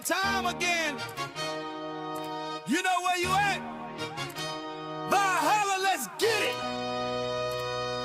time again. You know where you at? Valhalla, let's get it.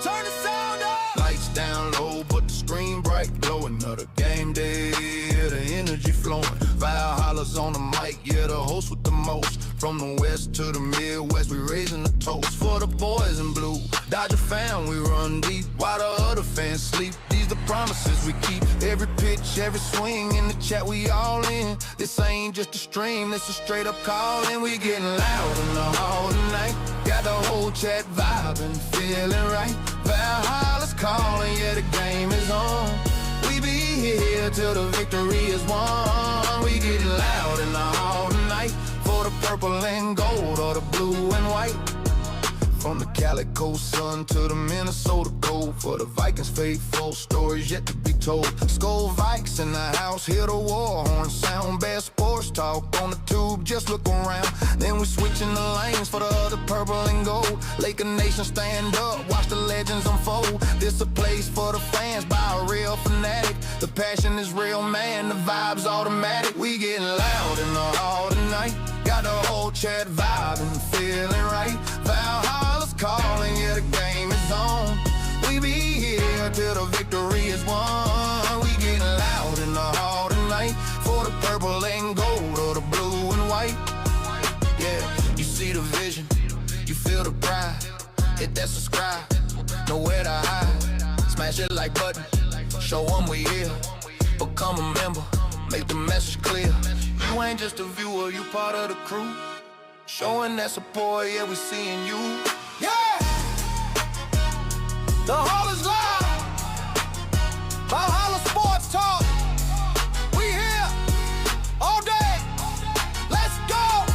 Turn the sound up. Lights down low, but the screen bright, glowing. Another game day, yeah, the energy flowing. Valhalla's on the mic, yeah, the host with the most. From the west to the Midwest, we raising the toast for the boys in blue. Dodger fan, we run deep while the other fans sleep. These the promises we keep. Every pitch, every swing in the chat, we all in. This ain't just a stream, this a straight up call, and we getting loud in the hall tonight. Got the whole chat vibing, feeling right. Valhalla's calling, yeah, the game is on. We be here till the victory is won. We getting loud in the hall tonight for the purple and gold or the blue and white. From the Calico sun to the Minnesota gold, for the Vikings faithful, stories yet to be told. Skull Vikes in the house, hear the war horn sound. Best sports talk on the tube, just look around. Then we switching the lanes for the other purple and gold. Laker Nation stand up, watch the legends unfold. This a place for the fans by a real fanatic. The passion is real, man, the vibe's automatic. We getting loud in the hall tonight. Got the whole chat vibing, feeling right. Valhalla's calling, yeah, the game is on. We be here till the victory is won. We getting loud in the hall tonight for the purple and gold or the blue and white. Yeah, you see the vision, you feel the pride. Hit that subscribe, nowhere to hide. Smash it like button, show them we here. Become a member, make the message clear. You ain't just a viewer, you part of the crew. Showing that support, yeah, we seeing you. Yeah! The hall is live. Valhalla Sports Talk. We here all day. Let's go!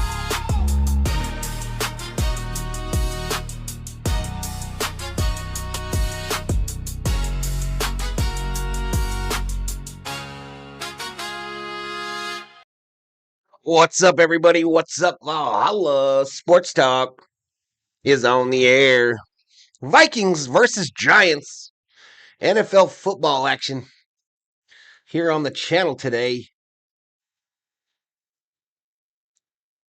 What's up, everybody? What's up? Valhalla Sports Talk is on the air. Vikings versus Giants. NFL football action here on the channel today.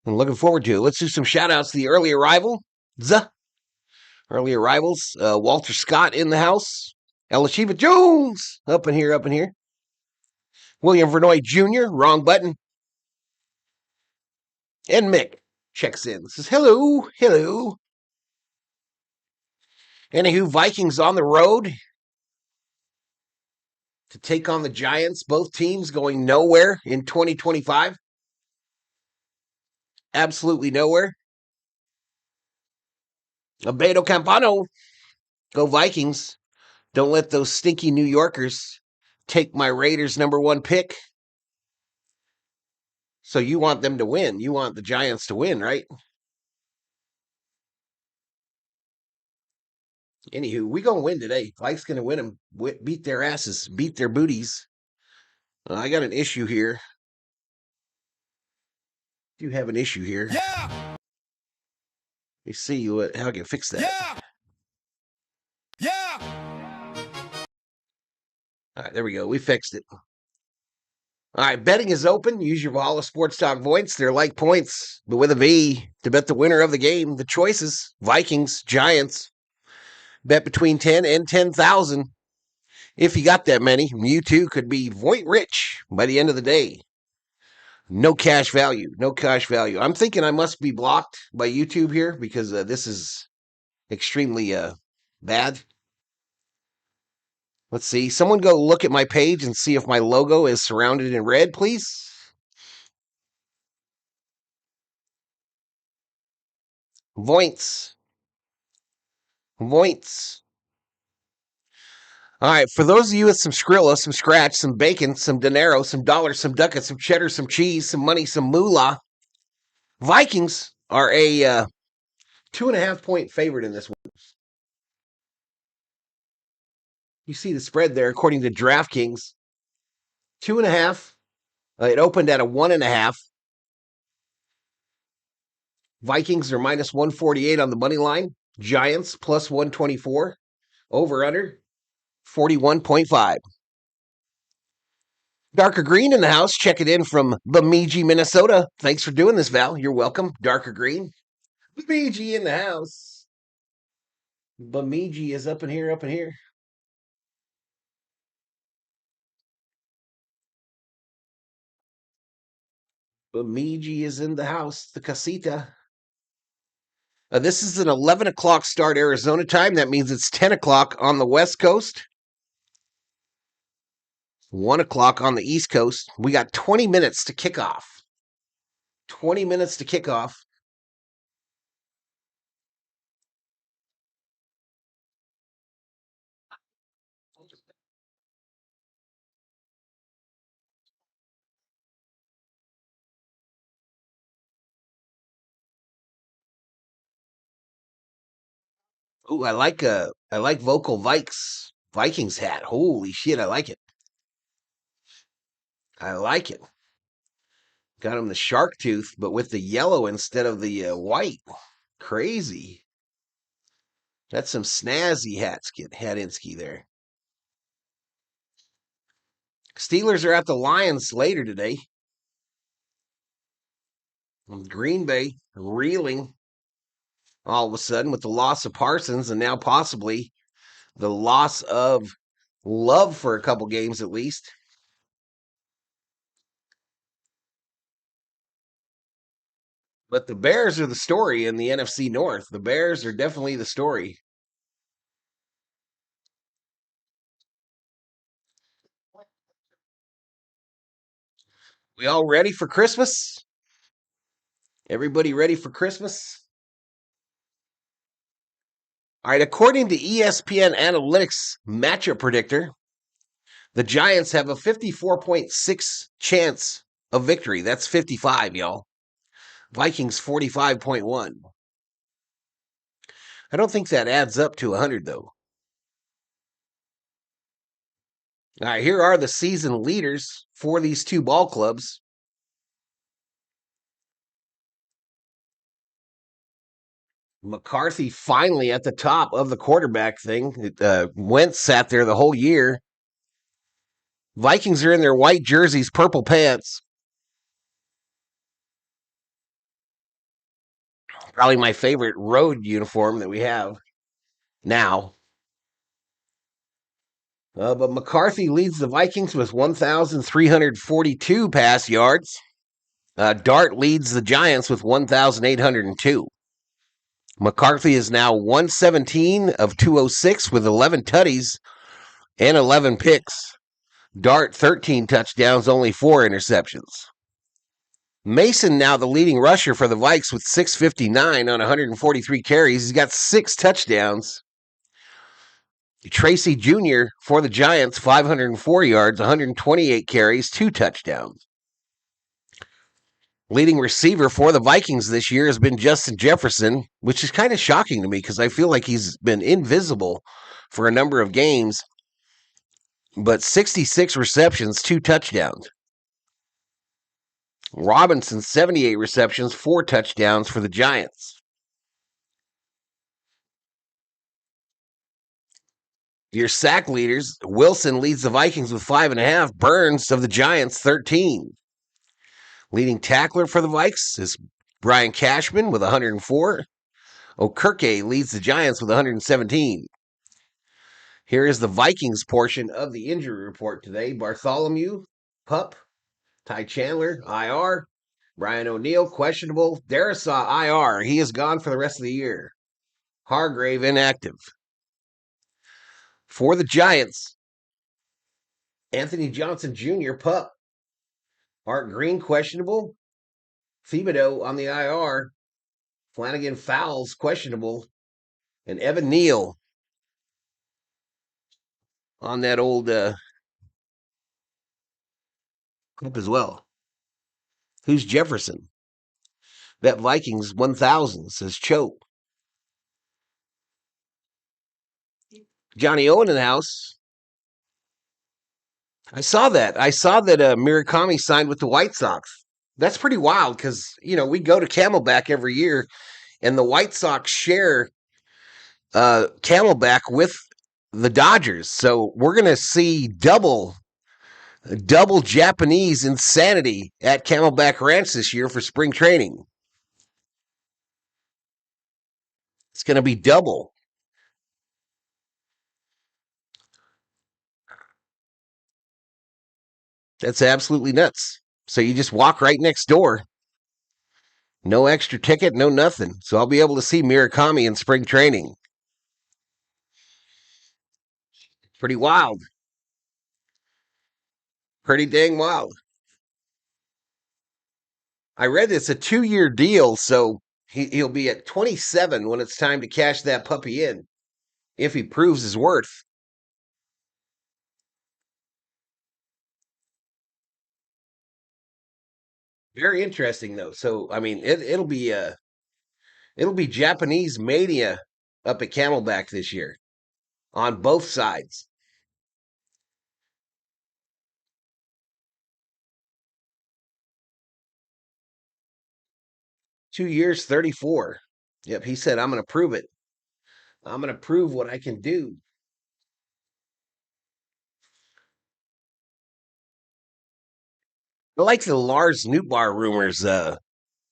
I'm looking forward to it. Let's do some shout-outs to the early arrivals. Walter Scott in the house. Elishiva Jones up in here. William Vernoy Jr., wrong button. And Mick checks in. Says, hello. Anywho, Vikings on the road to take on the Giants. Both teams going nowhere in 2025. Absolutely nowhere. Albedo Campano. Go Vikings. Don't let those stinky New Yorkers take my Raiders #1 pick. So you want them to win. You want the Giants to win, right? Anywho, we going to win today. Vikes going to win them. Beat their asses. Beat their booties. I got an issue here. You have an issue here. Yeah! Let me see how I can fix that. Yeah! All right, there we go. We fixed it. All right, betting is open. Use your Valhalla Sports Talk points. They're like points, but with a V to bet the winner of the game. The choices, Vikings, Giants. Bet between 10 and 10,000. If you got that many, you too could be Voint rich by the end of the day. No cash value. I'm thinking I must be blocked by YouTube here because this is extremely bad. Let's see. Someone go look at my page and see if my logo is surrounded in red, please. Voints. All right, for those of you with some Skrilla, some scratch, some bacon, some dinero, some dollars, some ducats, some cheddar, some cheese, some money, some moolah, Vikings are a 2.5-point favorite in this one. You see the spread there, according to DraftKings. 2.5. It opened at a 1.5. Vikings are minus 148 on the money line. Giants plus 124. Over under 41.5. Darker Green in the house. Check it in from Bemidji, Minnesota. Thanks for doing this, Val. You're welcome. Darker Green. Bemidji in the house. Bemidji is up in here, up in here. Bemidji is in the house. The casita. This is an 11 o'clock start Arizona time. That means it's 10 o'clock on the West Coast. 1 o'clock on the East Coast. We got 20 minutes to kick off. 20 minutes to kick off. Ooh, I like Vocal Vikings hat. Holy shit, I like it. I like it. Got him the shark tooth, but with the yellow instead of the white. Crazy. That's some snazzy Hadinsky there. Steelers are at the Lions later today. Green Bay reeling all of a sudden with the loss of Parsons and now possibly the loss of Love for a couple games at least. But the Bears are the story in the NFC North. The Bears are definitely the story. We all ready for Christmas? Everybody ready for Christmas? All right, according to ESPN Analytics matchup predictor, the Giants have a 54.6 chance of victory. That's 55, y'all. Vikings 45.1. I don't think that adds up to 100, though. All right, here are the season leaders for these two ball clubs. McCarthy finally at the top of the quarterback thing. Wentz sat there the whole year. Vikings are in their white jerseys, purple pants. Probably my favorite road uniform that we have now. But McCarthy leads the Vikings with 1,342 pass yards. Dart leads the Giants with 1,802. McCarthy is now 117 of 206 with 11 tutties and 11 picks. Dart, 13 touchdowns, only 4 interceptions. Mason now the leading rusher for the Vikes with 659 on 143 carries. He's got 6 touchdowns. Tracy Jr. for the Giants, 504 yards, 128 carries, 2 touchdowns. Leading receiver for the Vikings this year has been Justin Jefferson, which is kind of shocking to me because I feel like he's been invisible for a number of games. But 66 receptions, 2 touchdowns. Robinson, 78 receptions, 4 touchdowns for the Giants. Your sack leaders, Wilson leads the Vikings with 5.5. Burns of the Giants, 13. Leading tackler for the Vikes is Brian Cashman with 104. Okerke leads the Giants with 117. Here is the Vikings portion of the injury report today. Bartholomew, PUP. Ty Chandler, IR. Brian O'Neill, questionable. Darisaw, IR. He is gone for the rest of the year. Hargrave, inactive. For the Giants, Anthony Johnson Jr., PUP. Art Green, questionable. Thibodeau on the IR. Flanagan Fowles, questionable. And Evan Neal on that old clip as well. Who's Jefferson? Bet Vikings 1,000, says Choke. Johnny Owen in the house. I saw that. Murakami signed with the White Sox. That's pretty wild because, we go to Camelback every year, and the White Sox share Camelback with the Dodgers. So we're going to see double Double Japanese insanity at Camelback Ranch this year for spring training. It's going to be double. That's absolutely nuts. So you just walk right next door. No extra ticket, no nothing. So I'll be able to see Murakami in spring training. Pretty wild. Pretty dang wild. I read it's a 2-year deal, so he'll be at 27 when it's time to cash that puppy in, if he proves his worth. Very interesting though. So I mean, it'll be Japanese mania up at Camelback this year on both sides. 2 years, 34. Yep, he said, I'm going to prove it. I'm going to prove what I can do. I like the Lars Nootbaar rumors,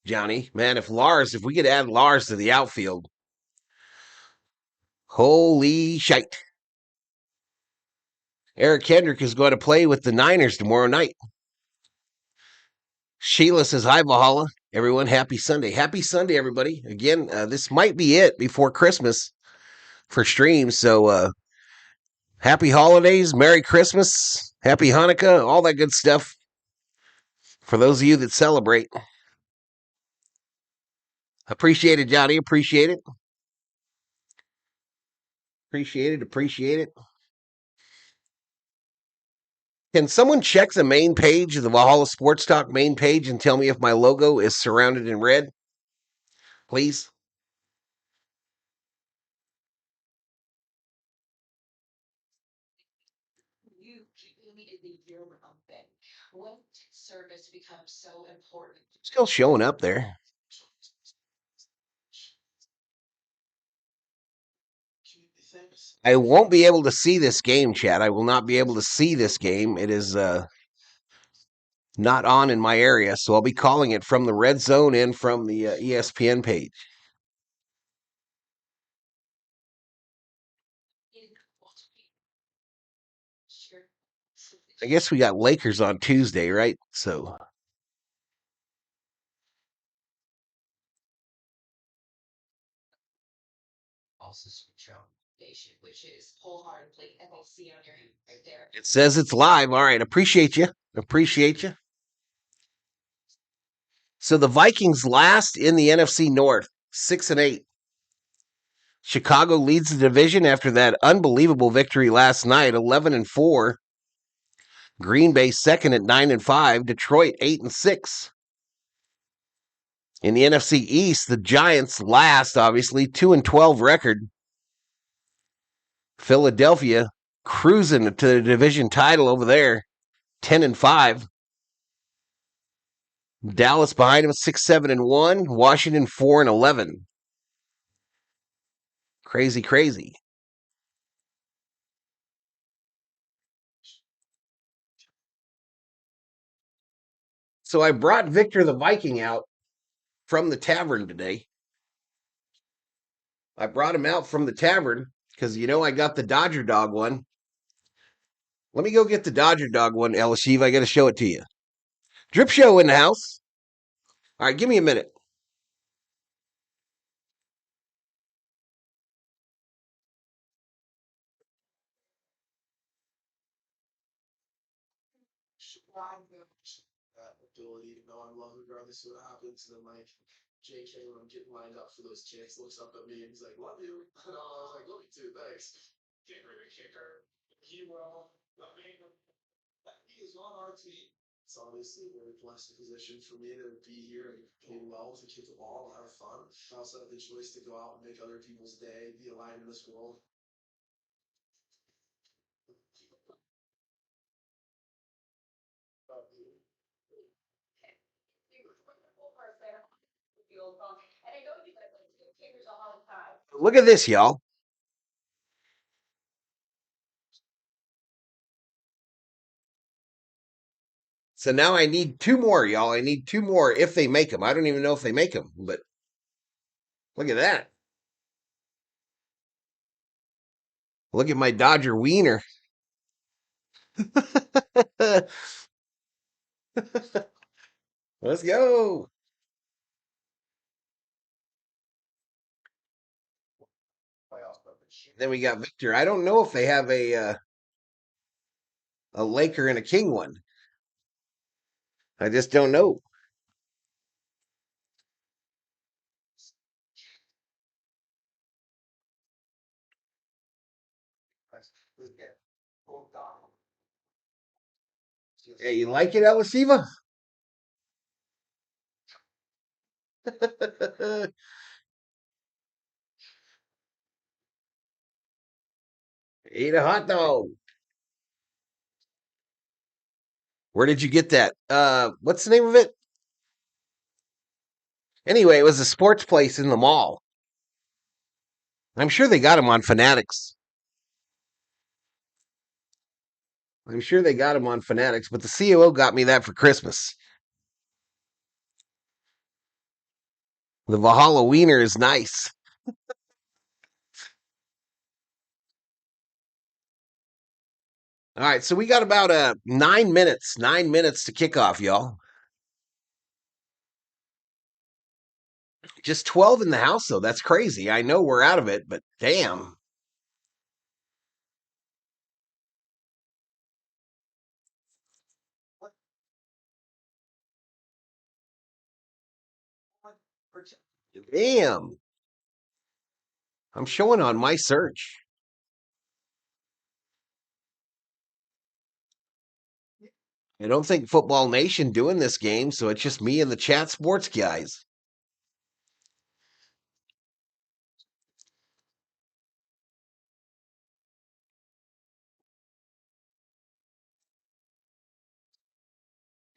Johnny. Man, if we could add Lars to the outfield, holy shite. Eric Kendrick is going to play with the Niners tomorrow night. Sheila says, hi, Valhalla. Everyone, happy Sunday. Happy Sunday, everybody. Again, this might be it before Christmas for streams. So happy holidays, Merry Christmas, Happy Hanukkah, all that good stuff for those of you that celebrate. Appreciate it, Johnny. Appreciate it. Appreciate it. Appreciate it. Can someone check the main page of the Valhalla Sports Talk main page and tell me if my logo is surrounded in red? Please. You immediately hear something. When service becomes so important. Still showing up there. I won't be able to see this game, Chad. I will not be able to see this game. It is not on in my area, so I'll be calling it from the red zone and from the ESPN page. I guess we got Lakers on Tuesday, right? So Also switch on station, which is wholeheartedly FLC on your right there. it says it's live. All right, appreciate you. Appreciate you. So the Vikings last in the NFC North, 6-8. Chicago leads the division after that unbelievable victory last night, 11-4. Green Bay second at 9-5. Detroit 8-6. In the NFC East, the Giants last, obviously, 2-12 record. Philadelphia cruising to the division title over there, 10-5. Dallas behind him, 6-7-1. Washington 4-11. Crazy, crazy. So I brought Victor the Viking out from the tavern today. I brought him out from the tavern because I got the Dodger Dog one. Let me go get the Dodger Dog one, Elishiv. I got to show it to you. Drip Show in the house. All right, give me a minute. That ability to know I'm loved regardless of what happens. And then like JK when I'm getting lined up for those chicks looks up at me and he's like, love you. And I was like, love you too, thanks. Kicker to kicker. Hero. He is on our team. It's obviously a very blessed position for me to be here and play well to kick the ball and have fun. I also have the choice to go out and make other people's day, be a light in this world. Look at this, y'all. So now I need two more, y'all. I need two more if they make them. I don't even know if they make them, but look at that. Look at my Dodger wiener. Let's go. Then we got Victor. I don't know if they have a Laker and a King one. I just don't know. Hey, you like it, Elisiva? Eat a hot dog. Where did you get that? What's the name of it? Anyway, it was a sports place in the mall. I'm sure they got them on Fanatics. I'm sure they got them on Fanatics, but the COO got me that for Christmas. The Valhalla wiener is nice. All right, so we got about 9 minutes to kick off, y'all. Just 12 in the house, though. That's crazy. I know we're out of it, but damn. Damn. I'm showing on my search. I don't think Football Nation doing this game, so it's just me and the chat sports guys.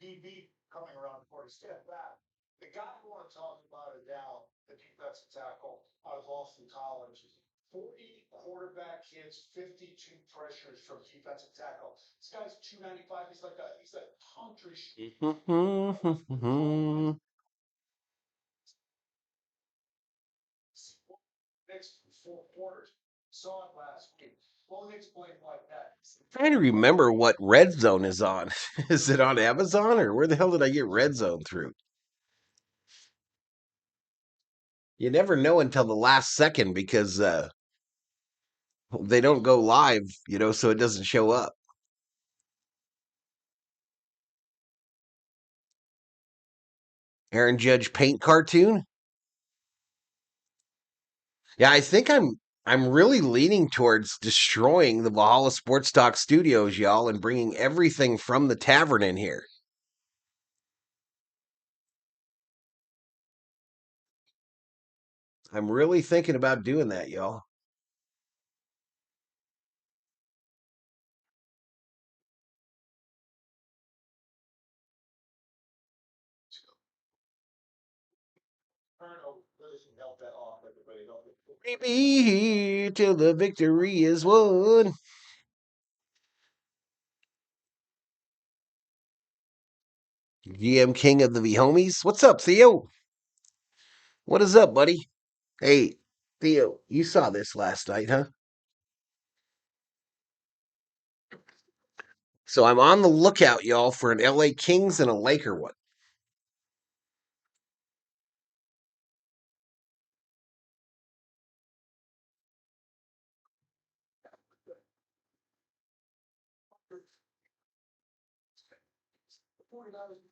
DB coming around the corner, step back. The guy who want to talk about it now, the defensive tackle out of Boston College, 40 quarterback hits, 52 pressures from defensive tackle. This guy's 295. He's a country. Next 4 quarters. Saw it last week. Won't explain like that. Trying to remember what Red Zone is on. Is it on Amazon or where the hell did I get Red Zone through? You never know until the last second because they don't go live, so it doesn't show up. Aaron Judge paint cartoon? Yeah, I think I'm really leaning towards destroying the Valhalla Sports Talk studios, y'all, and bringing everything from the tavern in here. I'm really thinking about doing that, y'all. We be here till the victory is won. GM King of the V homies. What's up, Theo? What is up, buddy? Hey, Theo, you saw this last night, huh? So I'm on the lookout, y'all, for an LA Kings and a Laker one.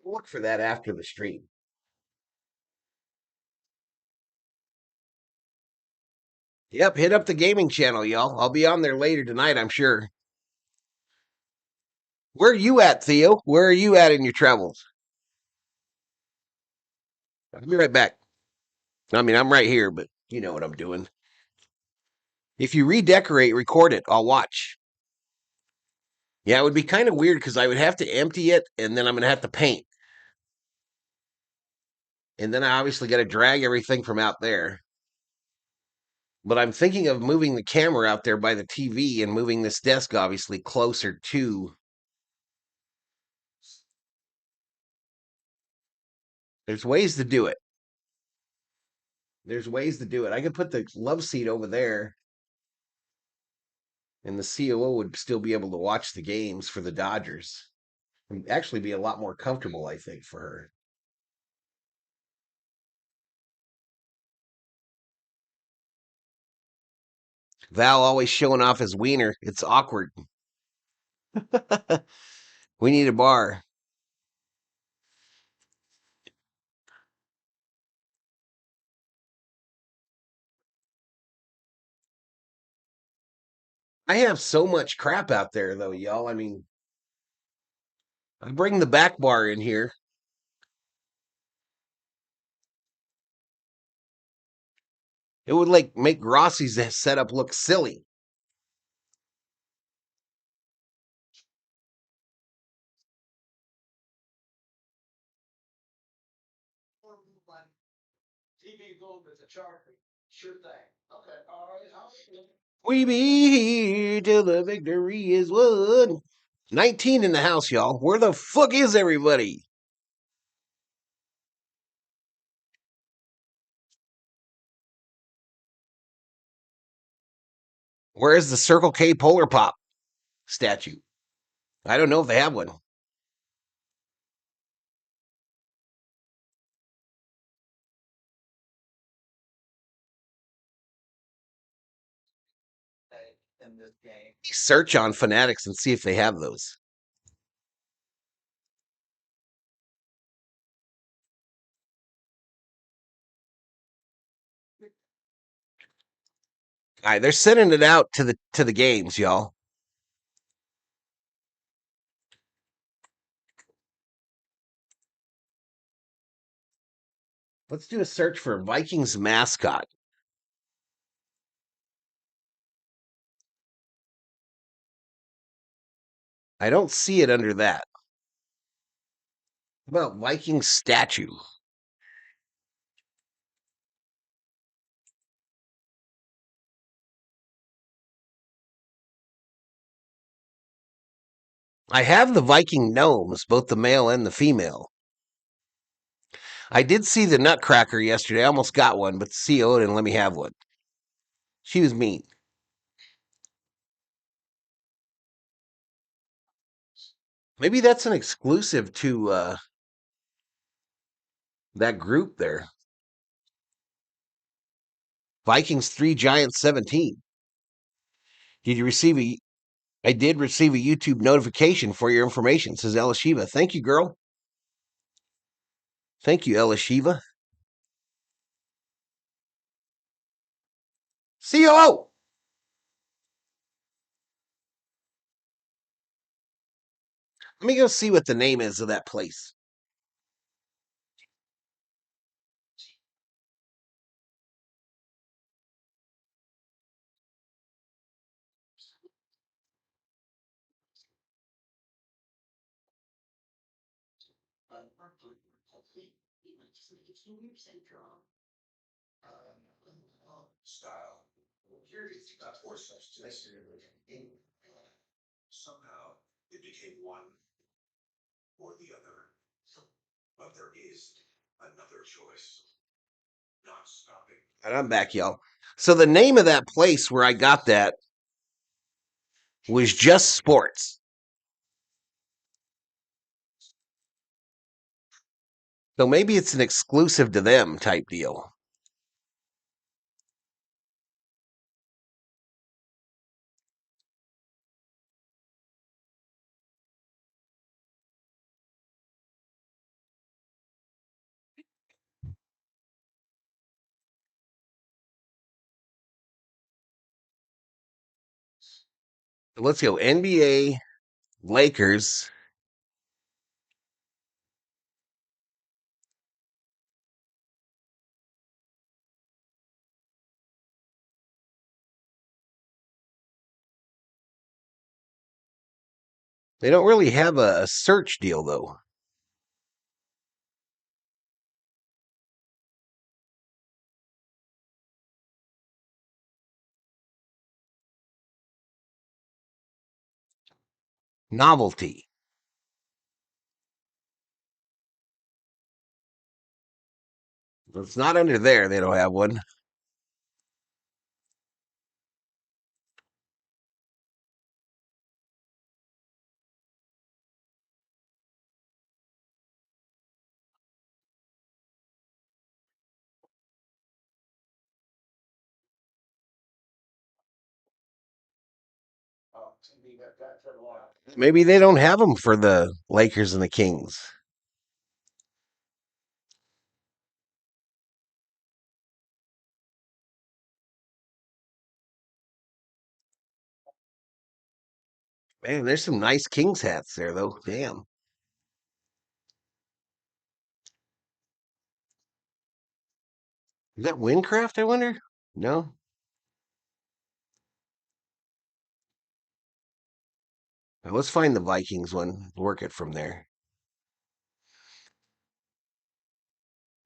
Look for that after the stream. Yep, hit up the gaming channel, y'all. I'll be on there later tonight, I'm sure. Where are you at, Theo? Where are you at in your travels? I'll be right back. I mean, I'm right here, but you know what I'm doing. If you redecorate, record it. I'll watch. Yeah, it would be kind of weird because I would have to empty it and then I'm going to have to paint. And then I obviously got to drag everything from out there. But I'm thinking of moving the camera out there by the TV and moving this desk obviously closer to There's ways to do it. There's ways to do it. I could put the love seat over there, and the COO would still be able to watch the games for the Dodgers. And actually be a lot more comfortable, I think, for her. Val always showing off his wiener. It's awkward. We need a bar. I have so much crap out there, though, y'all. I mean, I bring the back bar in here. It would like make Rossi's setup look silly. TV gold with the chart. Sure thing. Okay. All right. How We be here till the victory is won. 19 in the house, y'all. Where the fuck is everybody? Where is the Circle K Polar Pop statue? I don't know if they have one. in this game? Search on Fanatics and see if they have those. All right, they're sending it out to the games, y'all. Let's do a search for Vikings mascot. I don't see it under that. How about Viking statue? I have the Viking gnomes, both the male and the female. I did see the Nutcracker yesterday. I almost got one, but the CO didn't let me have one. She was mean. Maybe that's an exclusive to that group there. Vikings 3 Giants 17. Did you receive a I did receive a YouTube notification for your information, says Elishiva. Thank you, girl. Thank you, Elishiva. COO! Let me go see what the name is of that place. Style. Here is got four steps to this. Somehow it became one or the other. But there is another choice. Not stopping. And I'm back, y'all. So the name of that place where I got that was Just Sports. So maybe it's an exclusive to them type deal. So let's go NBA, Lakers. They don't really have a search deal, though. Novelty. It's not under there. They don't have one. To me, that for a while. Maybe they don't have them for the Lakers and the Kings. Man, there's some nice Kings hats there, though. Damn. Is that Windcraft, I wonder? No? Well, let's find the Vikings one. Work it from there.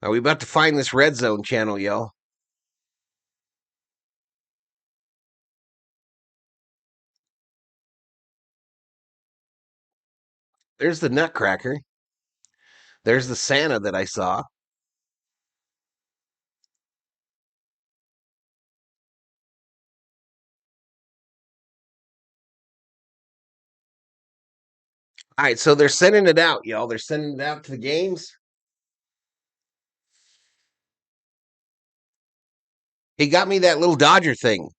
Are we about to find this Red Zone channel, y'all? There's the Nutcracker. There's the Santa that I saw. All right, so they're sending it out, y'all. They're sending it out to the games. He got me that little Dodger thing.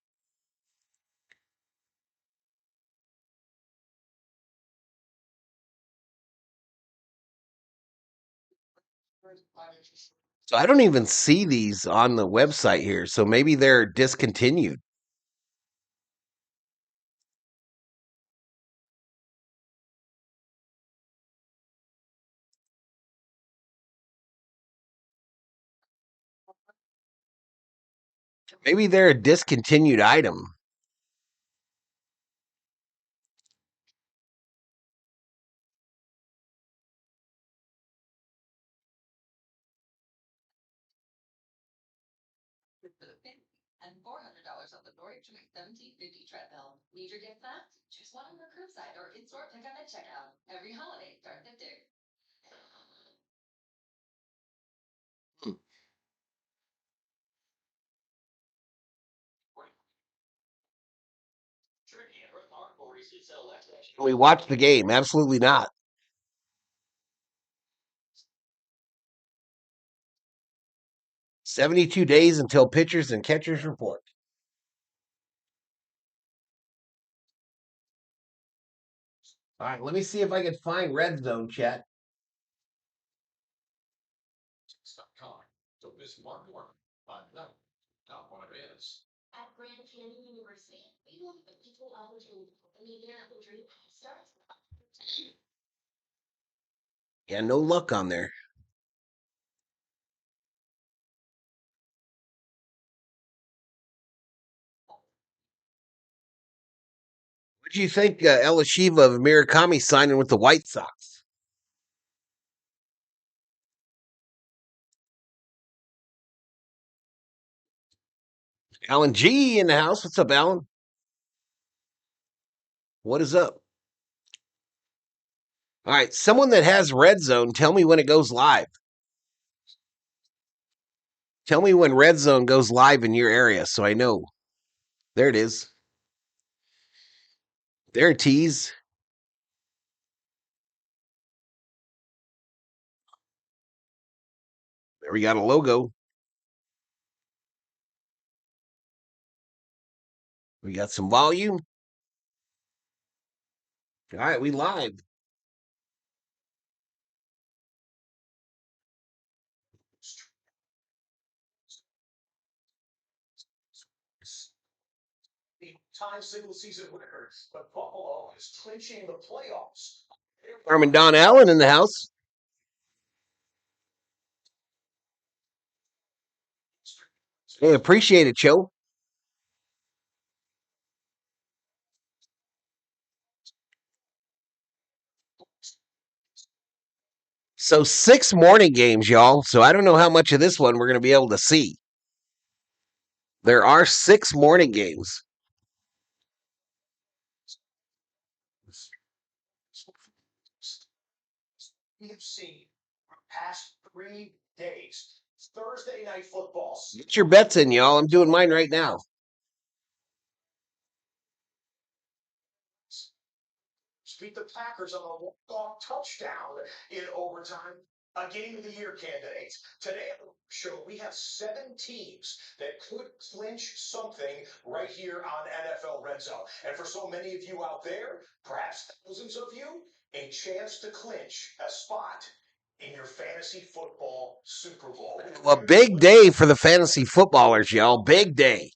So I don't even see these on the website here. So maybe they're discontinued. Maybe they're a discontinued item. And $400 on the Norwich 1750 treadmill. Need your gift back? Choose one on the curbside or in-store pickup at checkout. Every holiday, start 50. We watched the game. Absolutely not. 72 days until pitchers and catchers report. All right, let me see if I can find Red Zone chat. Don't miss one more. No, not one of it is. At Grand Canyon University, we look at equal opportunity. The media dream starts. Yeah, no luck on there. What do you think, Elishiva of Murakami signing with the White Sox? Alan G in the house. What's up, Alan? What is up? All right, someone that has Red Zone, tell me when it goes live. Tell me when Red Zone goes live in your area so I know. There it is. There it is. There we got a logo. We got some volume. All right, we live. The time single season winners, but Buffalo is clinching the playoffs. Armin Don Allen in the house. Hey, appreciate it, Joe. So 6 morning games, y'all. So I don't know how much of this one we're going to be able to see. There are 6 morning games. We have seen for the past 3 days Thursday night football. Get your bets in, y'all. I'm doing mine right now. Beat the Packers on a walk-off touchdown in overtime. A game of the year candidate. Today on the show, we have 7 teams that could clinch something right here on NFL Red Zone. And for so many of you out there, perhaps thousands of you, a chance to clinch a spot in your fantasy football Super Bowl. A big day for the fantasy footballers, y'all. Big day.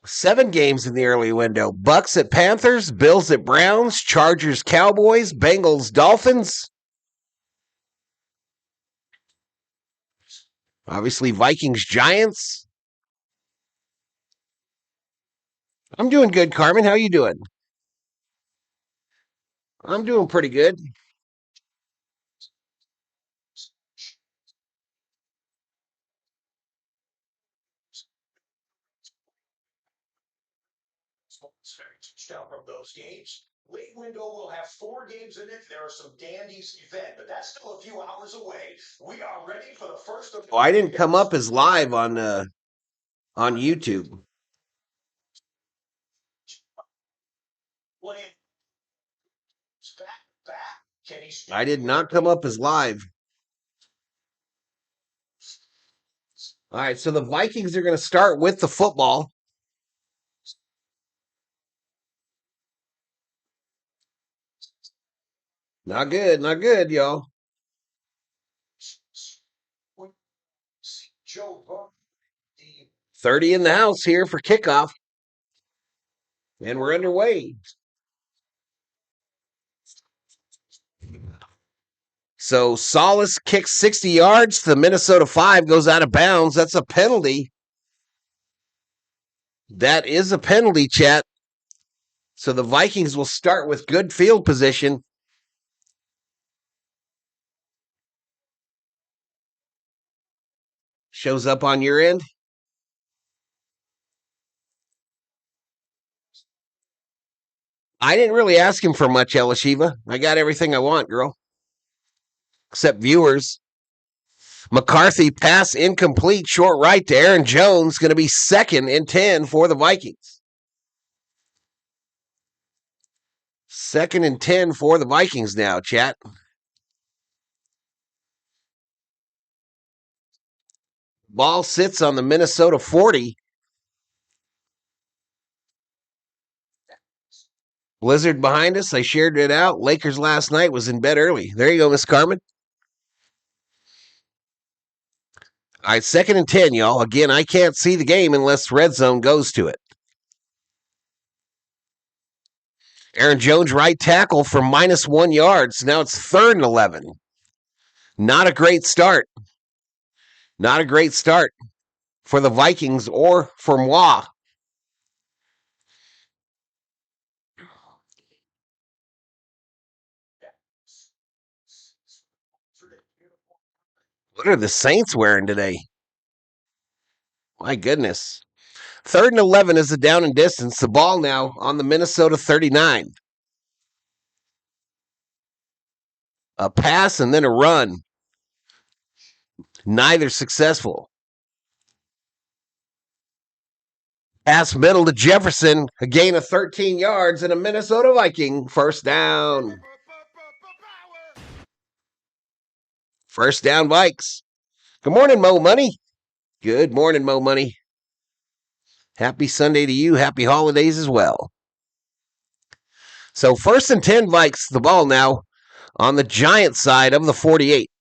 7 games in the early window. Bucks at Panthers, Bills at Browns, Chargers, Cowboys, Bengals, Dolphins. Obviously, Vikings, Giants. I'm doing good, Carmen. How you doing? I'm doing pretty good. Touchdown from those games. Late window will have 4 games in it. There are some dandies event, but that's still a few hours away. We are ready for the first of. Oh, I didn't come up as live on YouTube. I did not come up as live. All right, so the Vikings are going to start with the football. Not good, y'all. 30 in the house here for kickoff. And we're underway. So Solace kicks 60 yards. The Minnesota 5 goes out of bounds. That's a penalty. That is a penalty, chat. So the Vikings will start with good field position. Shows up on your end. I didn't really ask him for much, Elishiva. I got everything I want, girl. Except viewers. McCarthy pass incomplete, short right to Aaron Jones. Going to be 2nd and 10 for the Vikings. 2nd and 10 for the Vikings now, chat. Ball sits on the Minnesota 40. Blizzard behind us. I shared it out. Lakers last night was in bed early. There you go, Miss Carmen. All right, 2nd and 10, y'all. Again, I can't see the game unless Red Zone goes to it. Aaron Jones right tackle for -1 yards. Now it's 3rd and 11. Not a great start. Not a great start for the Vikings or for moi. What are the Saints wearing today? My goodness. 3rd and 11 is a down and distance. The ball now on the Minnesota 39. A pass and then a run. Neither successful. Pass middle to Jefferson. A gain of 13 yards and a Minnesota Viking. First down. First down, Vikes. Good morning, Mo Money. Good morning, Mo Money. Happy Sunday to you. Happy holidays as well. So 1st and 10 Vikes. The ball now on the Giant side of the 48.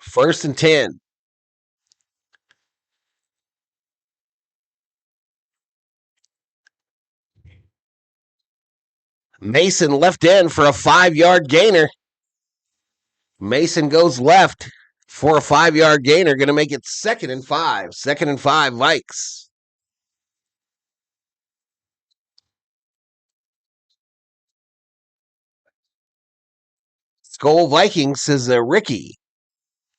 First and 10. Mason left end for a 5-yard gainer. Mason goes left for a 5-yard gainer. Going to make it 2nd and 5. 2nd and 5, Vikes. Skull Vikings says Ricky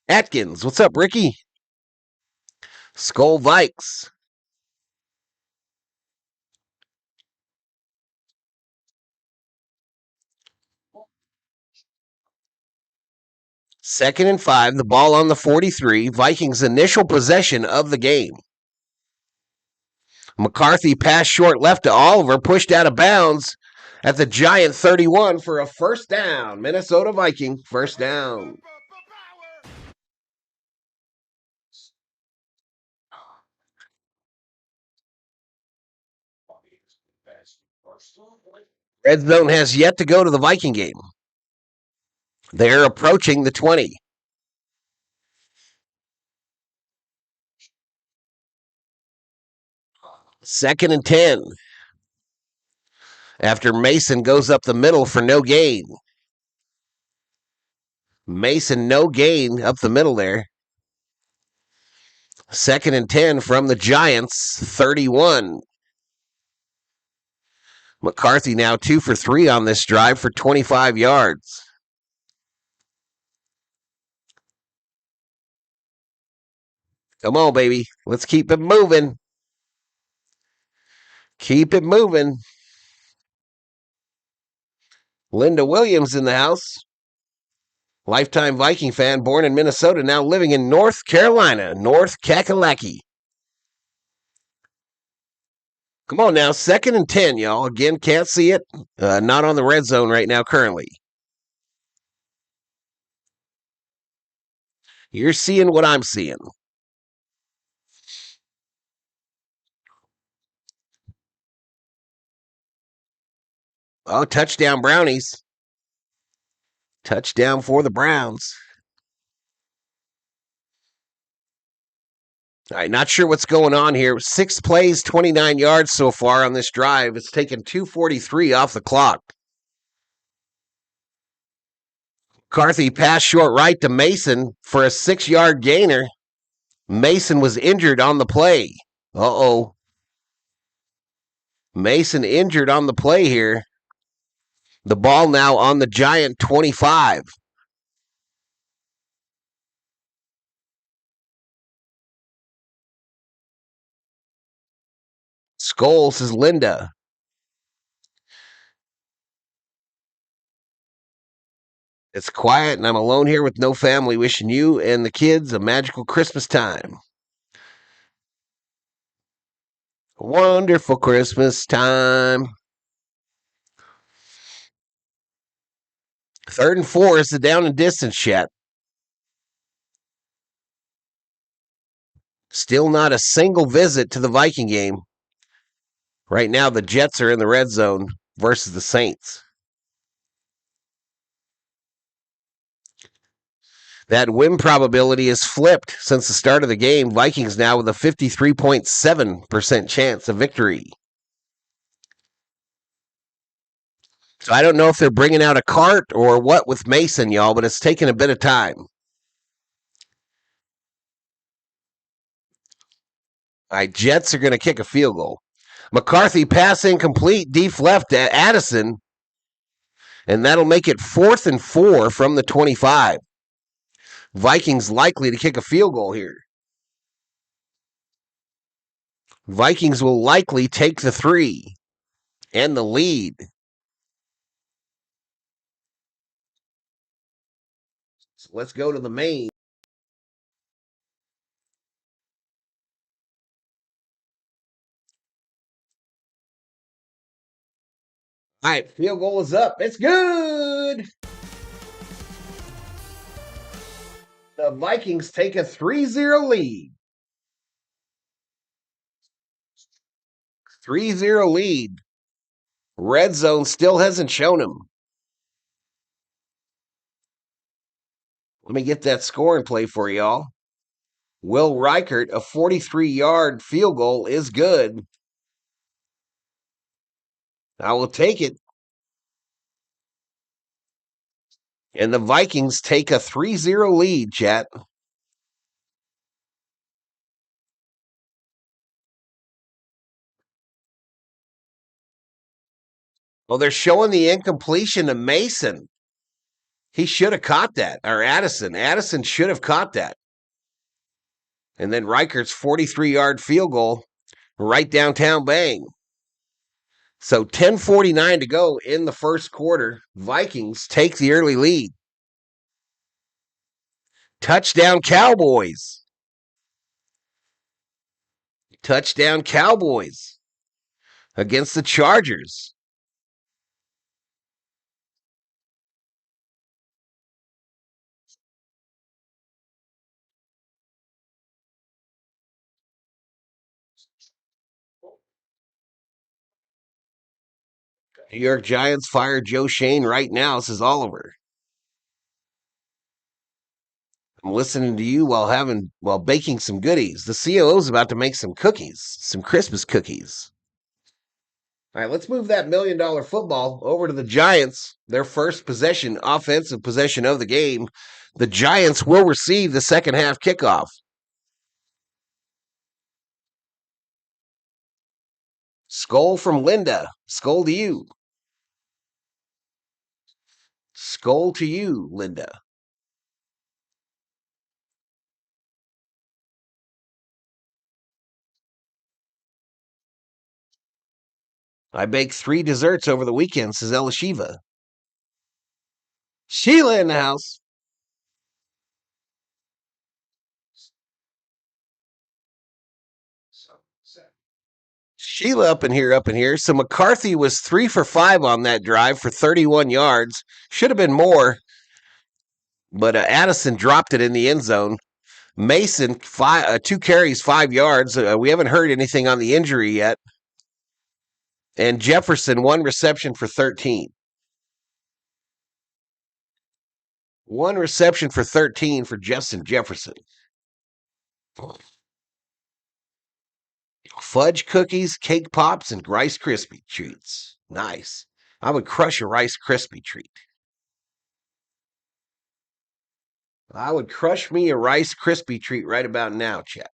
Atkins. What's up, Ricky? Skull Vikes. 2nd and 5, the ball on the 43. Vikings' initial possession of the game. McCarthy passed short left to Oliver, pushed out of bounds at the Giant 31 for a first down. Minnesota Viking, first down. Red Zone has yet to go to the Viking game. They're approaching the 20. Second and 10. After Mason goes up the middle for no gain. Mason, no gain up the middle there. 2nd and 10 from the Giants, 31. McCarthy now 2 for 3 on this drive for 25 yards. Come on, baby. Let's keep it moving. Keep it moving. Linda Williams in the house. Lifetime Viking fan, born in Minnesota, now living in North Carolina, North Kakalaki. Come on now, 2nd and 10, y'all. Again, can't see it. Not on the red zone right now currently. You're seeing what I'm seeing. Oh, touchdown Brownies. Touchdown for the Browns. All right, not sure what's going on here. 6 plays, 29 yards so far on this drive. It's taken 2:43 off the clock. McCarthy passed short right to Mason for a 6-yard gainer. Mason was injured on the play. Uh-oh. Mason injured on the play here. The ball now on the Giant 25. Scholes is Linda. It's quiet, and I'm alone here with no family, wishing you and the kids a magical Christmas time. A wonderful Christmas time. 3rd and 4 is the down and distance shot. Still not a single visit to the Viking game. Right now, the Jets are in the red zone versus the Saints. That win probability is flipped since the start of the game. Vikings now with a 53.7% chance of victory. So I don't know if they're bringing out a cart or what with Mason, y'all, but it's taking a bit of time. All right, Jets are going to kick a field goal. McCarthy pass incomplete, deep left to Addison, and that'll make it 4th and 4 from the 25. Vikings likely to kick a field goal here. Vikings will likely take the 3 and the lead. So let's go to the main. All right, field goal is up. It's good. The Vikings take a 3-0 lead. 3-0 lead. Red zone still hasn't shown them. Let me get that scoring play for y'all. Will Reichert, a 43-yard field goal is good. I will take it. And the Vikings take a 3-0 lead, chat. Well, they're showing the incompletion to Mason. He should have caught that. Or Addison. Addison should have caught that. And then Reichert's 43-yard field goal right downtown bang. So 10:49 to go in the first quarter. Vikings take the early lead. Touchdown Cowboys. Touchdown Cowboys against the Chargers. New York Giants fire Joe Shane right now, says Oliver. I'm listening to you while baking some goodies. The COO's about to make some cookies, some Christmas cookies. All right, let's move that $1 million football over to the Giants. Their first possession, offensive possession of the game. The Giants will receive the second half kickoff. Skull from Linda. Skull to you. Skull to you, Linda. I baked 3 desserts over the weekend, says Elishiva. Sheila in the house. Sheila up in here. So McCarthy was 3 for 5 on that drive for 31 yards. Should have been more, but Addison dropped it in the end zone. Mason, 2 carries, 5 yards. We haven't heard anything on the injury yet. And Jefferson, 1 reception for 13. 1 reception for 13 for Justin Jefferson. Fudge cookies, cake pops, and Rice Krispie treats. Nice. I would crush a Rice Krispie treat. I would crush me a Rice Krispie treat right about now, chat.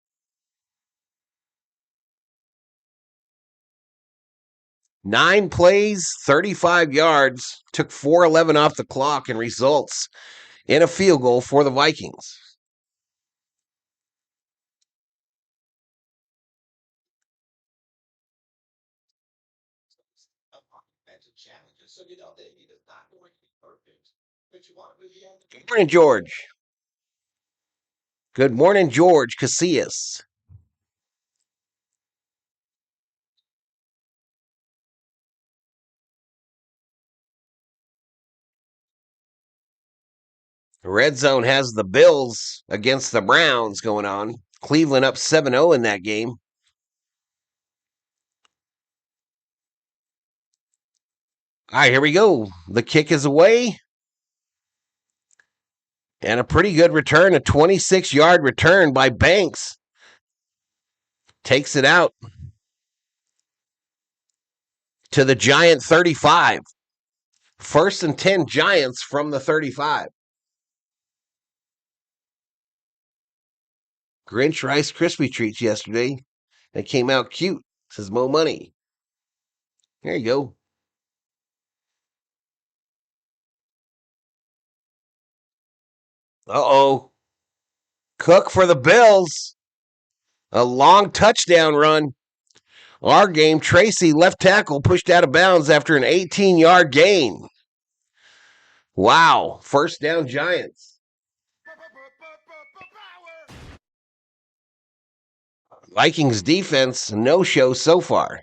Nine plays, 35 yards, took 4:11 off the clock, and results in a field goal for the Vikings. Good morning, George. Good morning, George Casillas. Red Zone has the Bills against the Browns going on. Cleveland up 7-0 in that game. All right, here we go. The kick is away. And a pretty good return, a 26-yard return by Banks. Takes it out to the Giant 35. 1st and 10 Giants from the 35. Grinch Rice Krispie treats yesterday. They came out cute, says Mo Money. There you go. Uh-oh. Cook for the Bills. A long touchdown run. Our game, Tracy, left tackle, pushed out of bounds after an 18-yard gain. Wow. 1st down Giants. Vikings defense, no show so far.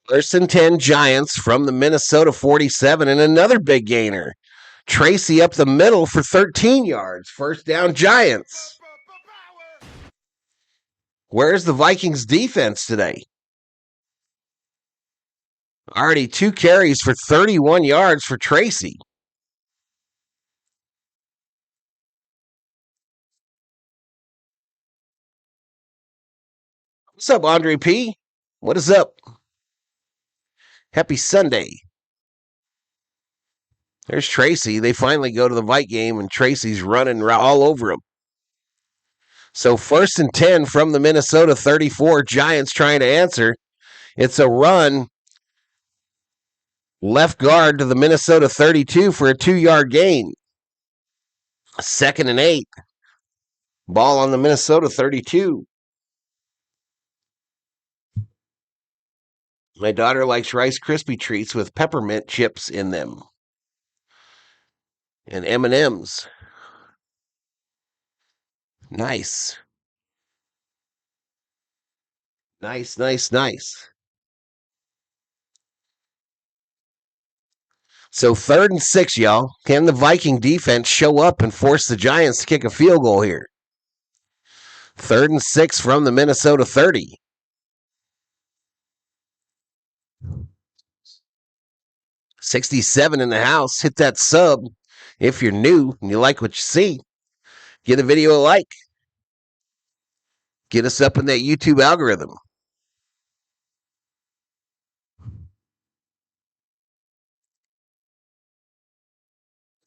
First and 10 Giants from the Minnesota 47, and another big gainer. Tracy up the middle for 13 yards. 1st down Giants. Where's the Vikings defense today? Already 2 carries for 31 yards for Tracy. What's up, Andre P? What is up? Happy Sunday. There's Tracy. They finally go to the Vike game, and Tracy's running all over him. So 1st and 10 from the Minnesota 34. Giants trying to answer. It's a run Left guard to the Minnesota 32 for a 2-yard gain. 2nd and 8. Ball on the Minnesota 32. My daughter likes Rice Krispie treats with peppermint chips in them. And M&Ms. Nice. Nice. So 3rd and 6, y'all. Can the Viking defense show up and force the Giants to kick a field goal here? 3rd and 6 from the Minnesota 30. $67 in the house. Hit that sub if you're new and you like what you see. Give the video a like. Get us up in that YouTube algorithm.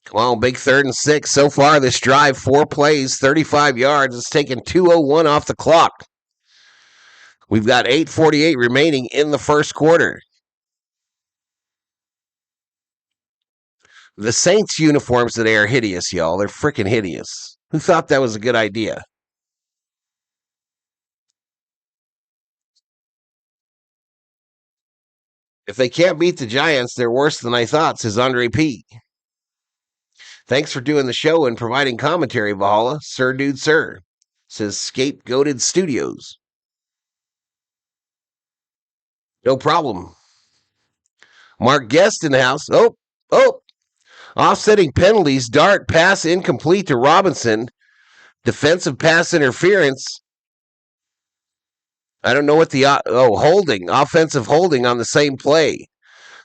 Come on, big 3rd and 6. So far this drive, 4 plays, 35 yards. It's taken 2:01 off the clock. We've got 8:48 remaining in the first quarter. The Saints uniforms today are hideous, y'all. They're freaking hideous. Who thought that was a good idea? If they can't beat the Giants, they're worse than I thought, says Andre P. Thanks for doing the show and providing commentary, Valhalla. Sir, dude, sir, says Scapegoated Studios. No problem. Mark Guest in the house. Oh. Offsetting penalties. Dart pass incomplete to Robinson. Defensive pass interference. I don't know what the holding. Offensive holding on the same play.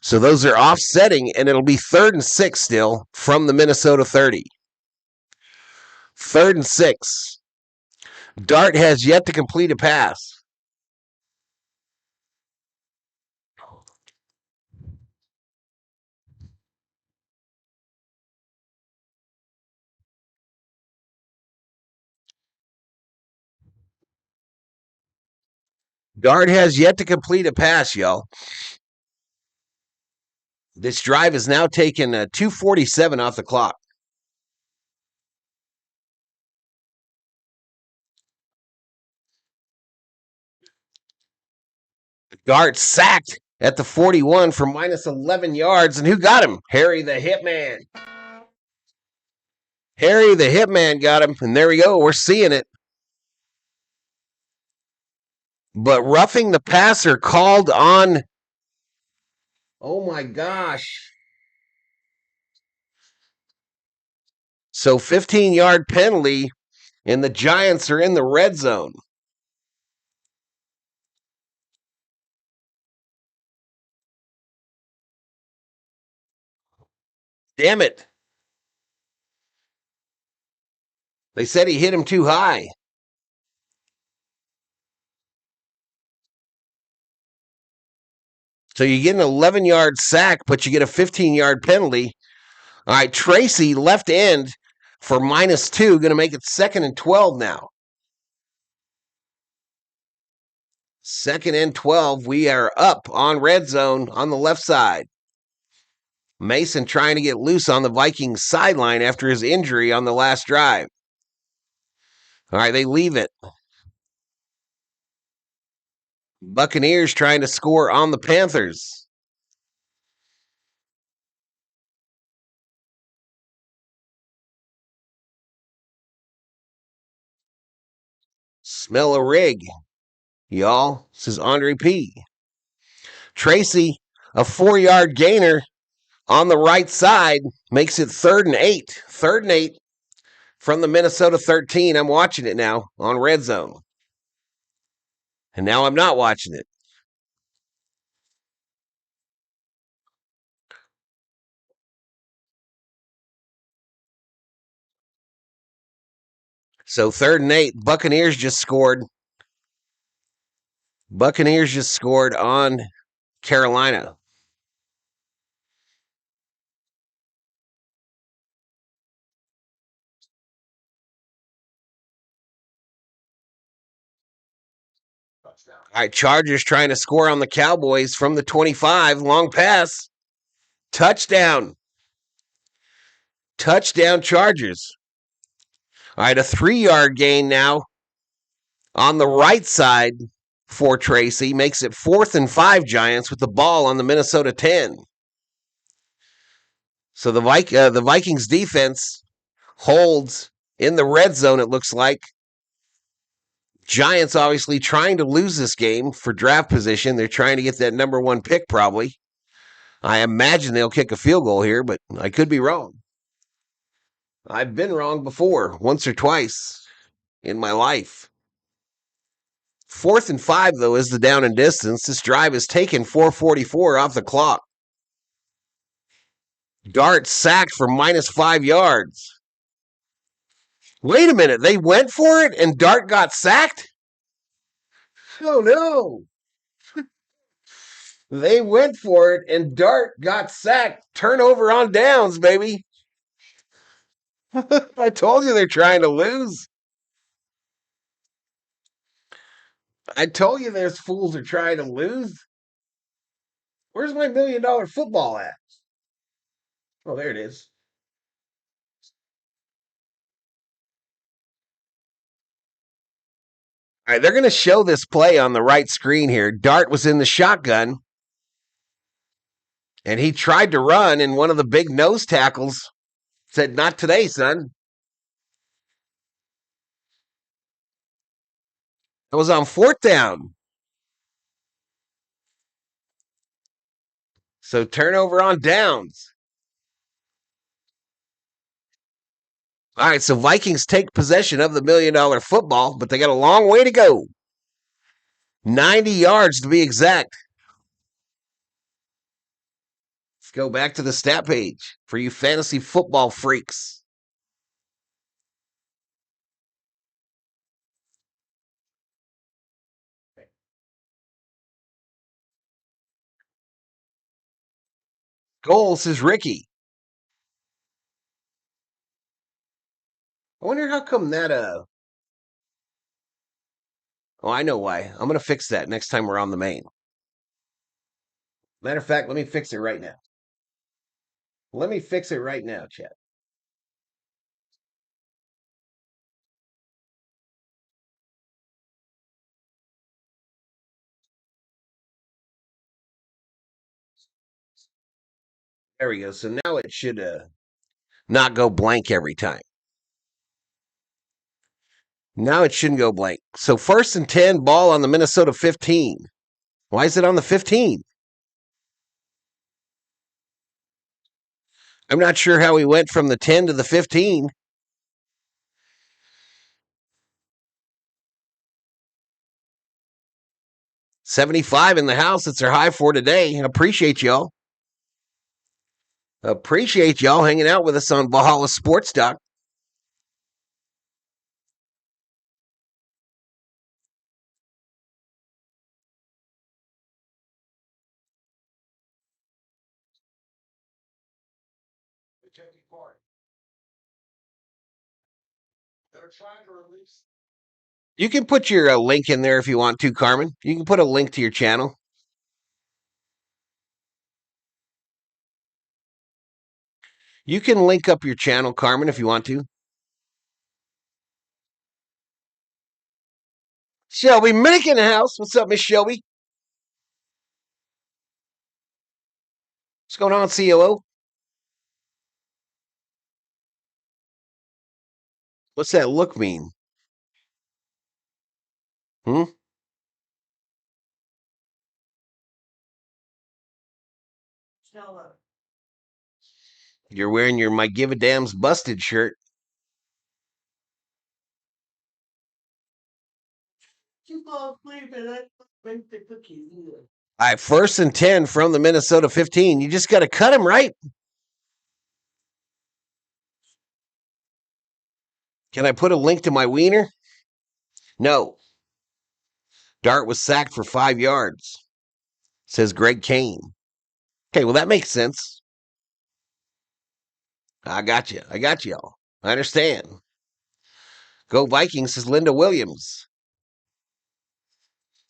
So those are offsetting, and it'll be 3rd and 6 still from the Minnesota 30. 3rd and 6. Dart has yet to complete a pass. Dart has yet to complete a pass, y'all. This drive has now taken 2:47 off the clock. Dart sacked at the 41 for minus 11 yards. And who got him? Harry the Hitman. Harry the Hitman got him. And there we go. We're seeing it. But roughing the passer called on. Oh my gosh. So 15-yard penalty, and the Giants are in the red zone. Damn it. They said he hit him too high. So you get an 11-yard sack, but you get a 15-yard penalty. All right, Tracy, left end for -2, going to make it 2nd and 12 now. 2nd and 12. We are up on red zone on the left side. Mason trying to get loose on the Vikings sideline after his injury on the last drive. All right, they leave it. Buccaneers trying to score on the Panthers. Smell a rig, y'all, says Andre P. Tracy, a 4-yard gainer on the right side, makes it 3rd and 8. 3rd and 8 from the Minnesota 13. I'm watching it now on red zone. And now I'm not watching it. So 3rd and 8. Buccaneers just scored. Buccaneers just scored on Carolina. All right, Chargers trying to score on the Cowboys from the 25. Long pass. Touchdown. Touchdown Chargers. All right, a 3-yard gain now on the right side for Tracy. Makes it 4th and 5 Giants with the ball on the Minnesota 10. So the Vikings defense holds in the red zone, it looks like. Giants obviously trying to lose this game for draft position. They're trying to get that number 1 pick probably. I imagine they'll kick a field goal here, but I could be wrong. I've been wrong before, once or twice in my life. 4th and 5, though, is the down and distance. This drive has taken 4:44 off the clock. Dart sacked for -5 yards. Wait a minute, they went for it and Dart got sacked? Oh, no. They went for it and Dart got sacked. Turnover on downs, baby. I told you they're trying to lose. I told you those fools are trying to lose. Where's my $1 million football at? Oh, there it is. All right, they're going to show this play on the right screen here. Dart was in the shotgun, and he tried to run, and one of the big nose tackles said, "Not today, son." It was on 4th down. So turnover on downs. All right, so Vikings take possession of the $1 million football, but they got a long way to go. 90 yards to be exact. Let's go back to the stat page for you fantasy football freaks. Goal, says Ricky. I wonder how come that Oh, I know why. I'm gonna fix that next time we're on the main. Matter of fact, let me fix it right now. Let me fix it right now, chat. There we go. So now it should not go blank every time. Now it shouldn't go blank. So 1st and 10, ball on the Minnesota 15. Why is it on the 15? I'm not sure how we went from the 10 to the 15. $75 in the house. That's our high for today. Appreciate y'all. Appreciate y'all hanging out with us on Valhalla Sports Talk. They're trying to release. You can put your link in there if you want to, Carmen. You can put a link to your channel. You can link up your channel, Carmen, if you want to. Shelby Minnick in the house. What's up, Miss Shelby? What's going on, COO? What's that look mean? You're wearing your My Give a Damn's Busted shirt. All right, 1st and 10 from the Minnesota 15. You just got to cut him, right? Can I put a link to my wiener? No. Dart was sacked for 5 yards, says Greg Kane. Okay, well, that makes sense. I got you. I got y'all. I understand. Go Vikings, says Linda Williams.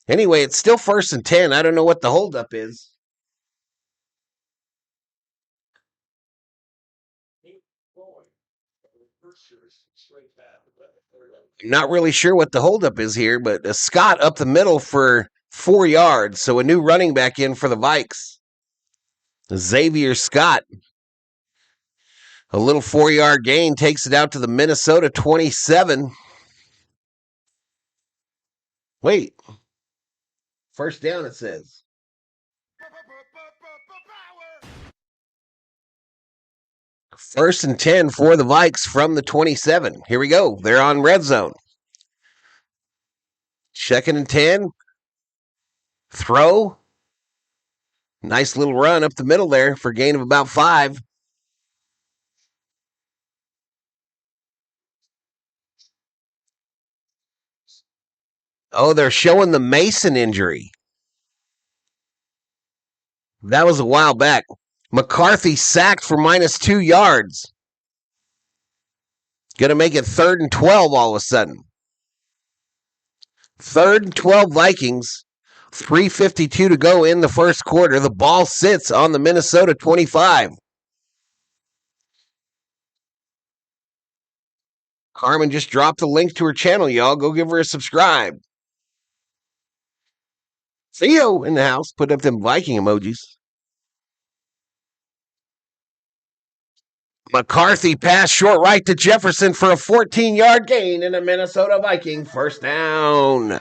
Anyway, it's still 1st and 10. I don't know what the holdup is. I'm not really sure what the holdup is here, but Scott up the middle for 4 yards. So a new running back in for the Vikes. Xavier Scott. A little 4-yard gain takes it out to the Minnesota 27. Wait. First down, it says. First and 10 for the Vikes from the 27. Here we go. They're on red zone. Second and 10. Throw. Nice little run up the middle there for a gain of about 5. Oh, they're showing the Mason injury. That was a while back. McCarthy sacked for -2 yards. Going to make it 3rd and 12 all of a sudden. 3rd and 12 Vikings. 3:52 to go in the first quarter. The ball sits on the Minnesota 25. Carmen just dropped a link to her channel, y'all. Go give her a subscribe. Theo in the house. Put up them Viking emojis. McCarthy pass short right to Jefferson for a 14-yard gain in a Minnesota Viking first down.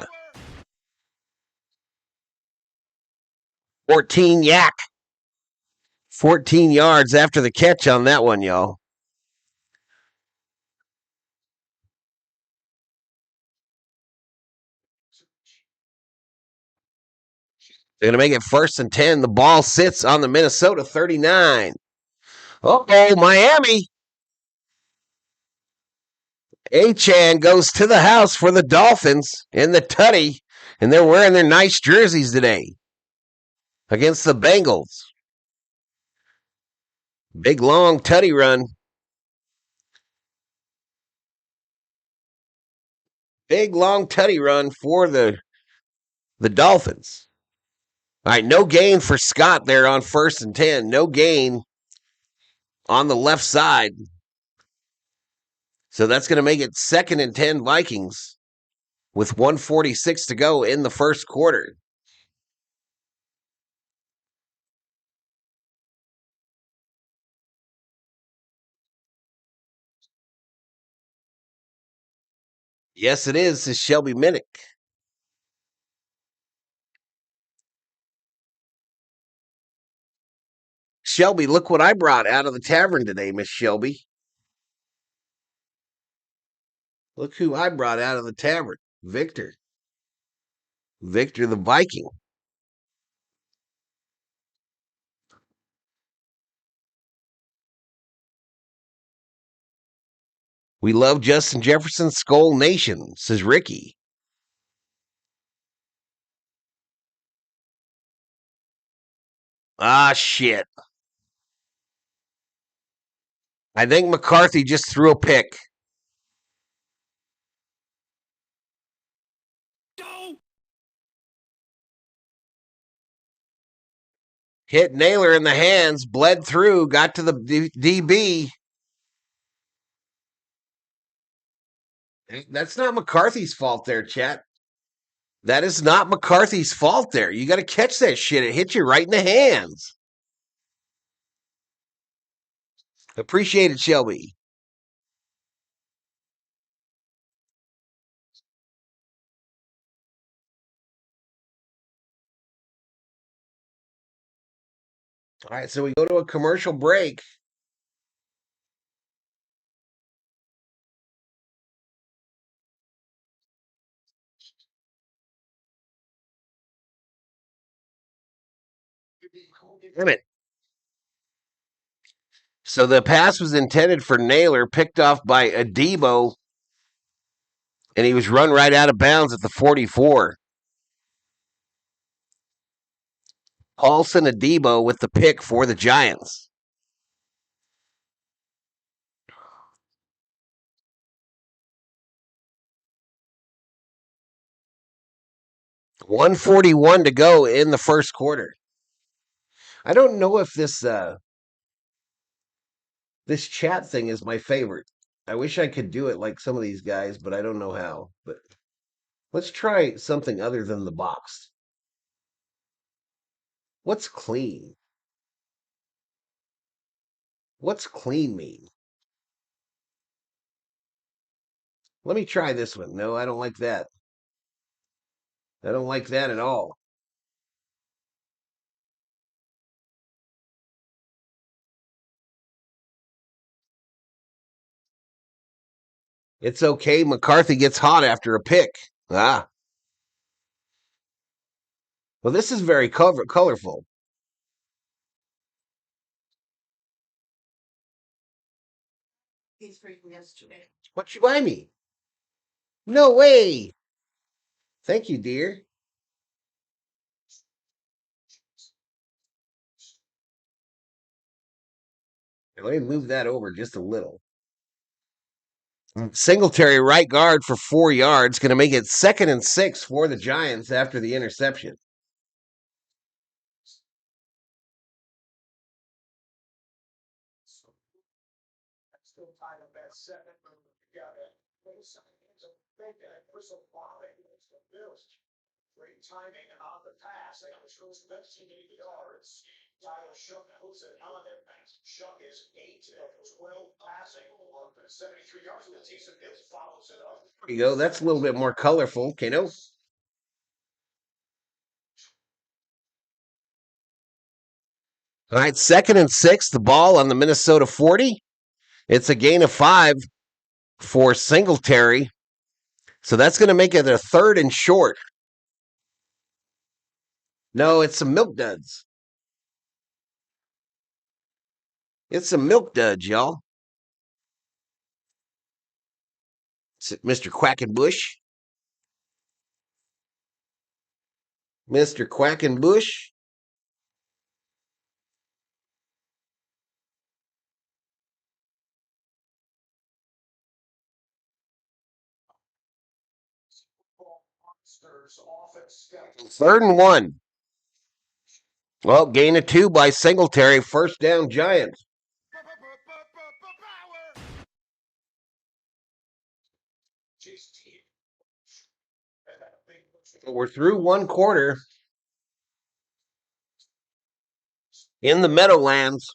14 yak. 14 yards after the catch on that one, y'all. They're going to make it 1st and 10. The ball sits on the Minnesota 39. Uh-oh, Miami. Achan goes to the house for the Dolphins in the tutty, and they're wearing their nice jerseys today against the Bengals. Big, long tutty run. Big, long tutty run for the Dolphins. All right, no gain for Scott there on 1st and 10. No gain on the left side. So that's going to make it 2nd and 10 Vikings with 1:46 to go in the first quarter. Yes, it is. It's Shelby Minnick. Shelby, look what I brought out of the tavern today, Miss Shelby. Look who I brought out of the tavern. Victor. Victor the Viking. We love Justin Jefferson, Skull Nation, says Ricky. Ah, shit. I think McCarthy just threw a pick. Hit Naylor in the hands, bled through, got to the DB. That's not McCarthy's fault there, chat. That is not McCarthy's fault there. You got to catch that shit. It hit you right in the hands. Appreciate it, Shelby. All right, so we go to a commercial break. Damn it. So the pass was intended for Naylor, picked off by Adebo, and he was run right out of bounds at the 44. Paulson Adebo with the pick for the Giants. $141 to go in the first quarter. I don't know if this chat thing is my favorite. I wish I could do it like some of these guys, but I don't know how. But let's try something other than the box. What's clean? What's clean mean? Let me try this one. No, I don't like that. I don't like that at all. It's okay. McCarthy gets hot after a pick. Ah, well, this is very colorful. He's freaking yesterday. What you buy me? No way. Thank you, dear. Let me move that over just a little. Singletary right guard for 4 yards, going to make it 2nd and 6 for the Giants after the interception. Still tied up at 7. You got it. Great timing and on the pass. They almost goes 15 yards. Tyler Shook puts it on their pass. Shook is 8 of 12 passing on 73 yards. The Taysom Hill follows it up. There you go. That's a little bit more colorful, Kano. All right, 2nd and 6. The ball on the Minnesota 40. It's a gain of 5 for Singletary. So that's going to make it a 3rd and short. No, it's some milk duds. It's some milk duds, y'all. Mr. Quackenbush. Mr. Quackenbush. Third and 1. Well, gain of 2 by Singletary. First down, Giants. We're through 1 quarter in the Meadowlands.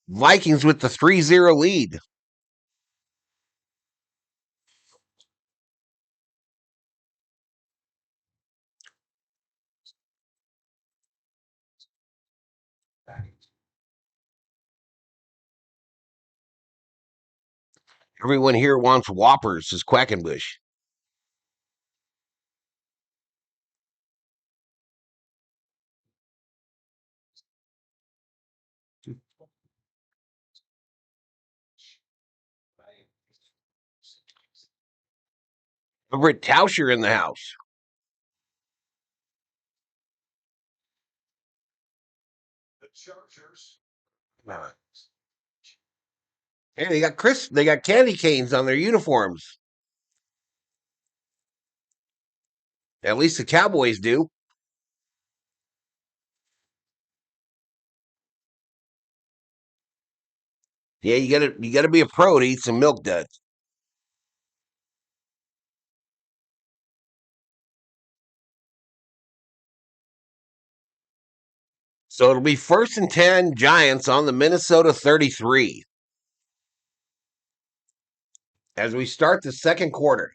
Vikings with the 3-0 lead. Everyone here wants Whoppers, says Quackenbush. Everett Tauscher in the house. The Chargers. Hey, they got candy canes on their uniforms. At least the Cowboys do. Yeah, you gotta be a pro to eat some milk duds. So it'll be 1st and 10, Giants on the Minnesota 33. As we start the second quarter.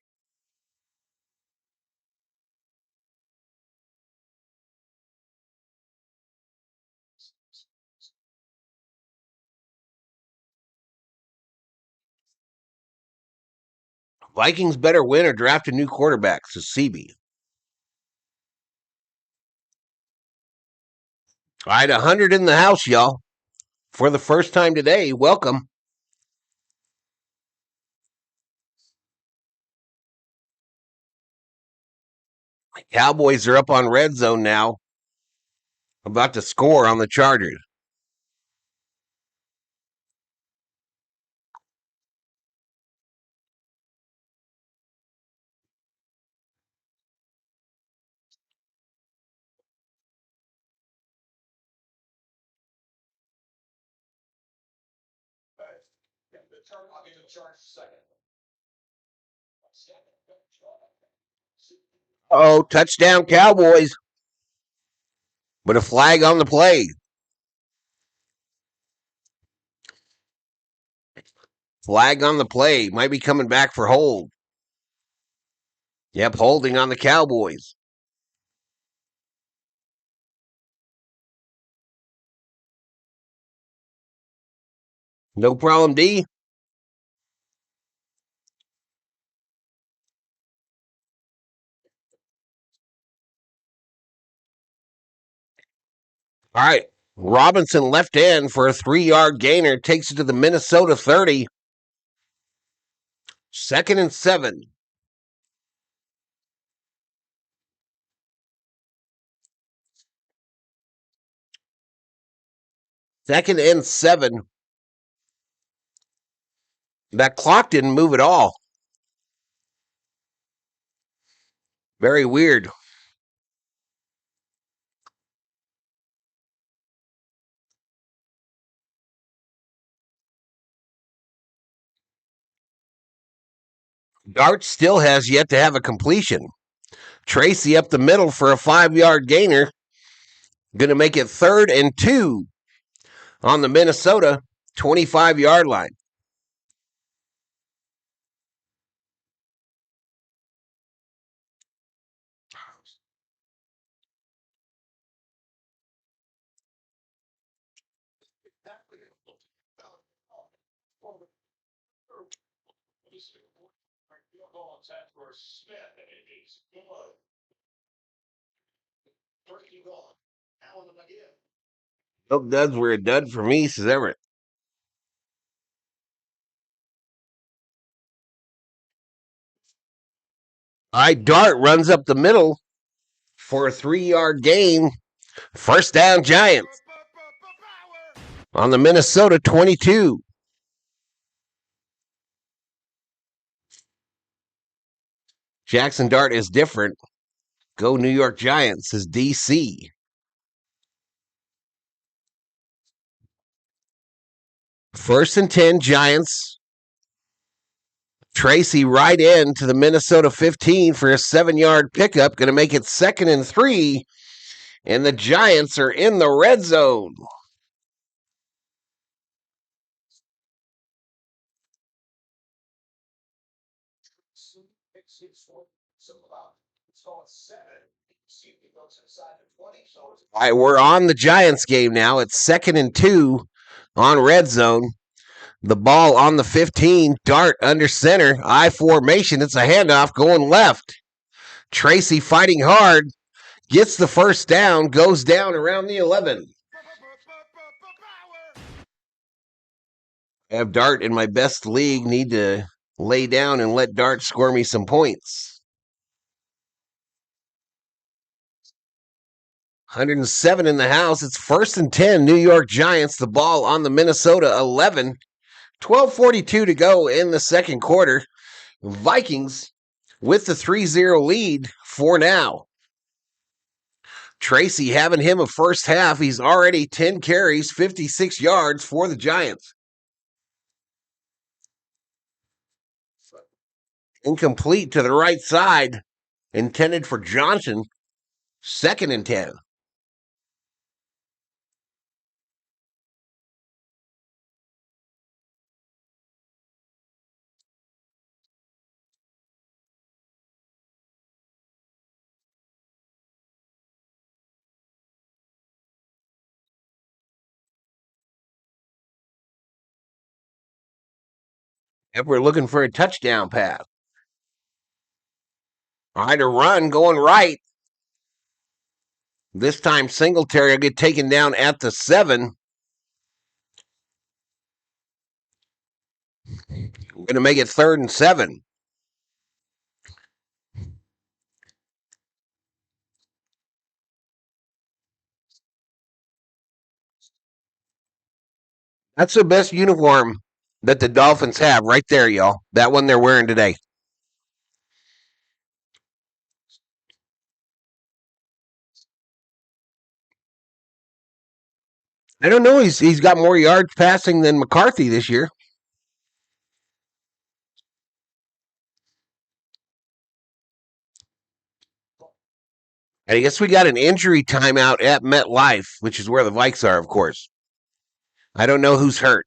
Vikings better win or draft a new quarterback, says CB. All right, 100 in the house, y'all. For the first time today, welcome. Cowboys are up on red zone now. About to score on the Chargers. I'll get to the Chargers second. Oh, touchdown Cowboys. But a flag on the play. Flag on the play. Might be coming back for hold. Yep, holding on the Cowboys. No problem, D. All right. Robinson left end for a 3-yard gainer. Takes it to the Minnesota 30. 2nd and 7. Second and 7. That clock didn't move at all. Very weird. Dart still has yet to have a completion. Tracy up the middle for a 5-yard gainer. Going to make it 3rd and 2 on the Minnesota 25-yard line. No duds were a dud for me, says Everett. All right, Dart runs up the middle for a 3-yard gain. First down, Giants. On the Minnesota 22. Jackson Dart is different. Go New York Giants, says DC. First and 10, Giants. Tracy right in to the Minnesota 15 for a 7-yard pickup. Going to make it 2nd and 3. And the Giants are in the red zone. All right, we're on the Giants game now. It's 2nd and 2 on red zone. The ball on the 15. Dart under center. I formation. It's a handoff going left. Tracy fighting hard. Gets the first down. Goes down around the 11. I have Dart in my best league. Need to lay down and let Dart score me some points. 107 in the house. It's 1st and 10. New York Giants. The ball on the Minnesota 11. 12:42 to go in the second quarter. Vikings with the 3-0 lead for now. Tracy having him a first half. He's already 10 carries, 56 yards for the Giants. Incomplete to the right side. Intended for Johnson. 2nd and 10. If we're looking for a touchdown pass. All right, a run going right. This time Singletary will get taken down at the 7. We're going to make it 3rd and 7. That's the best uniform that the Dolphins have right there, y'all. That one they're wearing today. I don't know. He's got more yards passing than McCarthy this year. And I guess we got an injury timeout at MetLife, which is where the Vikes are, of course. I don't know who's hurt.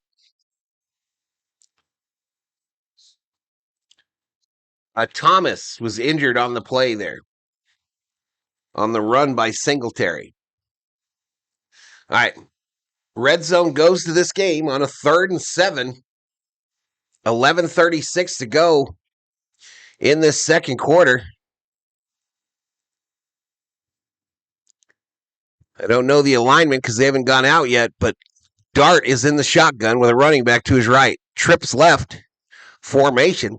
Thomas was injured on the play there, on the run by Singletary. All right. Red zone goes to this game on a 3rd and 7. 11:36 to go in this second quarter. I don't know the alignment because they haven't gone out yet, but Dart is in the shotgun with a running back to his right. Trips left. Formation.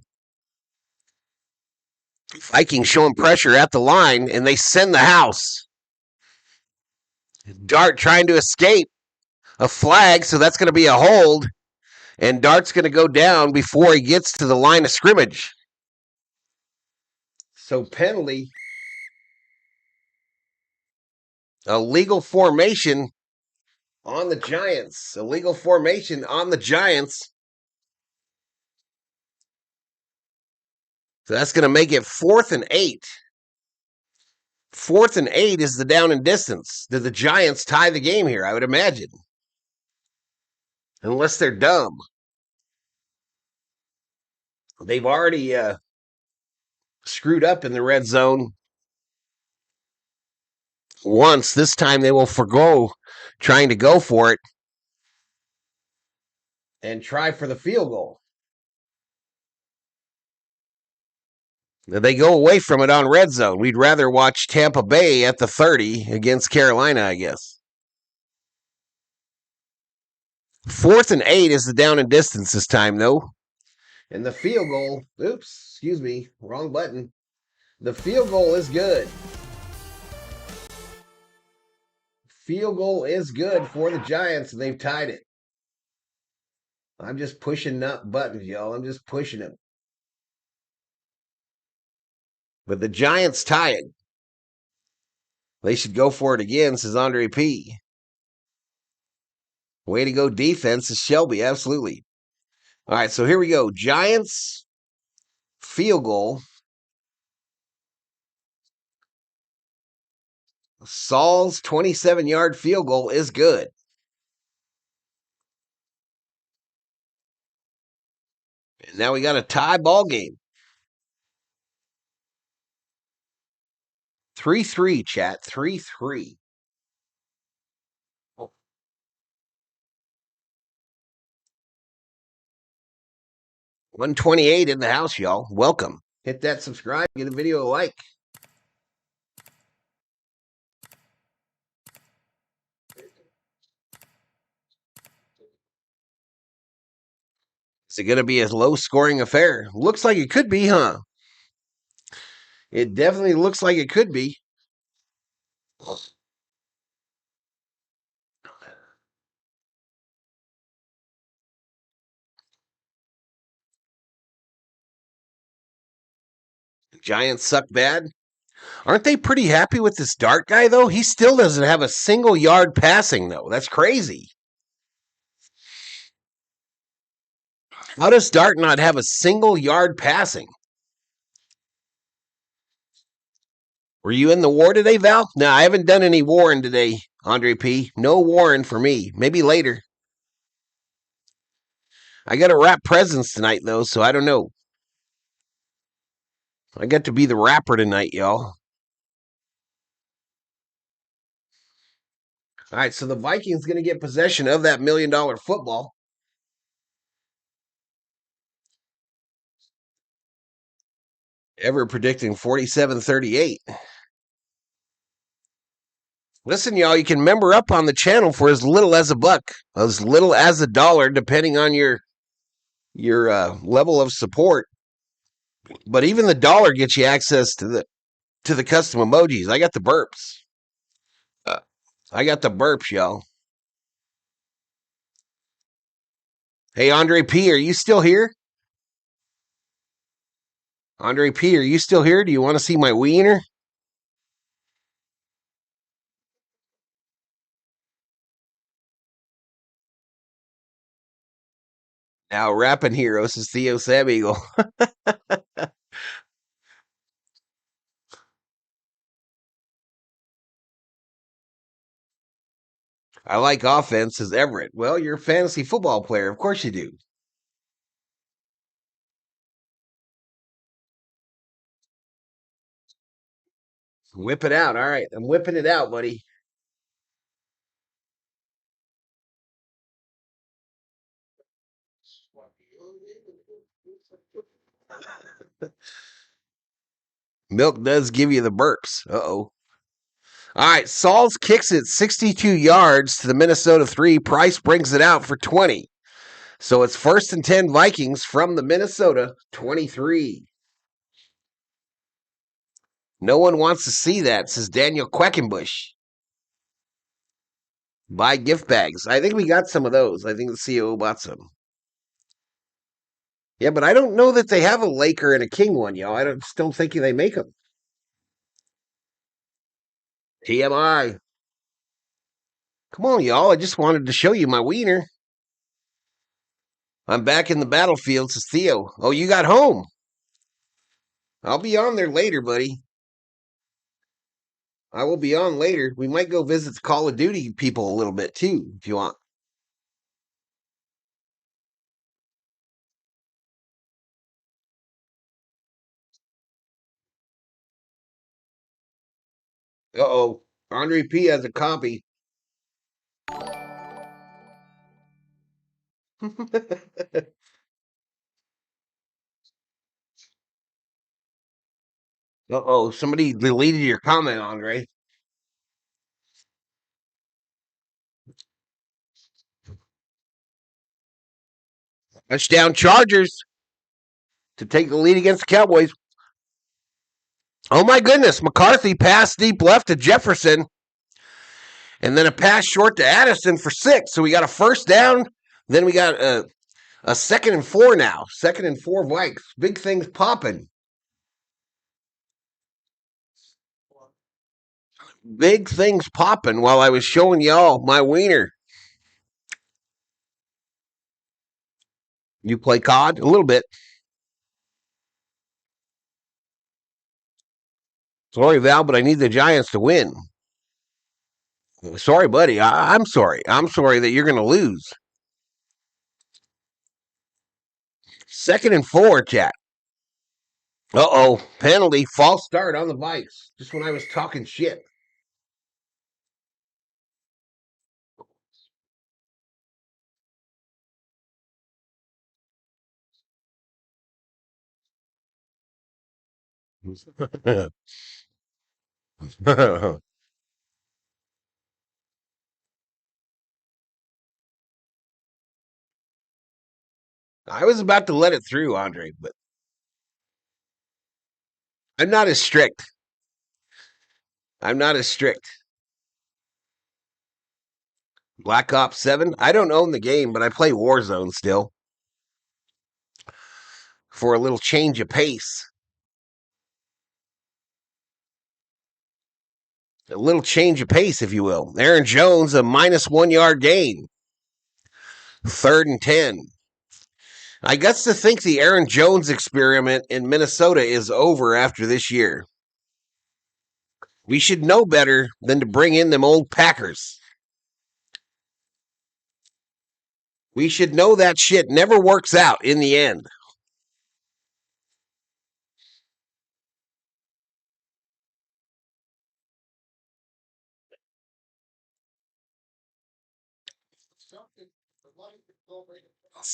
Vikings showing pressure at the line, and they send the house. Dart trying to escape. A flag, so that's going to be a hold. And Dart's going to go down before he gets to the line of scrimmage. So penalty. Illegal formation on the Giants. Illegal formation on the Giants. So that's going to make it 4th and 8. 4th and 8 is the down and distance. Do the Giants tie the game here? I would imagine. Unless they're dumb. They've already screwed up in the red zone once. This time they will forgo trying to go for it and try for the field goal. They go away from it on red zone. We'd rather watch Tampa Bay at the 30 against Carolina, I guess. 4th and 8 is the down and distance this time, though. And the field goal, oops, excuse me, wrong button. The field goal is good. Field goal is good for the Giants, and they've tied it. I'm just pushing nut buttons, y'all. I'm just pushing them. But the Giants tie it. They should go for it again, says Andre P. Way to go defense is Shelby, absolutely. All right, so here we go. Giants field goal. Saul's 27-yard field goal is good. And now we got a tie ball game. 3-3, chat. 3-3. 128 in the house, y'all. Welcome. Hit that subscribe. Get a video a like. Is it going to be a low-scoring affair? Looks like it could be, huh? It definitely looks like it could be. Giants suck bad. Aren't they pretty happy with this Dart guy, though? He still doesn't have a single yard passing, though. That's crazy. How does Dart not have a single yard passing? Were you in the war today, Val? No, I haven't done any warring today, Andre P. No warring for me. Maybe later. I got to wrap presents tonight, though, so I don't know. I got to be the rapper tonight, y'all. All right, so the Vikings going to get possession of that $1 million football. Ever predicting 47-38. Listen, y'all, you can member up on the channel for as little as $1, as little as $1, depending on your level of support. But even the dollar gets you access to the custom emojis. I got the burps. Y'all. Hey, Andre P, are you still here? Andre P, are you still here? Do you want to see my wiener? Now, rapping heroes is Theo Sabeagle. I like offense, says Everett. Well, you're a fantasy football player. Of course you do. Whip it out. All right. I'm whipping it out, buddy. Milk does give you the burps. Uh-oh. All right. Sauls kicks it 62 yards to the Minnesota 3. Price brings it out for 20. So it's 1st and 10 Vikings from the Minnesota 23. No one wants to see that, says Daniel Queckenbush. Buy gift bags. I think we got some of those. I think the CEO bought some. Yeah, but I don't know that they have a Laker and a King one, y'all. Just don't think they make them. TMI. Come on, y'all. I just wanted to show you my wiener. I'm back in the battlefield, says Theo. Oh, you got home. I'll be on there later, buddy. I will be on later. We might go visit the Call of Duty people a little bit too, if you want. Uh-oh. Andre P has a copy. Uh-oh. Somebody deleted your comment, Andre. Touchdown Chargers to take the lead against the Cowboys. Oh my goodness. McCarthy passed deep left to Jefferson. And then a pass short to Addison for 6. So we got a first down. Then we got a 2nd and 4 now. 2nd and 4 Vikes. Big things popping. Big things popping while I was showing y'all my wiener. You play COD? A little bit. Sorry, Val, but I need the Giants to win. Sorry, buddy. I'm sorry. I'm sorry that you're going to lose. 2nd and 4, chat. Uh-oh. Penalty. False start on the Vikes. Just when I was talking shit. I was about to let it through, Andre, but I'm not as strict. I'm not as strict. Black Ops 7. I don't own the game, but I play Warzone still for a little change of pace. A little change of pace, if you will. Aaron Jones, a -1 yard gain. 3rd and 10. I guess to think the Aaron Jones experiment in Minnesota is over after this year. We should know better than to bring in them old Packers. We should know that shit never works out in the end.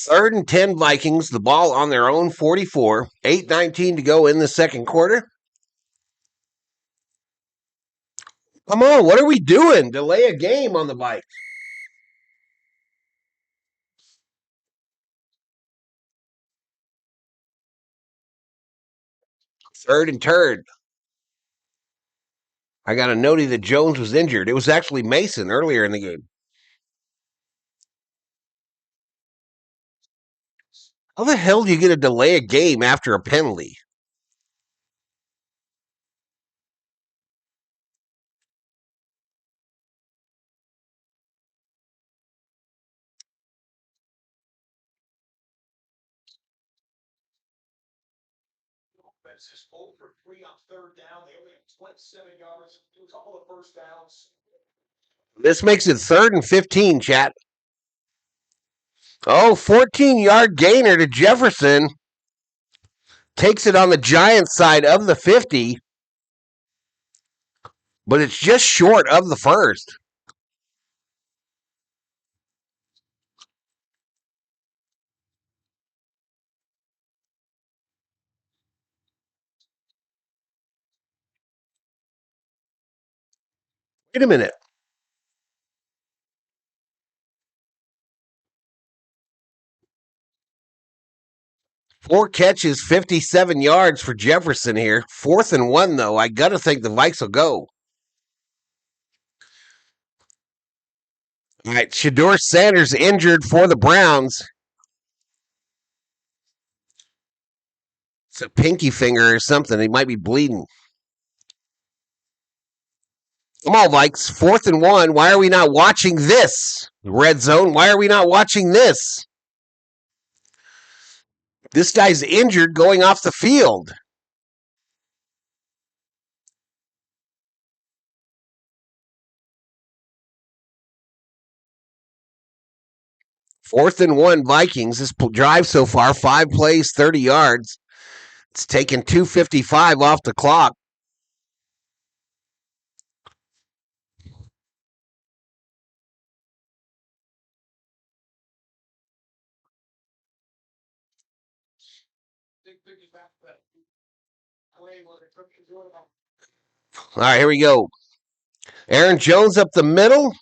Third and 10 Vikings, the ball on their own 44. 8:19 to go in the second quarter. Come on, what are we doing? Delay a game on the bike. Third and turd. I got a notey that Jones was injured. It was actually Mason earlier in the game. How the hell do you get a delay a game after a penalty? That's just 0 for 3 on 3rd down. They only have 27 yards, a couple of first downs. This makes it 3rd and 15, chat. Oh, 14-yard gainer to Jefferson. Takes it on the Giants side of the 50, but it's just short of the first. Wait a minute. Four catches, 57 yards for Jefferson here. 4th and 1, though. I got to think the Vikes will go. All right, Shedeur Sanders injured for the Browns. It's a pinky finger or something. He might be bleeding. Come on, Vikes. 4th and 1. Why are we not watching this? Red zone. Why are we not watching this? This guy's injured going off the field. Fourth and 1, Vikings. This drive so far, 5 plays, 30 yards. It's taken 2:55 off the clock. All right, here we go. Aaron Jones up the middle.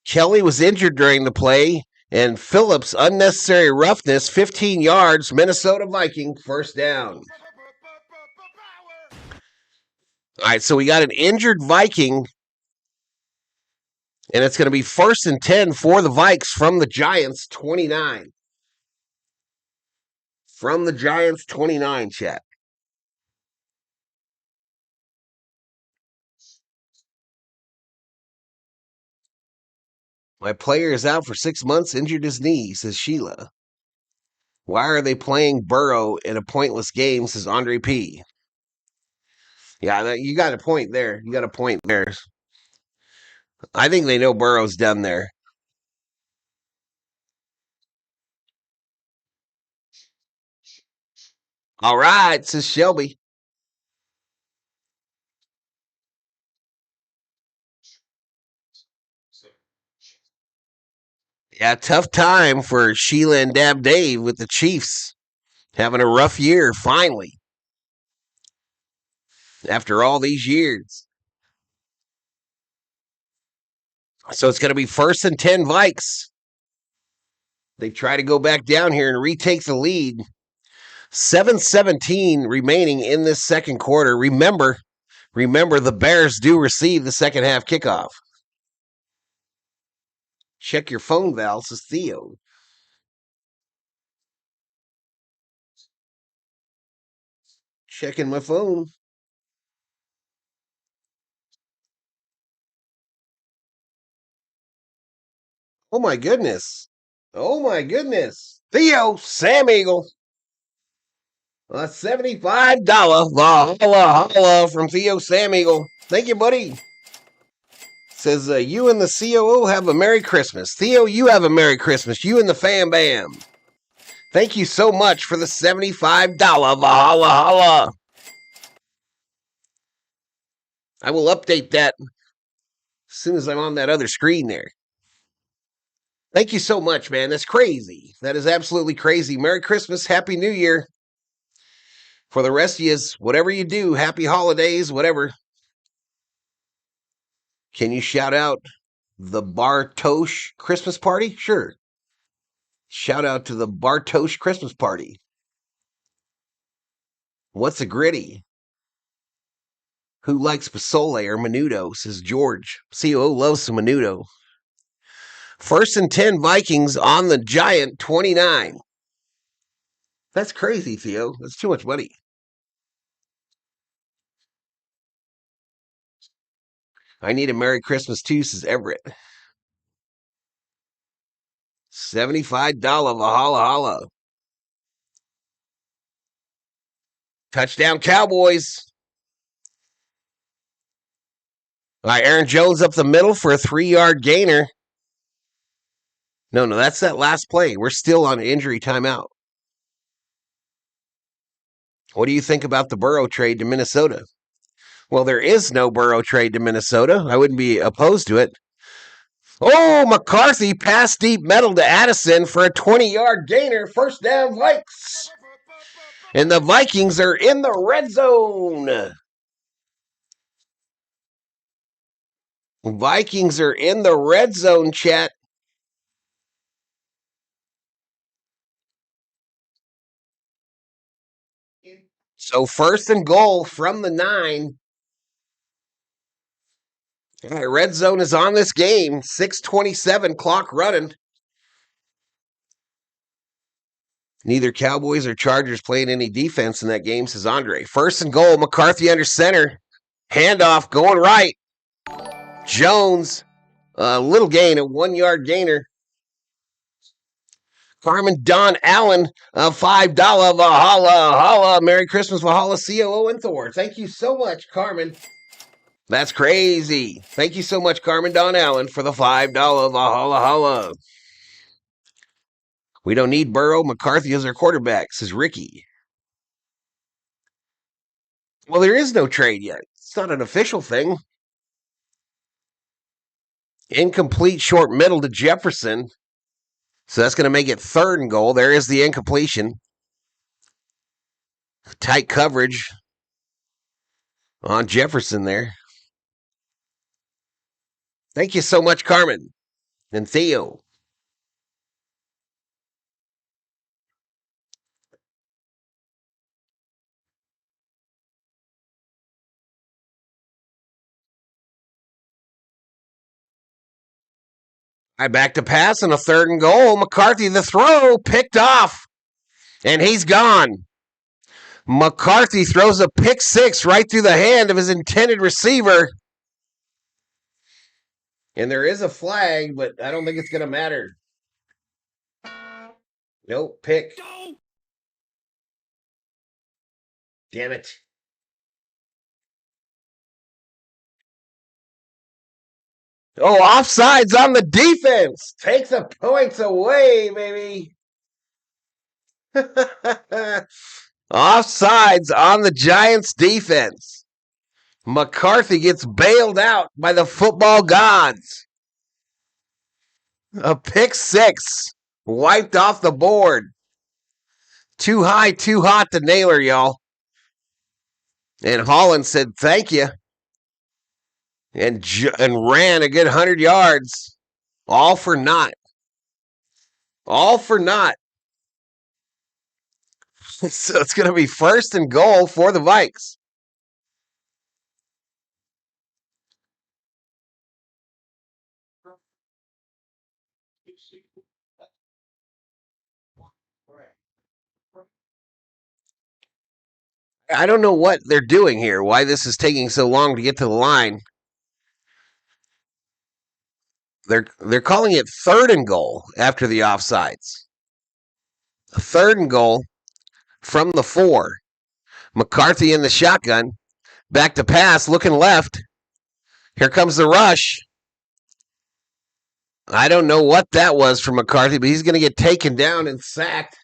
Kelly was injured during the play. And Phillips, unnecessary roughness, 15 yards. Minnesota Viking, first down. All right, so we got an injured Viking. And it's going to be 1st and 10 for the Vikes from the Giants, 29. From the Giants, 29, chat. My player is out for 6 months, injured his knee, says Sheila. Why are they playing Burrow in a pointless game, says Andre P. Yeah, you got a point there. You got a point there. I think they know Burrow's done there. All right, says Shelby. Yeah, tough time for Sheila and Dab Dave with the Chiefs. Having a rough year, finally. After all these years. So it's going to be 1st and 10 Vikes. They try to go back down here and retake the lead. 7:17 remaining in this second quarter. Remember, the Bears do receive the second half kickoff. Check your phone, Val, says Theo. Checking my phone. Oh my goodness. Oh my goodness. Theo, Sam Eagle. A $75 Valhalla holla from Theo Sam Eagle. Thank you, buddy. Says, you and the COO have a Merry Christmas. Theo, you have a Merry Christmas. You and the Fam Bam. Thank you so much for the $75 Valhalla holla. I will update that as soon as I'm on that other screen there. Thank you so much, man. That's crazy. That is absolutely crazy. Merry Christmas. Happy New Year. For the rest of you, whatever you do, happy holidays, whatever. Can you shout out the Bartosh Christmas party? Sure. Shout out to the Bartosh Christmas party. What's a gritty? Who likes Pasole or Menudo, says George. COO loves some Menudo. 1st and 10 Vikings on the Giant, 29. That's crazy, Theo. That's too much money. I need a Merry Christmas too, says Everett. $75 Valhalla holla. Touchdown Cowboys. All right, Aaron Jones up the middle for a 3-yard gainer. No, that's that last play. We're still on injury timeout. What do you think about the Burrow trade to Minnesota? Well, there is no Burrow trade to Minnesota. I wouldn't be opposed to it. Oh, McCarthy passed deep middle to Addison for a 20-yard gainer. First down, Vikes. And the Vikings are in the red zone. Vikings are in the red zone, chat. So first and goal from the 9. All right, red zone is on this game. 6:27 clock running. Neither Cowboys or Chargers playing any defense in that game, says Andre. First and goal, McCarthy under center. Handoff going right. Jones, a little gain, a 1-yard gainer. Carmen Don Allen, $5 Valhalla, holla, Merry Christmas, Valhalla, COO, and Thor. Thank you so much, Carmen. That's crazy. Thank you so much, Carmen Don Allen, for the $5 Valhalla, holla. We don't need Burrow. McCarthy as our quarterback, says Ricky. Well, there is no trade yet. It's not an official thing. Incomplete short middle to Jefferson. So that's going to make it third and goal. There is the incompletion. Tight coverage on Jefferson there. Thank you so much, Carmen and Theo. I back to pass on a third and goal. McCarthy, the throw, picked off, and he's gone. McCarthy throws a pick six right through the hand of his intended receiver. And there is a flag, but I don't think it's going to matter. Nope, pick. Damn it. Oh, offsides on the defense. Take the points away, baby. Offsides on the Giants defense. McCarthy gets bailed out by the football gods. A pick six wiped off the board. Too high, too hot to nail her, y'all. And Holland said, thank you. And ran a good 100 yards. All for naught. All for naught. So it's going to be first and goal for the Vikes. I don't know what they're doing here, why this is taking so long to get to the line. They're calling it third and goal after the offsides. A third and goal from the 4. McCarthy in the shotgun. Back to pass, looking left. Here comes the rush. I don't know what that was for McCarthy, but he's going to get taken down and sacked.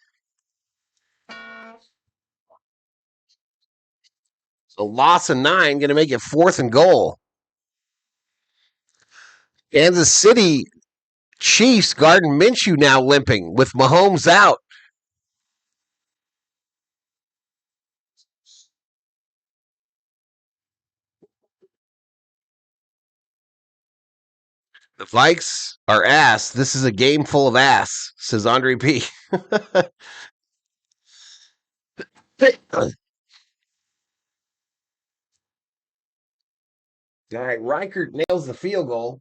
So loss of 9, going to make it fourth and goal. Kansas City Chiefs, Gardner Minshew now limping with Mahomes out. The Vikes are ass. This is a game full of ass, says Andre P. All right, Reichert nails the field goal.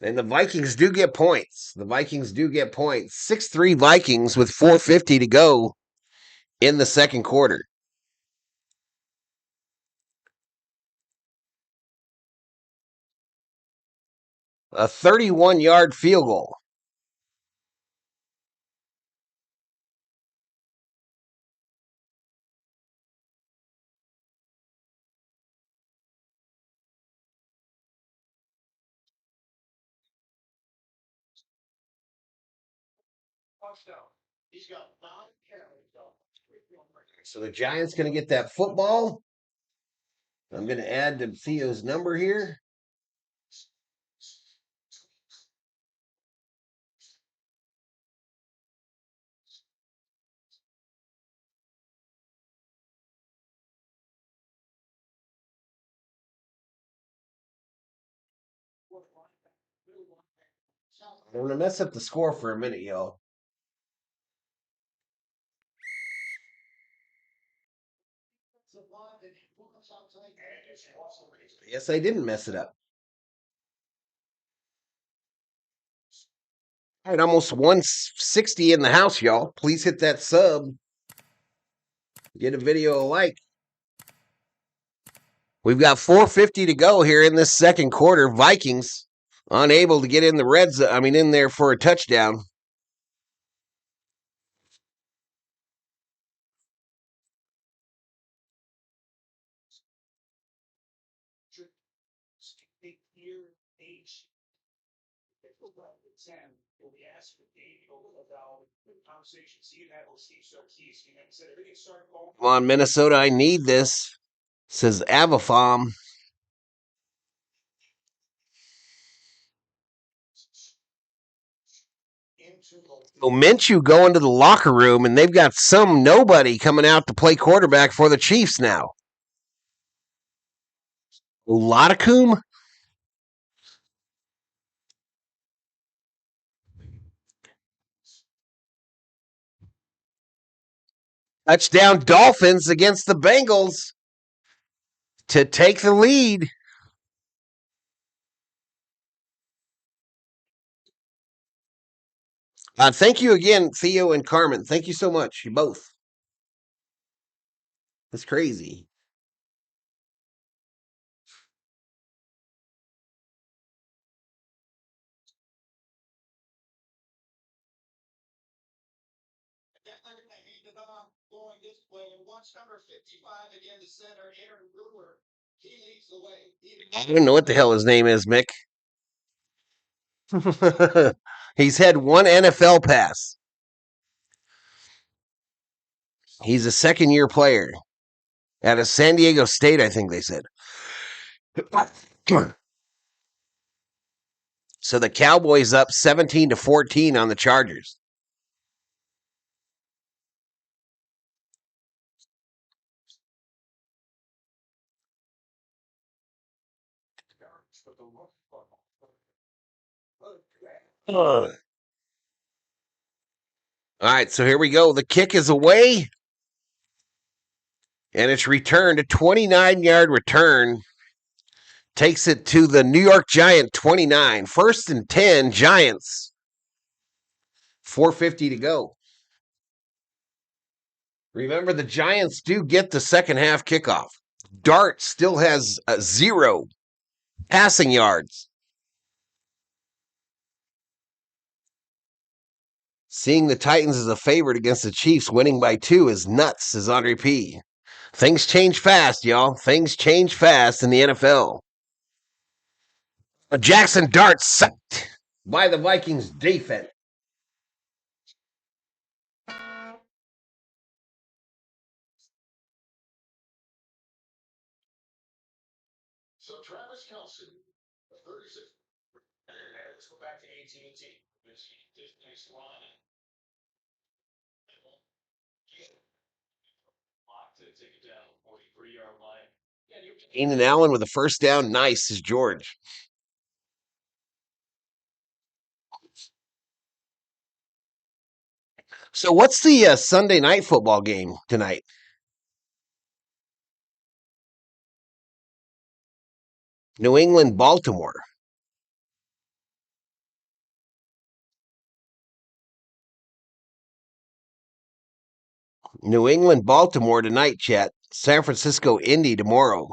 And the Vikings do get points. 6-3 Vikings with 4:50 to go in the second quarter. A 31-yard field goal. He's got 9 carries. So the Giants going to get that football. I'm going to add to Theo's number here. I'm going to mess up the score for a minute, y'all. Yes, I didn't mess it up. All right, almost 160 in the house, y'all. Please hit that sub. Get a video a like. We've got 4:50 to go here in this second quarter. Vikings unable to get in the red zone. I mean, in there for a touchdown. Come on, Minnesota, I need this. Says Avafom. So Minshew going to the locker room, and they've got some nobody coming out to play quarterback for the Chiefs now. Oladakum? Touchdown Dolphins against the Bengals to take the lead. Thank you again, Theo and Carmen. Thank you so much. You both. That's crazy. I don't know what the hell his name is, Mick. He's had one NFL pass. He's a second-year player out of San Diego State, I think they said. So the Cowboys up 17-14 on the Chargers. All right, so here we go. The kick is away, and it's returned, a 29-yard return. Takes it to the New York Giant 29. 1st and 10, Giants. 4:50 to go. Remember, the Giants do get the second half kickoff. Dart still has 0 passing yards. Seeing the Titans as a favorite against the Chiefs winning by 2 is nuts, says Andre P. Things change fast, y'all. Things change fast in the NFL. Jackson Dart sucked by the Vikings defense. So Travis Kelce, 36. Let's go back to AT&T. This line. To take it down, 43-yard line. Keenan Allen with a first down. Nice, is George. So what's the Sunday night football game tonight? New England, Baltimore. New England, Baltimore tonight, chat. San Francisco, Indy tomorrow.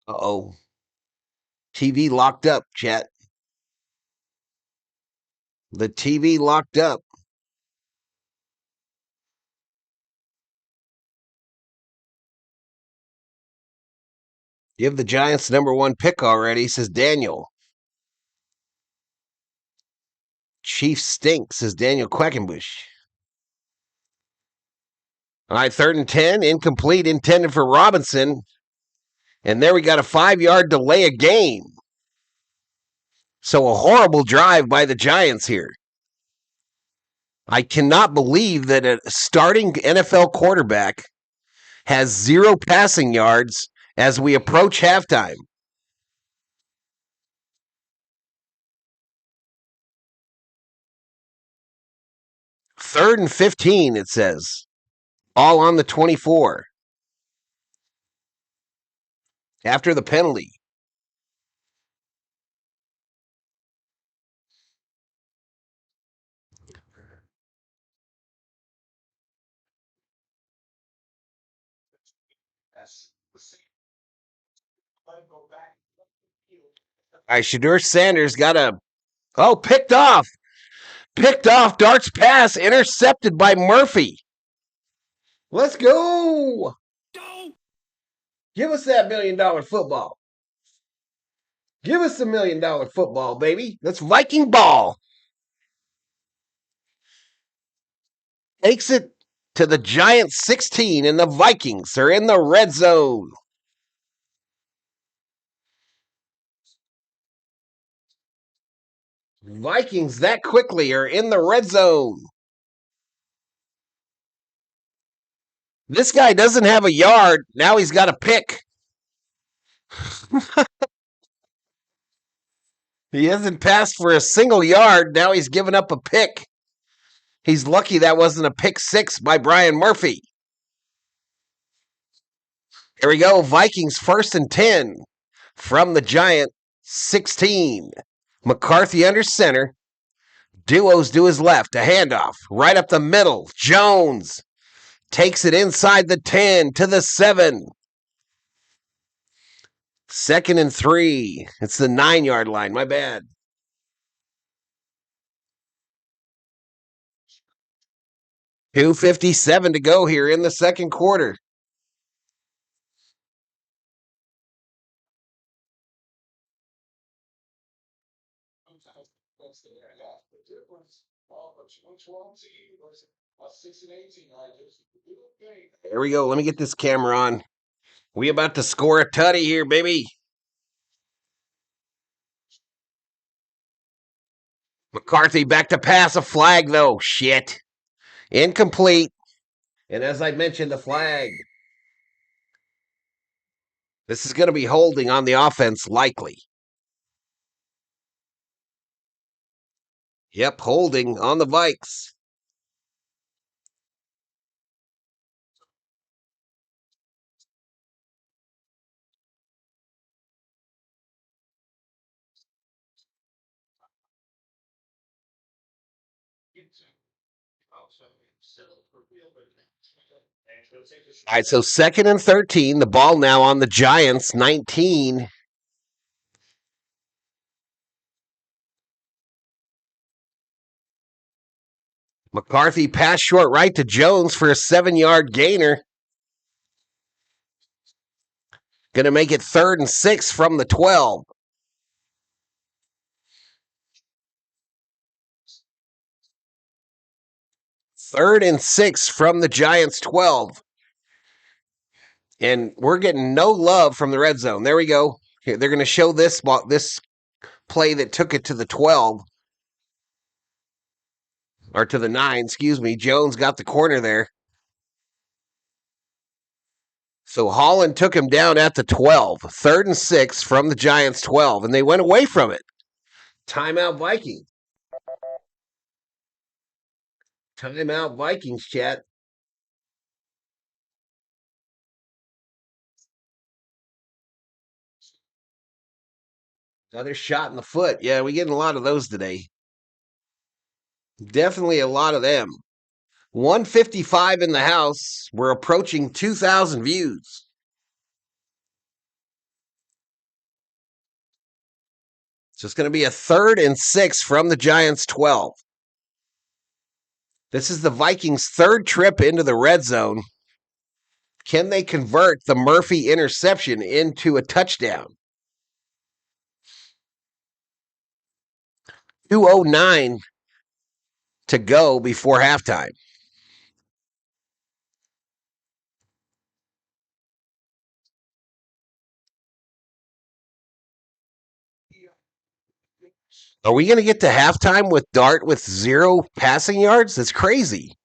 Uh-oh. TV locked up, chat. The TV locked up. Give the Giants number 1 pick already, says Daniel. Chief stinks, says Daniel Quackenbush. All right, 3rd and 10, incomplete, intended for Robinson. And there we got a 5-yard delay of game. So a horrible drive by the Giants here. I cannot believe that a starting NFL quarterback has 0 passing yards as we approach halftime. 3rd and 15, it says. All on the 24. After the penalty. All right, Shadur Sanders got a... Oh, picked off. Picked off. Dart's pass intercepted by Murphy. Let's go. Give us that $1 million football. Give us the $1 million football, baby. That's Viking ball. Takes it to the Giants 16, and the Vikings are in the red zone. Vikings that quickly are in the red zone. This guy doesn't have a yard. Now he's got a pick. He hasn't passed for a single yard. Now he's given up a pick. He's lucky that wasn't a pick 6 by Brian Murphy. Here we go. Vikings 1st and 10 from the Giant 16. McCarthy under center. Duos to his left. A handoff right up the middle. Jones takes it inside the 10 to the 7. 2nd and 3. It's the 9-yard line. My bad. $2:57 to go here in the second quarter. There we go. Let me get this camera on. We about to score a tutty here, baby. McCarthy back to pass. A flag, though. Shit. Incomplete. And as I mentioned, the flag. This is going to be holding on the offense, likely. Yep, holding on the Vikes. All right, so 2nd and 13. The ball now on the Giants, 19. McCarthy pass short right to Jones for a 7-yard gainer. Going to make it 3rd and 6 from the 12. Third and 6 from the Giants 12. And we're getting no love from the red zone. There we go. Here, they're going to show this play that took it to the 12. Or to the 9, excuse me. Jones got the corner there. So Holland took him down at the 12. 3rd and 6 from the Giants 12. And they went away from it. Timeout Vikings. Timeout Vikings, chat. Another shot in the foot. Yeah, we're getting a lot of those today. Definitely a lot of them. 155 in the house. We're approaching 2,000 views. So it's going to be a 3rd and 6 from the Giants 12. This is the Vikings' 3rd trip into the red zone. Can they convert the Murphy interception into a touchdown? 2:09 to go before halftime. Are we going to get to halftime with Dart with 0 passing yards? That's crazy.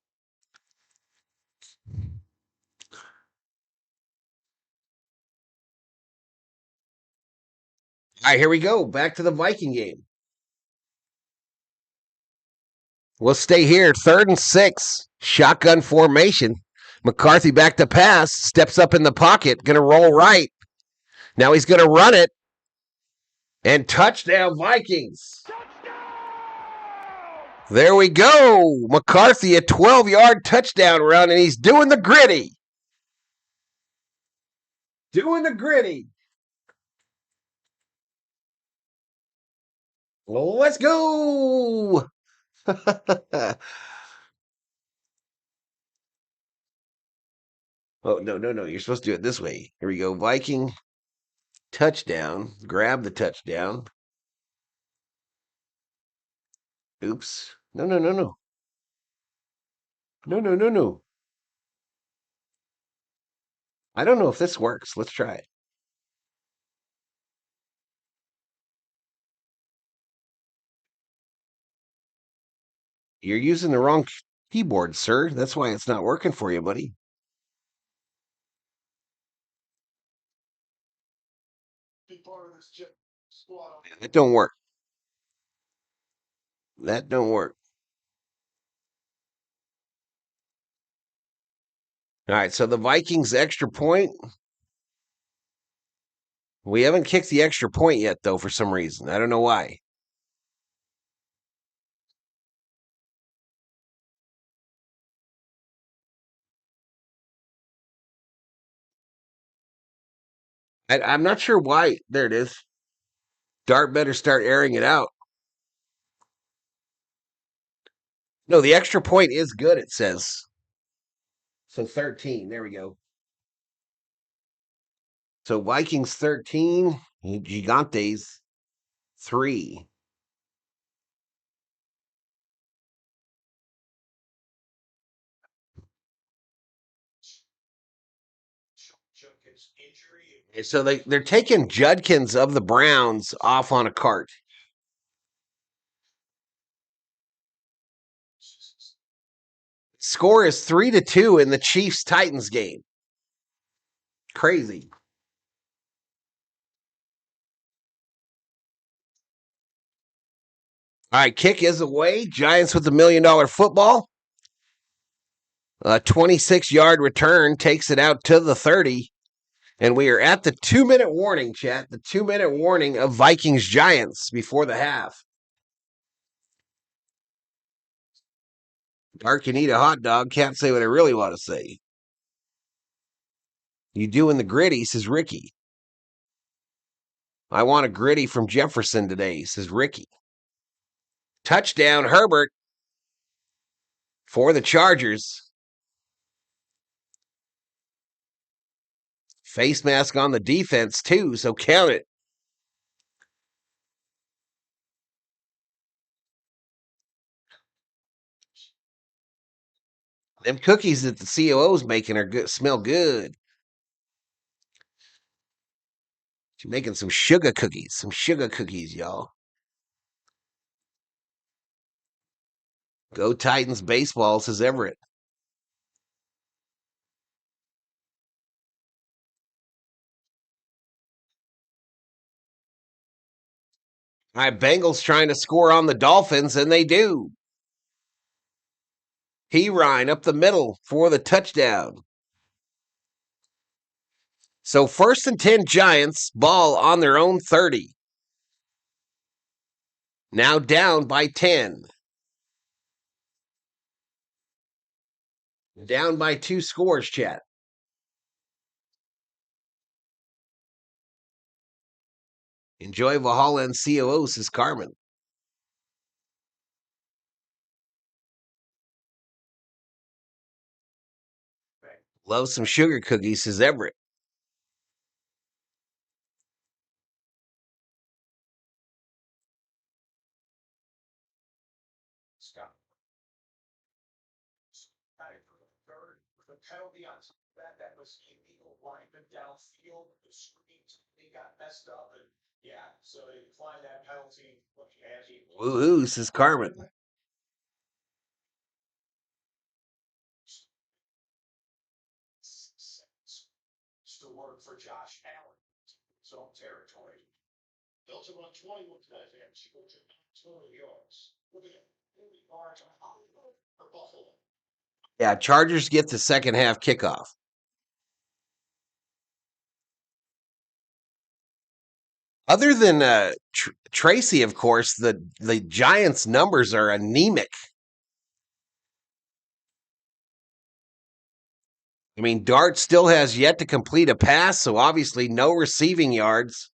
All right, here we go. Back to the Viking game. We'll stay here. 3rd and 6. Shotgun formation. McCarthy back to pass. Steps up in the pocket. Going to roll right. Now he's going to run it. And touchdown, Vikings. There we go. McCarthy, a 12-yard touchdown run, and he's doing the gritty. Doing the gritty. Let's go. Oh, no. You're supposed to do it this way. Here we go. Viking touchdown. Grab the touchdown. Oops. No. No. I don't know if this works. Let's try it. You're using the wrong keyboard, sir. That's why it's not working for you, buddy. Be part of this squad. That don't work. That don't work. All right, so the Vikings extra point. We haven't kicked the extra point yet, though, for some reason. I don't know why. I'm not sure why. There it is. Dart better start airing it out. No, the extra point is good, it says. So 13. There we go. So Vikings 13, Gigantes 3. So they're taking Judkins of the Browns off on a cart. Score is 3-2 in the Chiefs-Titans game. Crazy. All right, kick is away. Giants with the $1 million football. A 26-yard return takes it out to the 30. And we are at the 2-minute warning, chat. The 2-minute warning of Vikings Giants before the half. Dark can eat a hot dog. Can't say what I really want to say. You doing the gritty, says Ricky. I want a gritty from Jefferson today, says Ricky. Touchdown, Herbert for the Chargers. Face mask on the defense, too, so count it. Them cookies that the COO's making are good, smell good. She's making some sugar cookies, y'all. Go Titans baseball, says Everett. All right, Bengals trying to score on the Dolphins, and they do. Ryan up the middle for the touchdown. So 1st and 10 Giants, ball on their own 30. Now down by 10. Down by 2 scores, chat. Enjoy Valhalla and COO, says Carmen. Love some sugar cookies, says Everett. Scott. Third with a penalty on that was illegal lineman downfield. The screens they got messed up and yeah, so they applied that penalty. Woohoo, says Carmen. Still work for Josh Allen. His own territory. Built him on 21 times. She goes to 20 yards. Look at it. 40 yards for Buffalo. Yeah, Chargers get the second half kickoff. Other than Tracy, of course, the Giants' numbers are anemic. I mean, Dart still has yet to complete a pass, so obviously no receiving yards.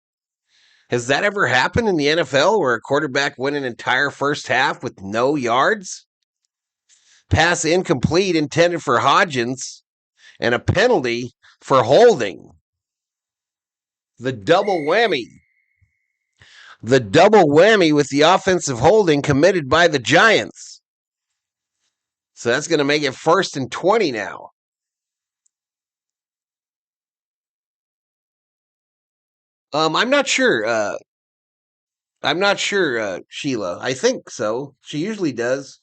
Has that ever happened in the NFL where a quarterback went an entire first half with no yards? Pass incomplete intended for Hodgins and a penalty for holding. The double whammy. The double whammy with the offensive holding committed by the Giants. So that's going to make it 1st and 20 now. I'm not sure. I'm not sure, Sheila. I think so. She usually does.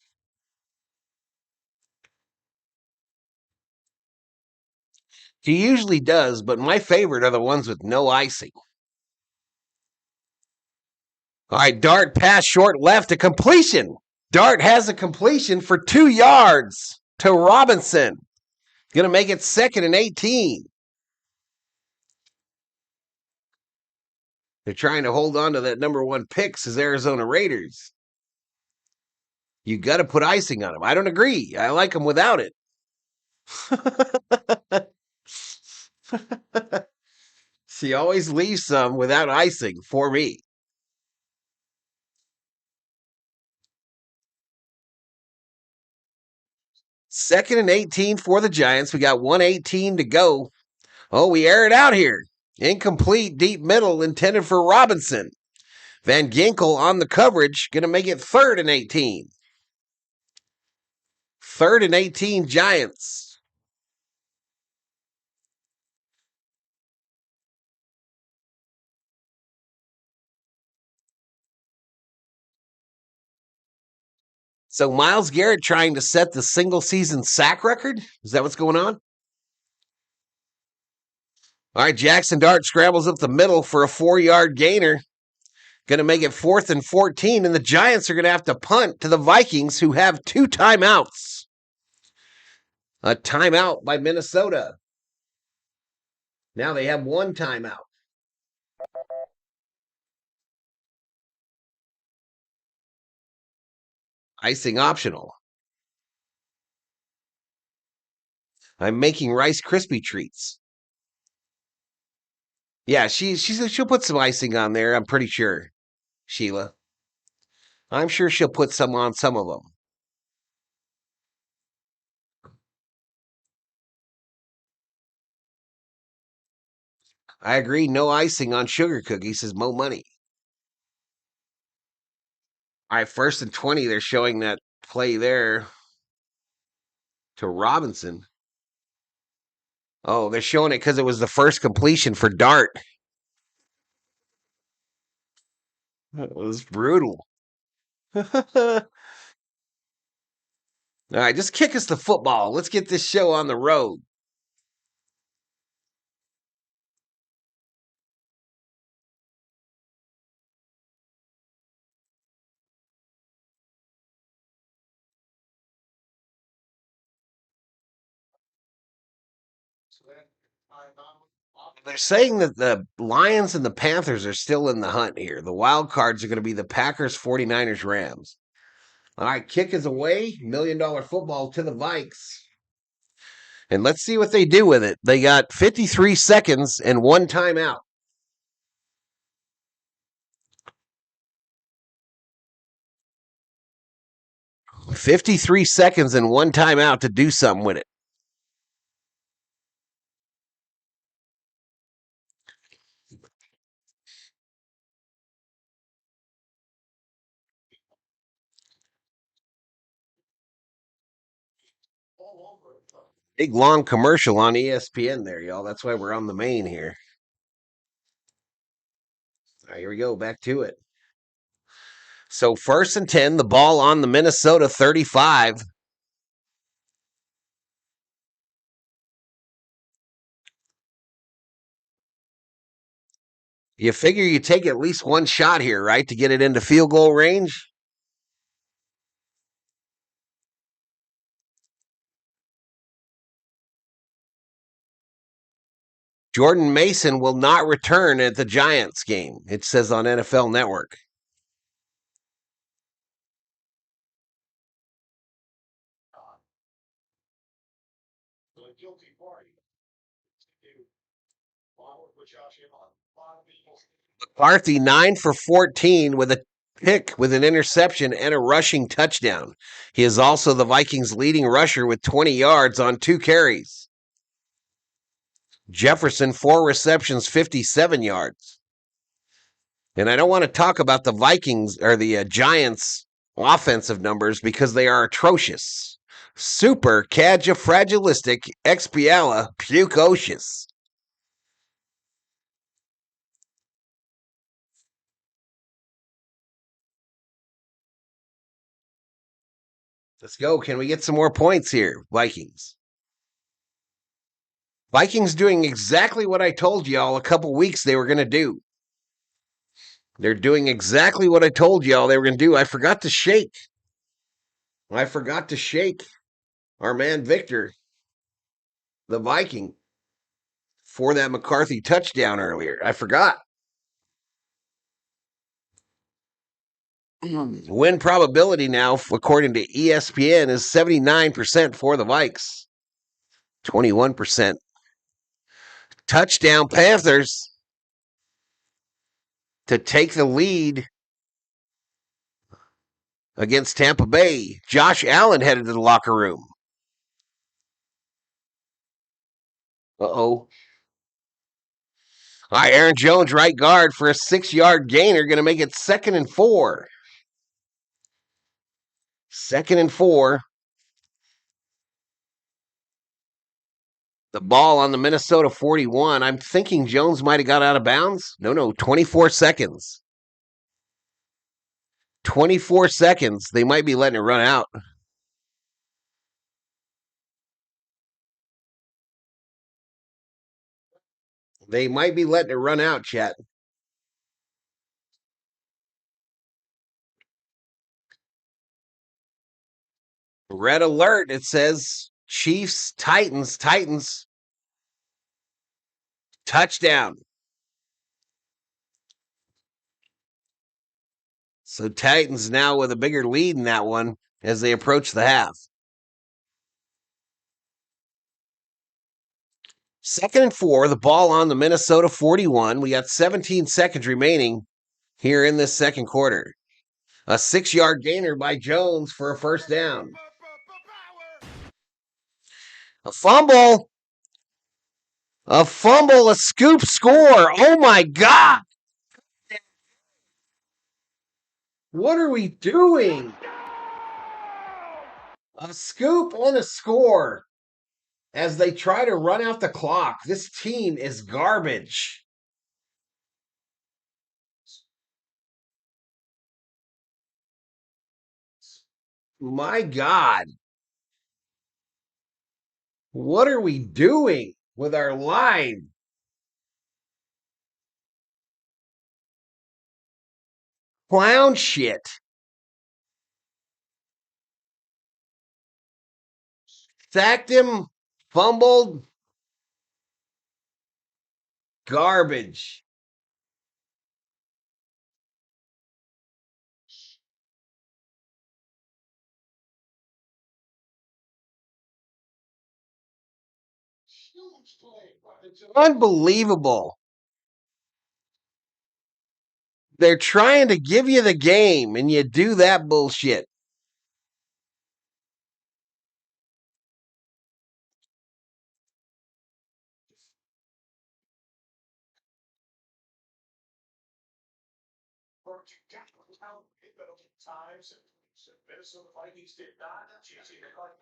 She usually does, but my favorite are the ones with no icing. All right, Dart pass short left to completion. Dart has a completion for 2 yards to Robinson. Going to make it 2nd and 18. They're trying to hold on to that number 1 pick, says Arizona Raiders. You got to put icing on them. I don't agree. I like them without it. She always leaves some without icing for me. 2nd and 18 for the Giants. We got 1:18 to go. Oh, we air it out here. Incomplete, deep middle, intended for Robinson. Van Ginkel on the coverage, going to make it 3rd and 18. 3rd and 18, Giants. So Myles Garrett trying to set the single season sack record? Is that what's going on? All right, Jackson Dart scrambles up the middle for a 4-yard gainer. Going to make it 4th and 14, and the Giants are going to have to punt to the Vikings, who have 2 timeouts. A timeout by Minnesota. Now they have 1 timeout. Icing optional. I'm making Rice Krispie treats. Yeah, she'll put some icing on there, I'm pretty sure, Sheila. I'm sure she'll put some on some of them. I agree, no icing on sugar cookies is Mo Money. All right, 1st and 20, they're showing that play there to Robinson. Oh, they're showing it because it was the first completion for Dart. It was brutal. All right, just kick us the football. Let's get this show on the road. They're saying that the Lions and the Panthers are still in the hunt here. The wild cards are going to be the Packers, 49ers, Rams. All right, kick is away. $1 million football to the Vikes. And let's see what they do with it. They got 53 seconds and 1 timeout. $53 seconds and 1 timeout to do something with it. Big long commercial on ESPN there, y'all. That's why we're on the main here. All right, here we go. Back to it. So 1st and 10, the ball on the Minnesota 35. You figure you take at least one shot here, right, to get it into field goal range? Jordan Mason will not return at the Giants game, it says on NFL Network. The guilty party. McCarthy 9 for 14 with a pick with an interception and a rushing touchdown. He is also the Vikings' leading rusher with 20 yards on 2 carries. Jefferson 4 receptions, 57 yards. And I don't want to talk about the Vikings or the Giants' offensive numbers because they are atrocious. Super cadgifragilistic expiala precocious. Let's go. Can we get some more points here, Vikings? Vikings doing exactly what I told y'all a couple weeks they were going to do. They're doing exactly what I told y'all they were going to do. I forgot to shake our man Victor, the Viking, for that McCarthy touchdown earlier. I forgot. Win probability now, according to ESPN, is 79% for the Vikes. 21%. Touchdown Panthers to take the lead against Tampa Bay. Josh Allen headed to the locker room. Uh-oh. All right, Aaron Jones, right guard for a 6-yard gainer, going to make it 2nd and 4. 2nd and 4. The ball on the Minnesota 41. I'm thinking Jones might have got out of bounds. No, 24 seconds. 24 seconds. They might be letting it run out. They might be letting it run out, chat. Red alert. It says Chiefs, Titans, touchdown. So Titans now with a bigger lead in that one as they approach the half. 2nd and 4, the ball on the Minnesota 41. We got 17 seconds remaining here in this second quarter. A 6-yard gainer by Jones for a first down. A fumble, a scoop score. Oh my God. What are we doing? A scoop and a score as they try to run out the clock. This team is garbage. My God. What are we doing with our line? Clown shit. Sacked him, fumbled. Garbage. Unbelievable. They're trying to give you the game, and you do that bullshit.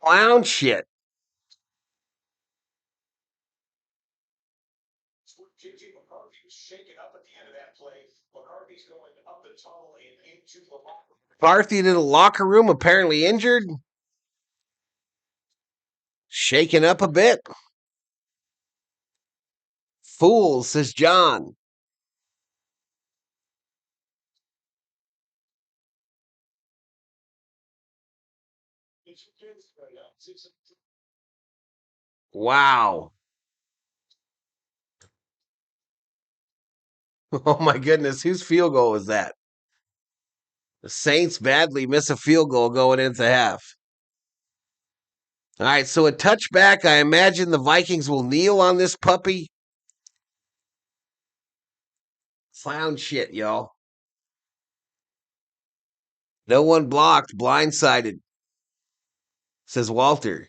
Clown shit. tunnel and into the locker room. McCarthy to the locker room, apparently injured. Shaken up a bit. Fools, says John. It's your kids right now. Wow. Oh my goodness, whose field goal was that? The Saints badly miss a field goal going into half. All right, so a touchback. I imagine the Vikings will kneel on this puppy. Clown shit, y'all. No one blocked, blindsided, says Walter.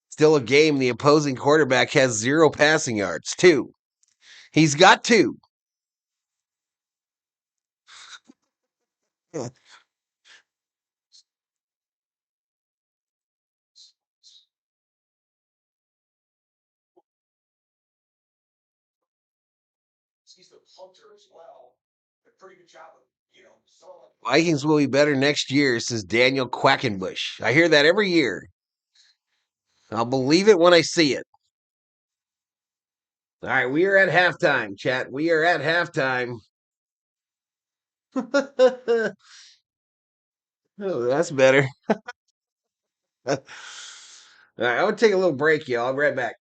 Still a game. The opposing quarterback has 0 passing yards. 2. He's got 2. He's the punter as well. A pretty good job of, throwing. Vikings will be better next year, says Daniel Quackenbush. I hear that every year. I'll believe it when I see it. All right, we are at halftime, chat. We are at halftime. Oh, that's better. All right, I'm going to take a little break, y'all. I'll be right back.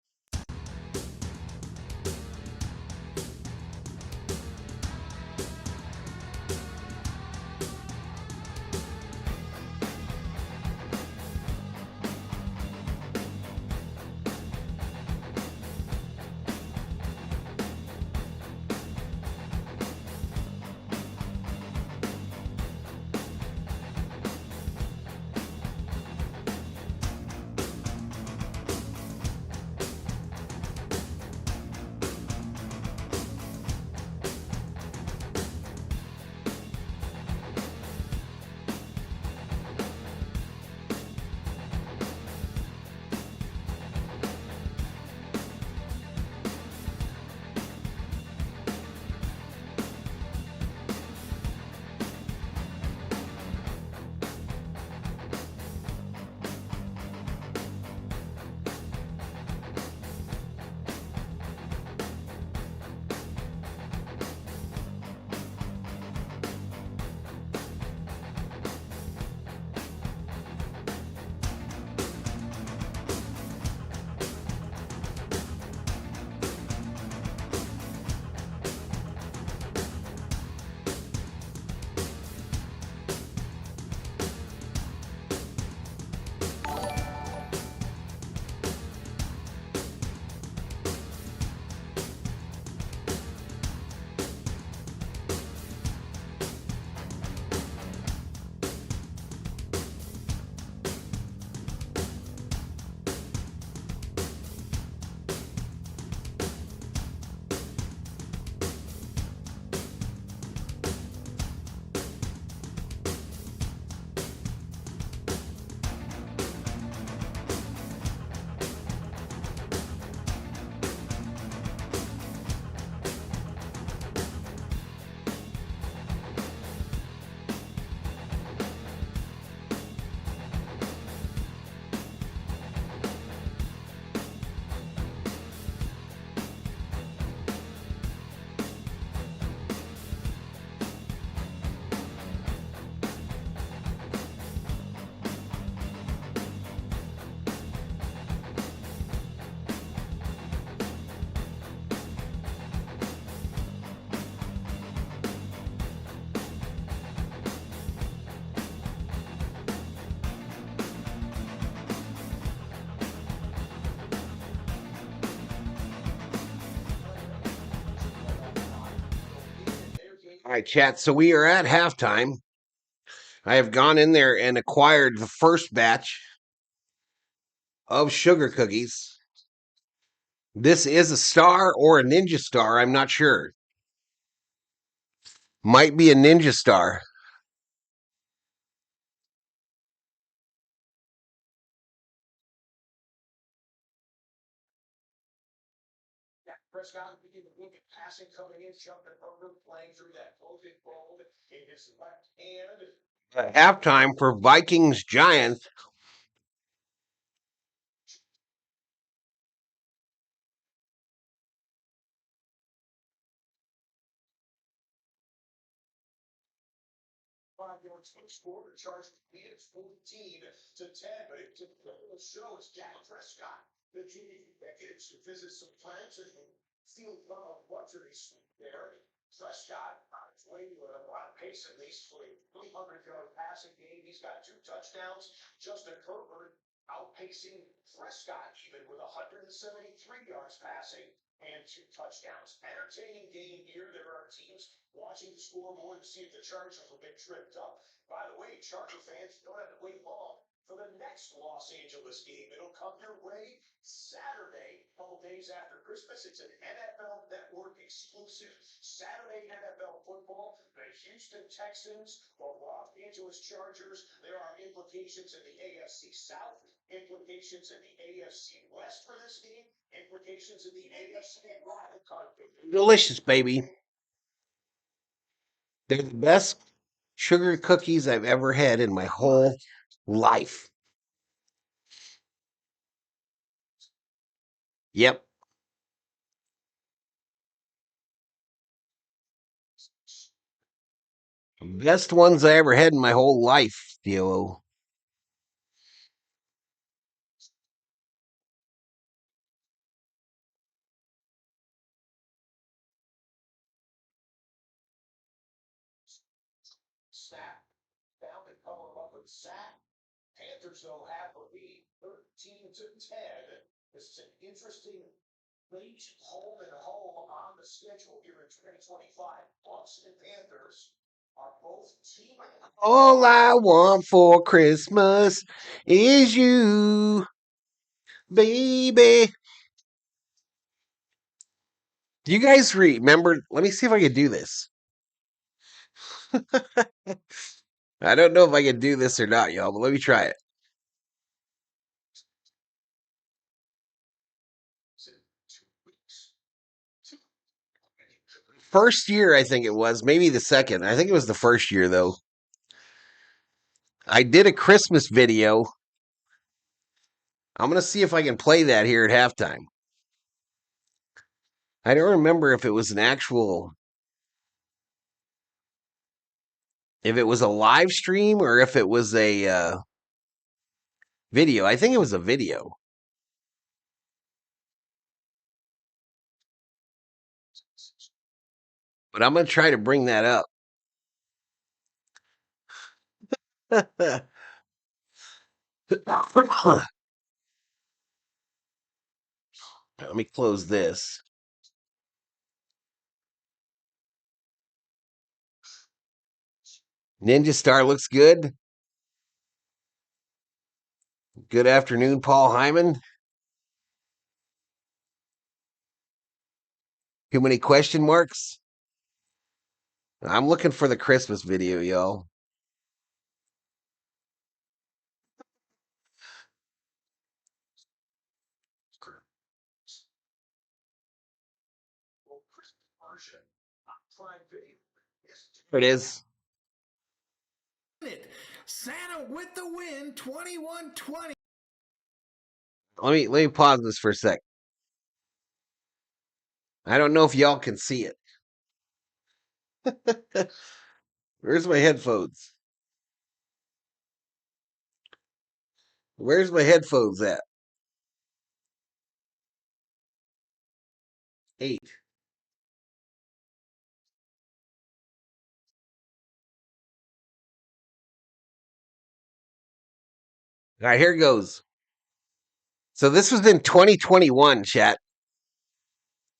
All right, chat. So we are at halftime. I have gone in there and acquired the first batch of sugar cookies. This is a star or a ninja star. I'm not sure. Might be a ninja star. Prescott began to look at passing coming in, jumping over, playing through that closing fold in his left hand. Halftime for Vikings Giants. Score charged it's 14-10, but it didn't show it's Dak Prescott. The team executives to visit some plants and feel luxuries there. Prescott on his way to a lot of pace, at least for a 300-yard passing game. He's got 2 touchdowns. Justin Herbert outpacing Prescott even with 173 yards passing and 2 touchdowns. Entertaining game here. There are teams watching the scoreboard to see if the Chargers will get tripped up. By the way, Charger fans don't have to wait long for the next Los Angeles game. It'll come your way Saturday, a couple days after Christmas. It's an NFL Network exclusive Saturday NFL football. The Houston Texans, the Los Angeles Chargers. There are implications in the AFC South, implications in the AFC West for this game, implications in the AFC wild card. Delicious, baby. They're the best sugar cookies I've ever had in my whole life. Yep. Best ones I ever had in my whole life, Theo. Snap. Down and follow up with sack. Panthers, though, have the lead 13-10. This is an interesting late home and home on the schedule here in 2025. Bucks and Panthers are both teaming. All I want for Christmas is you, baby. Do you guys remember? Let me see if I can do this. I don't know if I can do this or not, y'all, but let me try it. First year, I think it was. Maybe the second. I think it was the first year, though. I did a Christmas video. I'm going to see if I can play that here at halftime. I don't remember if it was an actual, if it was a live stream or if it was a video. I think it was a video. But I'm going to try to bring that up. Let me close this. Ninja Star looks good. Good afternoon, Paul Hyman. Too many question marks? I'm looking for the Christmas video, y'all. There it is. Santa with the win, 21-20. Let me pause this for a sec. I don't know if y'all can see it. Where's my headphones? Where's my headphones at? 8. All right, here it goes. So this was in 2021, chat.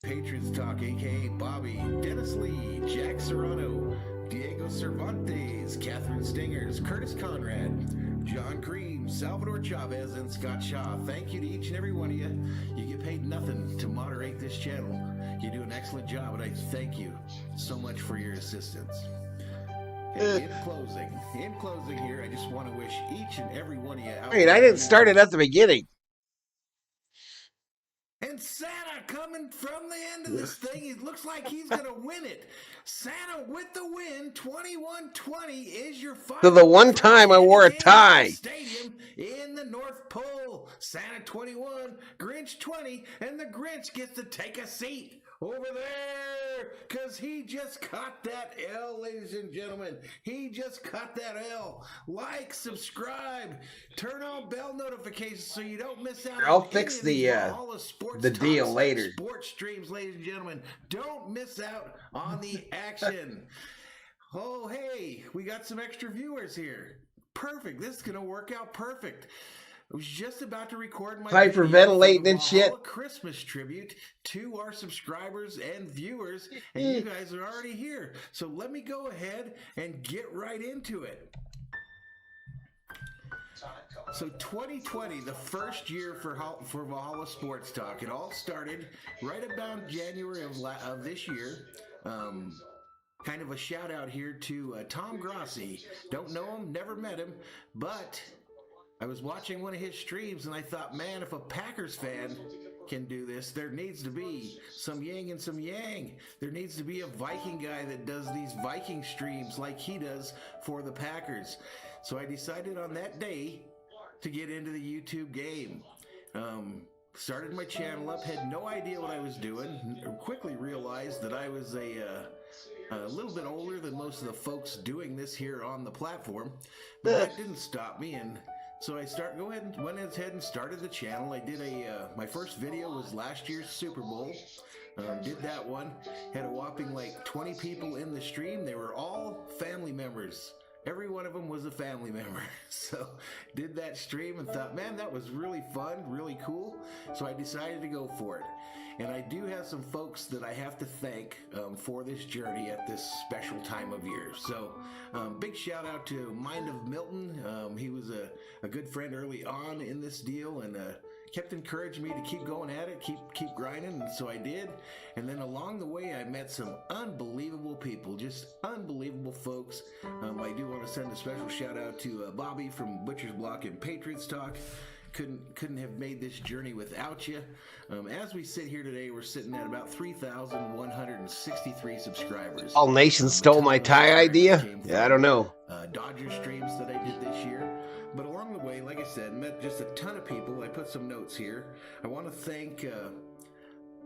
Patriots Talk, a.k.a. Bobby, Dennis Lee, Jack Serrano, Diego Cervantes, Catherine Stingers, Curtis Conrad, John Cream, Salvador Chavez, and Scott Shaw. Thank you to each and every one of you. You get paid nothing to moderate this channel. You do an excellent job, and I thank you so much for your assistance. In closing here, I just want to wish each and every one of you out. Wait, I didn't start it at the beginning. And Santa coming from the end of this thing. It looks like he's going to win it. Santa with the win. 21-20 is your final. So the one time I wore a tie. Stadium in the North Pole. Santa 21, Grinch 20, and the Grinch gets to take a seat over there because he just caught that L, ladies and gentlemen. He just caught that L. Like, subscribe, turn on bell notifications so you don't miss out. I'll fix the deal later. Sports streams, ladies and gentlemen. Don't miss out on the action. Oh, hey, we got some extra viewers here. Perfect. This is going to work out perfect. I was just about to record my for ventilating and shit. Christmas tribute to our subscribers and viewers, and you guys are already here. So let me go ahead and get right into it. So 2020, the first year for Valhalla Sports Talk. It all started right about January of this year. Kind of a shout out here to Tom Grossi. Don't know him, never met him, but I was watching one of his streams and I thought, man, if a Packers fan can do this, there needs to be some yin and some yang. There needs to be a Viking guy that does these Viking streams like he does for the Packers. So I decided on that day to get into the YouTube game. Started my channel up, had no idea what I was doing. Quickly realized that I was a little bit older than most of the folks doing this here on the platform. But that didn't stop me, and so I went ahead and started the channel. I did my first video was last year's Super Bowl. Did that one. Had a whopping like 20 people in the stream. They were all family members. Every one of them was a family member. So did that stream and thought, man, that was really fun, really cool. So I decided to go for it. And I do have some folks that I have to thank for this journey at this special time of year. So big shout out to Mind of Milton. He was a good friend early on in this deal and kept encouraging me to keep going at it, keep grinding, and so I did. And then along the way, I met some unbelievable people, just unbelievable folks. I do want to send a special shout out to Bobby from Butcher's Block and Patriots Talk. Couldn't have made this journey without you. As we sit here today, we're sitting at about 3,163 subscribers. All nations stole my tie idea? Yeah, I don't know. Dodger streams that I did this year. But along the way, like I said, met just a ton of people. I put some notes here. I want to thank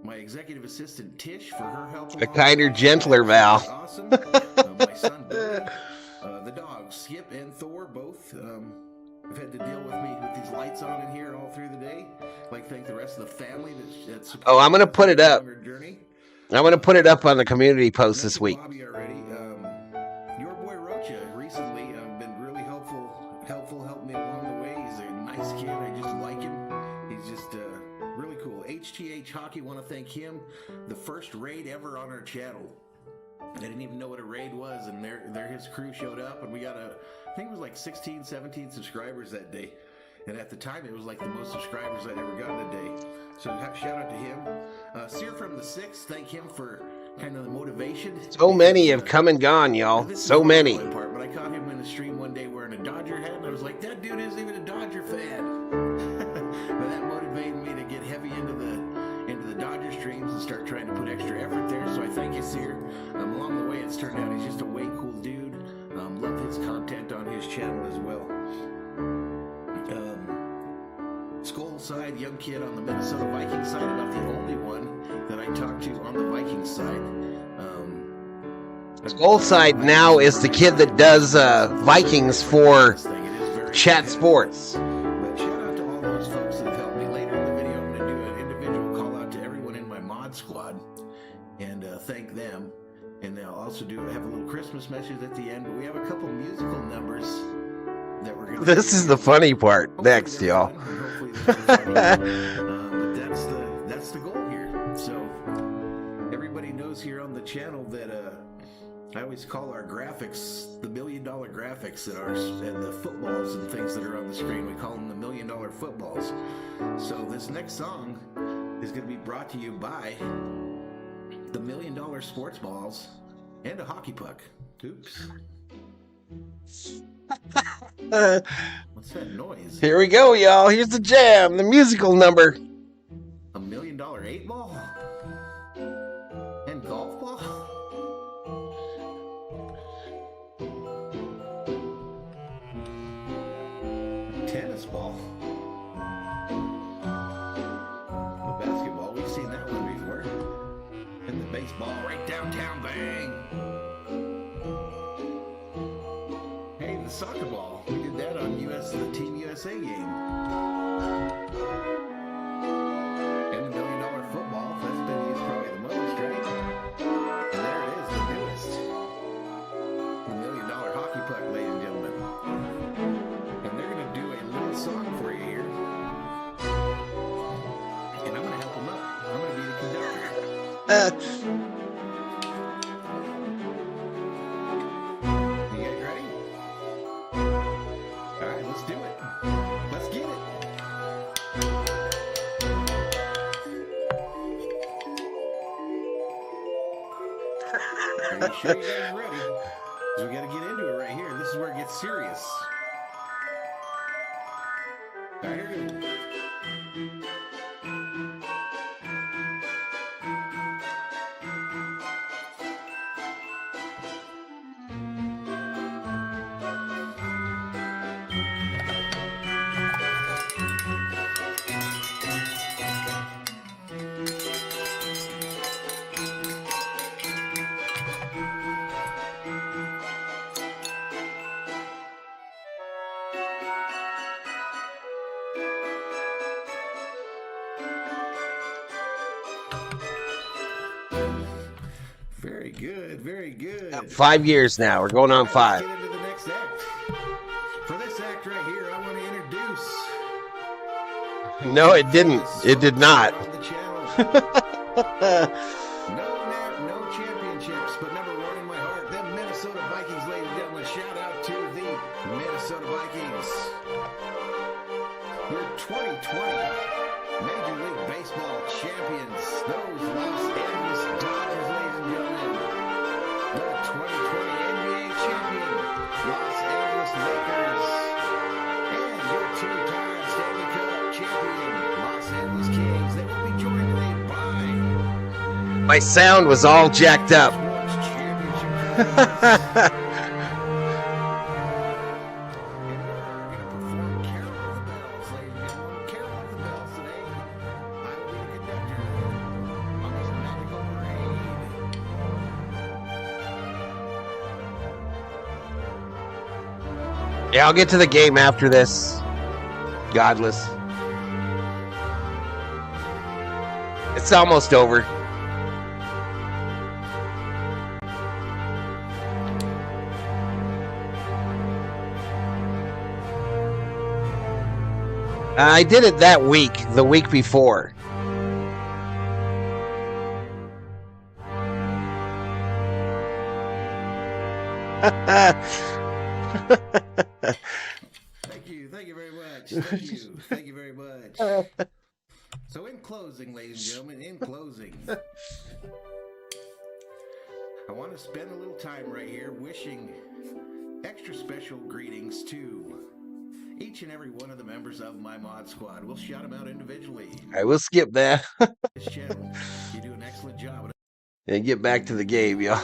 my executive assistant, Tish, for her help. A kinder, gentler Val. Awesome. My son, Billy, the dogs, Skip and Thor, both. I've had to deal with me with these lights on in here all through the day. I'd like to thank the rest of the family that's Oh, I'm going to put it up. journey. I'm going to put it up on the community post this week. Bobby already. Your boy Rocha recently been really helpful, helped me along the way. He's a nice kid. I just like him. He's just really cool. HTH Hockey, want to thank him. The first raid ever on our channel. I didn't even know what a raid was, and his crew showed up, and we got I think it was like 16, 17 subscribers that day. And at the time, it was like the most subscribers I'd ever gotten a day. So shout out to him. Sear from the 6th, thank him for kind of the motivation. So many have come and gone, y'all. So many. Part, but I caught him in the stream one day wearing a Dodger hat, and I was like, that dude isn't even a Dodger fan. But that motivated me to get heavy into the Dodger streams and start trying to put extra effort there. So I thank you, Sear. Along the way, it's turned out he's just a way cool dude. Love his content on his channel as well. Skull side, young kid on the Minnesota Vikings side, about the only one that I talked to on the Vikings side. Skull side now is the kid that does Vikings for Chat Sports. But shout out to all those folks that have helped me. Later in the video, I'm going to do an individual call out to everyone in my mod squad and thank them. And I'll also have a little Christmas message at the end. But we have a couple musical numbers that we're going to. This is the funny part. Next, y'all. But that's the goal here. So everybody knows here on the channel that I always call our graphics the $1 million graphics and the footballs and things that are on the screen. We call them the $1 million footballs. So this next song is going to be brought to you by the $1 million sports balls and a hockey puck. Oops. What's that noise? Here we go, y'all. Here's the jam, the musical number. $1 million 8 ball? soccer ball. We did that on the Team USA game. And the $1 million football. That's been used probably the most, right? And there it is, the newest. The $1 million hockey puck, ladies and gentlemen. And they're going to do a little song for you here. And I'm going to help them out. I'm going to be the conductor. You guys ready? All right, let's do it. Let's get it. Are you sure you guys are ready? 'Cause we got to get into it right here. This is where it gets serious. All right, here we go. Very good, very good. 5 years now. We're going on 5. Let's get into the next act. For this act right here, I want to introduce. No, it didn't. It did not. On the channel. No championships, but number one in my heart, the Minnesota Vikings, ladies and gentlemen. Shout out to the Minnesota Vikings. We're 2020 Major League Baseball champions. Those Los Angeles Dodgers, ladies and gentlemen. The 2020 NBA champion, Los Angeles Lakers. And your two-time Stanley Cup champion, Los Angeles Kings. They will be joined today by My sound was all jacked up. Sports Championship. Yeah, I'll get to the game after this. Godless. It's almost over. I did it that week, the week before. Thank you very much. Thank you very much. So in closing, ladies and gentlemen, in closing, I want to spend a little time right here wishing extra special greetings to each and every one of the members of my mod squad. We'll shout them out individually. I will skip that This channel, you do an excellent job. and get back to the game, y'all.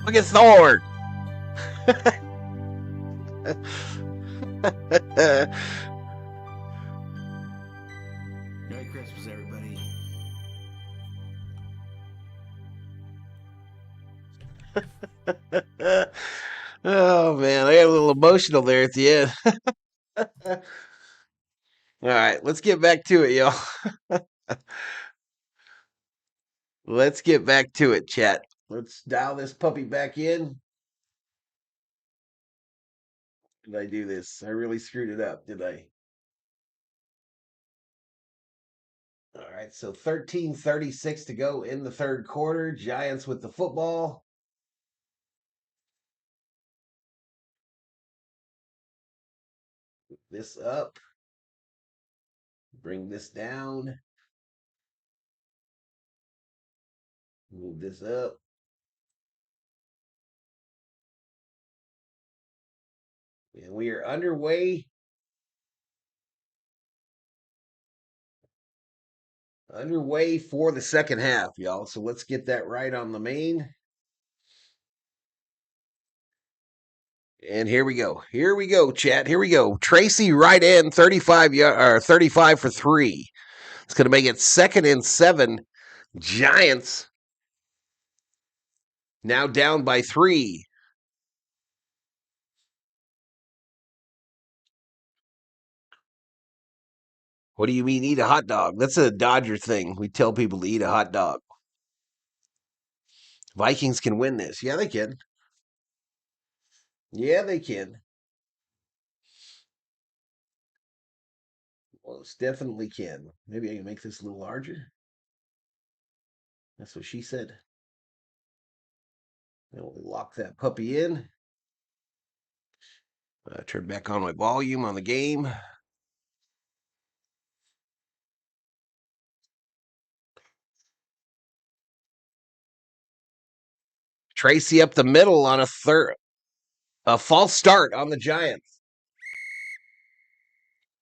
Look at Thor. Merry Christmas, everybody. Oh man, I got a little emotional there at the end. All right, let's get back to it, y'all. Let's get back to it, chat. Let's dial this puppy back in. Did I do this? I really screwed it up, did I? All right, so 13:36 to go in the third quarter. Giants with the football. Move this up. Bring this down. Move this up. And we are underway. Underway for the second half, y'all. So let's get that right on the main. And here we go. Here we go, chat. Here we go. Tracy right in 35 for 3. It's going to make it 2nd and 7. Giants now down by 3. What do you mean eat a hot dog? That's a Dodger thing. We tell people to eat a hot dog. Vikings can win this. Yeah, they can. Yeah, they can. Most definitely can. Maybe I can make this a little larger. That's what she said. Then we'll lock that puppy in. Turn back on my volume on the game. Tracy up the middle on a false start on the Giants.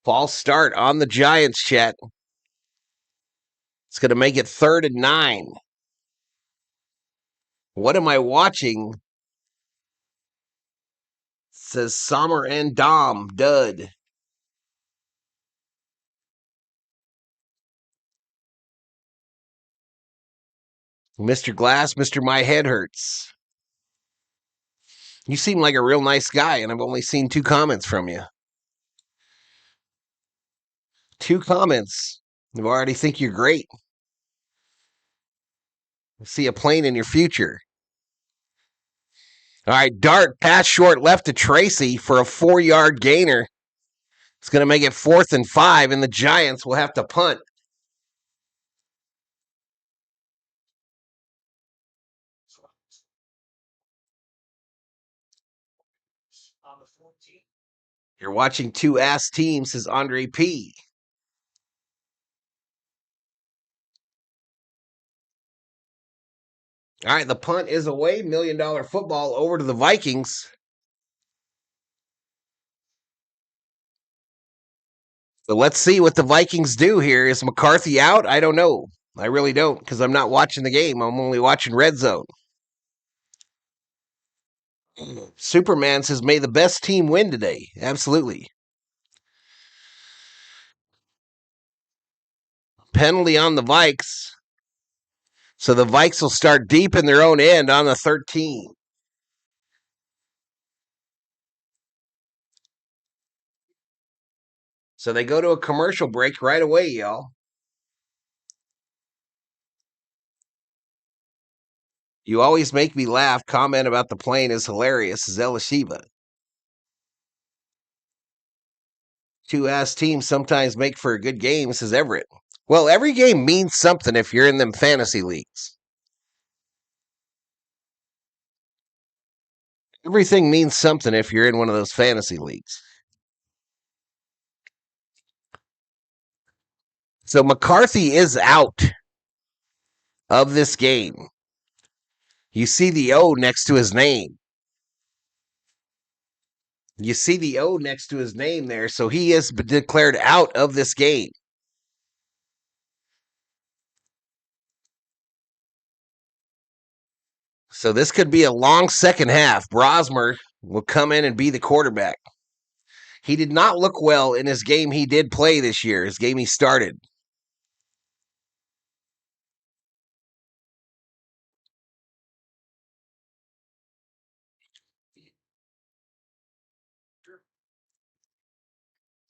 False start on the Giants, chat. It's going to make it 3rd and 9. What am I watching? Says Sommer and Dom. Dud. Mr. Glass, Mr. My Head Hurts. You seem like a real nice guy, and I've only seen 2 comments from you. 2 comments. I already think you're great. I see a plane in your future. All right, Dart, pass short left to Tracy for a 4-yard gainer. It's going to make it 4th and 5, and the Giants will have to punt. On the 14. You're watching 2 ass teams, says Andre P. All right, the punt is away. $1 million football over to the Vikings. So let's see what the Vikings do here. Is McCarthy out? I don't know. I really don't, because I'm not watching the game. I'm only watching Red Zone. Superman says, may the best team win today. Absolutely. Penalty on the Vikes. So the Vikes will start deep in their own end on the 13. So they go to a commercial break right away, y'all. You always make me laugh. Comment about the plane is hilarious. Zella Shiva. 2 ass teams sometimes make for a good game, says Everett. Well, every game means something if you're in them fantasy leagues. Everything means something if you're in one of those fantasy leagues. So McCarthy is out of this game. You see the O next to his name. You see the O next to his name there. So he is declared out of this game. So this could be a long second half. Brosmer will come in and be the quarterback. He did not look well in his game he did play this year, his game he started.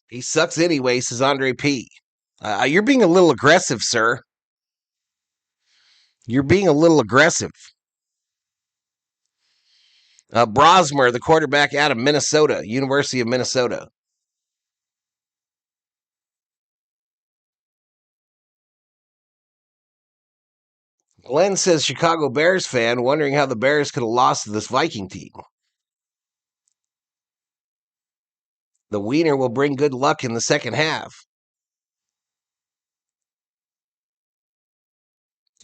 He sucks anyway, says Andre P. You're being a little aggressive, sir. You're being a little aggressive. Brosmer, the quarterback out of Minnesota, University of Minnesota. Glenn says Chicago Bears fan, wondering how the Bears could have lost to this Viking team. The wiener will bring good luck in the second half.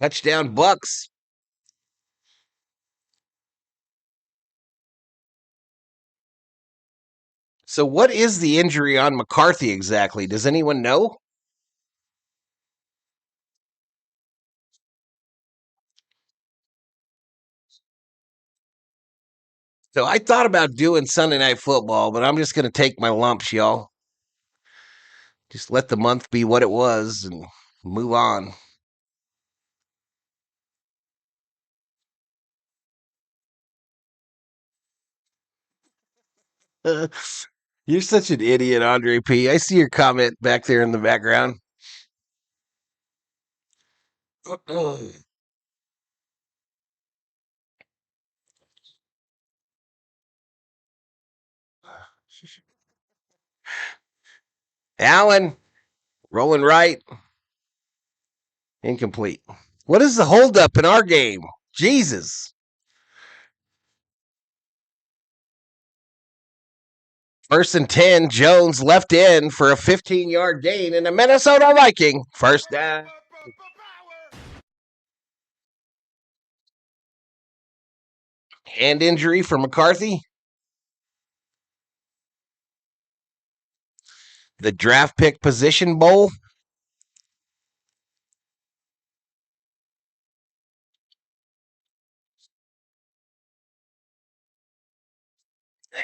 Touchdown Bucks. So what is the injury on McCarthy exactly? Does anyone know? So I thought about doing Sunday Night Football, but I'm just going to take my lumps, y'all. Just let the month be what it was and move on. You're such an idiot, Andre P. I see your comment back there in the background. Allen, rolling right. Incomplete. What is the holdup in our game? Jesus. First and 10, Jones left in for a 15-yard gain in a Minnesota Viking. First down. Hand injury for McCarthy. The draft pick position bowl.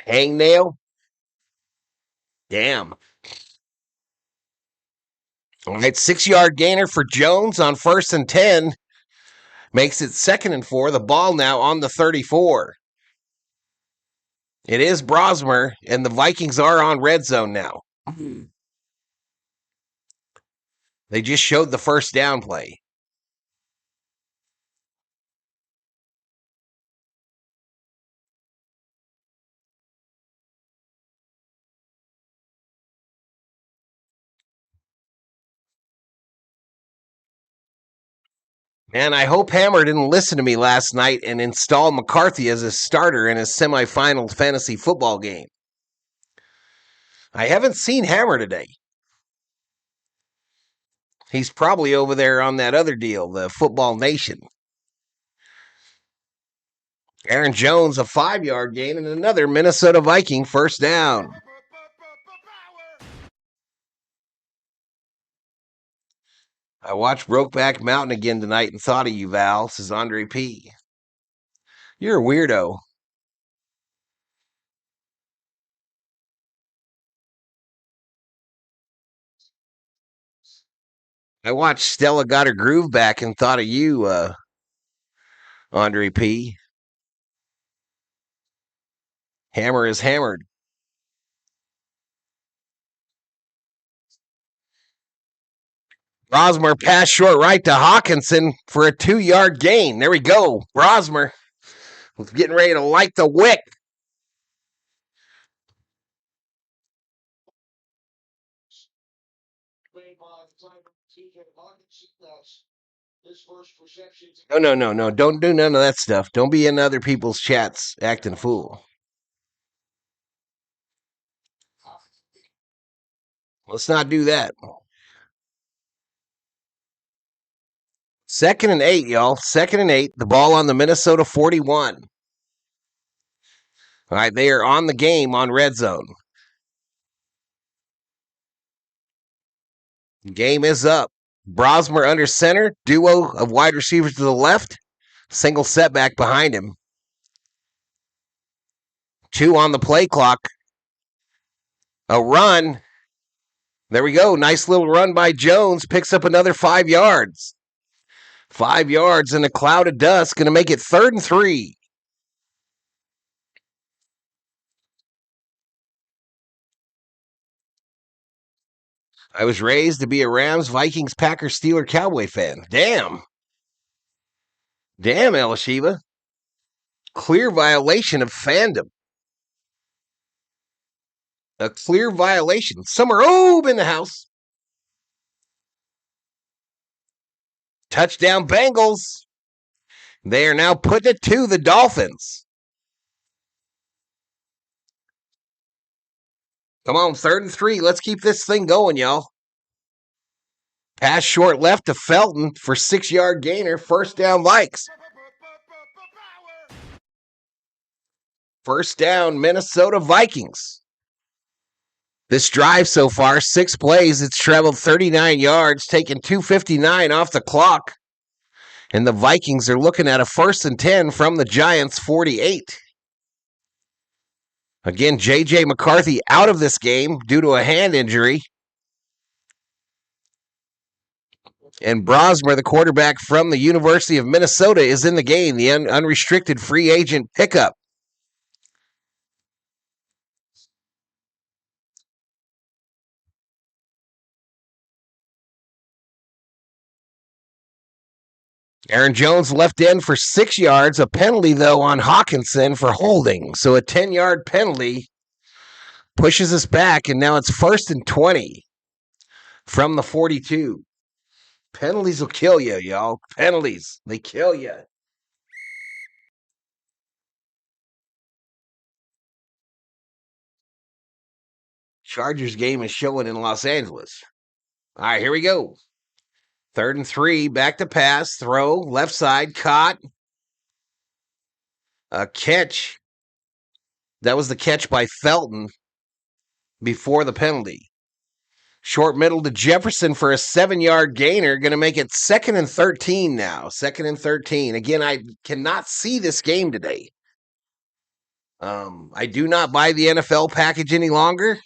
Hangnail. Damn. All right, 6-yard gainer for Jones on first and 10. Makes it 2nd and 4. The ball now on the 34. It is Brosmer, and the Vikings are on red zone now. They just showed the first down play. And I hope Hammer didn't listen to me last night and install McCarthy as a starter in his semifinal fantasy football game. I haven't seen Hammer today. He's probably over there on that other deal, the Football Nation. Aaron Jones, a 5-yard gain, and another Minnesota Viking first down. I watched Brokeback Mountain again tonight and thought of you, Val, says Andre P. You're a weirdo. I watched Stella Got Her Groove Back and thought of you, Andre P. Hammer is hammered. Brosmer pass short right to Hawkinson for a 2-yard gain. There we go. Brosmer was getting ready to light the wick. No. Don't do none of that stuff. Don't be in other people's chats acting fool. Let's not do that. 2nd and 8, y'all. 2nd and 8. The ball on the Minnesota 41. All right, they are on the game on red zone. Game is up. Brosmer under center. Duo of wide receivers to the left. Single setback behind him. 2 on the play clock. A run. There we go. Nice little run by Jones. Picks up another 5 yards. 5 yards in a cloud of dust. Going to make it 3rd and 3. I was raised to be a Rams, Vikings, Packers, Steeler, Cowboy fan. Damn. Damn, Elishiva. Clear violation of fandom. A clear violation. Summer in the house. Touchdown Bengals. They are now putting it to the Dolphins. Come on, 3rd and 3. Let's keep this thing going, y'all. Pass short left to Felton for 6-yard gainer. First down Vikes. First down Minnesota Vikings. This drive so far, 6 plays. It's traveled 39 yards, taken 2:59 off the clock. And the Vikings are looking at a 1st and 10 from the Giants' 48. Again, J.J. McCarthy out of this game due to a hand injury. And Brosmer, the quarterback from the University of Minnesota, is in the game, the unrestricted free agent pickup. Aaron Jones left in for 6 yards. A penalty, though, on Hawkinson for holding. So a 10-yard penalty pushes us back, and now it's 1st and 20 from the 42. Penalties will kill you, y'all. Penalties, they kill you. Chargers game is showing in Los Angeles. All right, here we go. 3rd and 3, back to pass, throw, left side, caught. A catch. That was the catch by Felton before the penalty. Short middle to Jefferson for a 7-yard gainer. Going to make it 2nd and 13 now. 2nd and 13. Again, I cannot see this game today. I do not buy the NFL package any longer.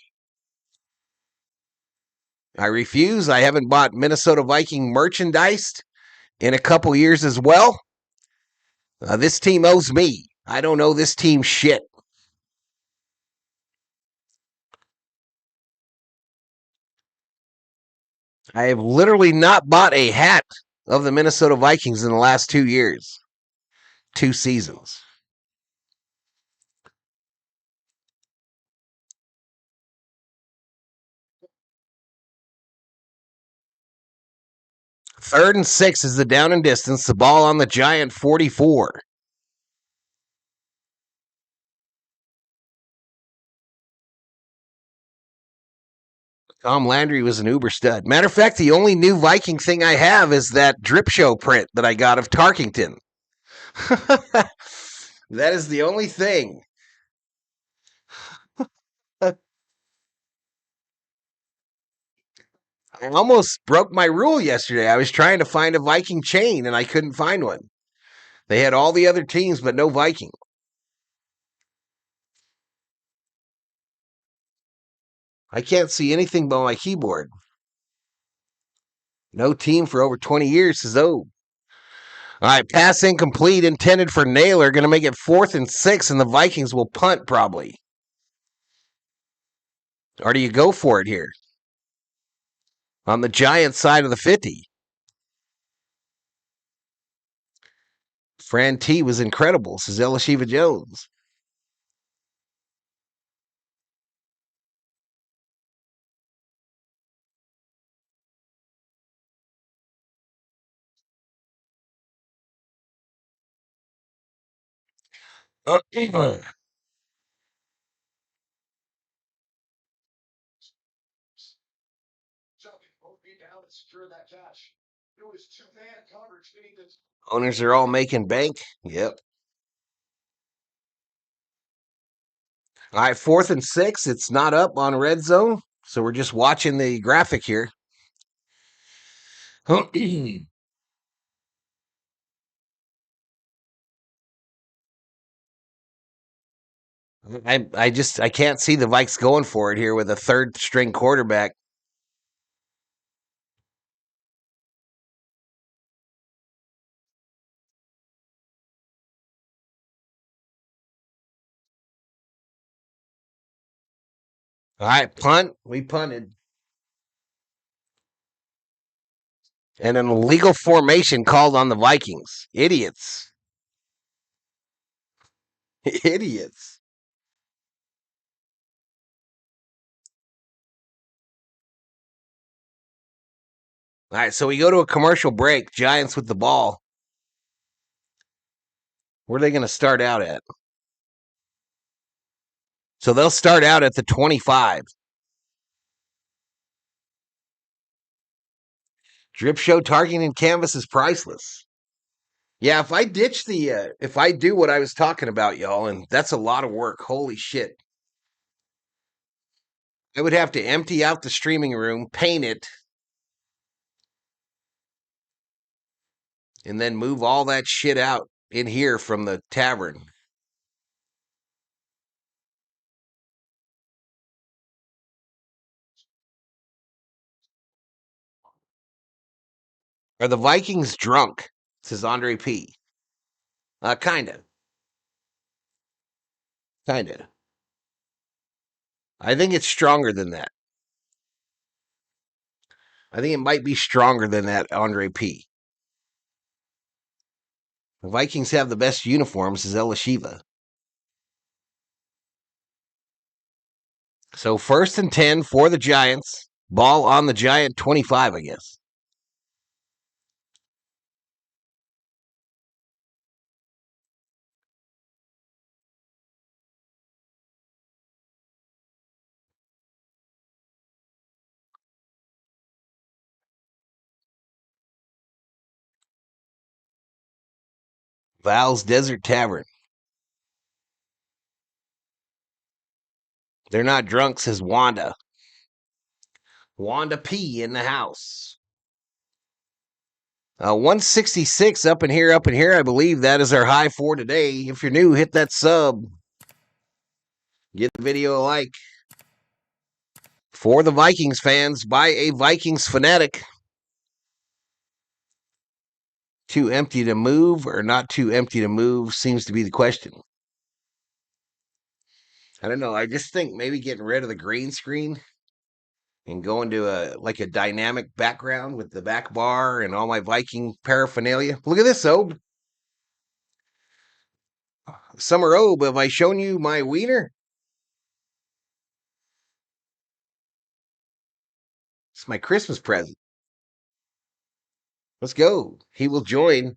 I refuse. I haven't bought Minnesota Viking merchandise in a couple years as well. This team owes me. I don't owe this team shit. I have literally not bought a hat of the Minnesota Vikings in the last 2 years. 2 seasons. Third and 6 is the down and distance. The ball on the Giant 44. Tom Landry was an uber stud. Matter of fact, the only new Viking thing I have is that drip show print that I got of Tarkington. That is the only thing. I almost broke my rule yesterday. I was trying to find a Viking chain, and I couldn't find one. They had all the other teams, but no Viking. I can't see anything but my keyboard. No team for over 20 years says, oh. All right, pass incomplete, intended for Naylor. Going to make it 4th and 6, and the Vikings will punt probably. Or do you go for it here? On the Giants side of the 50. Fran T was incredible, says Elishiva Jones. Owners are all making bank. Yep. All right, 4th and 6. It's not up on red zone, so we're just watching the graphic here. I can't see the Vikes going for it here with a 3rd string quarterback. All right, punt. We punted. And an illegal formation called on the Vikings. Idiots. Idiots. All right, so we go to a commercial break. Giants with the ball. Where are they going to start out at? So they'll start out at the 25. Drip show targeting and canvas is priceless. Yeah, if I ditch if I do what I was talking about, y'all, and that's a lot of work. Holy shit. I would have to empty out the streaming room, paint it, and then move all that shit out in here from the tavern. Are the Vikings drunk? Says Andre P. Kinda. Kinda. I think it's stronger than that. I think it might be stronger than that, Andre P. The Vikings have the best uniforms, says Elishiva. So 1st and 10 for the Giants. Ball on the Giant 25, I guess. Val's Desert Tavern. They're not drunk, says Wanda. Wanda P in the house. 166 up in here. I believe that is our high for today. If you're new, hit that sub. Give the video a like. For the Vikings fans, by a Vikings fanatic. Too empty to move or not too empty to move seems to be the question. I don't know. I just think maybe getting rid of the green screen and going to a dynamic background with the back bar and all my Viking paraphernalia. Look at this, Obe. Summer Obe, have I shown you my wiener? It's my Christmas present. Let's go. He will join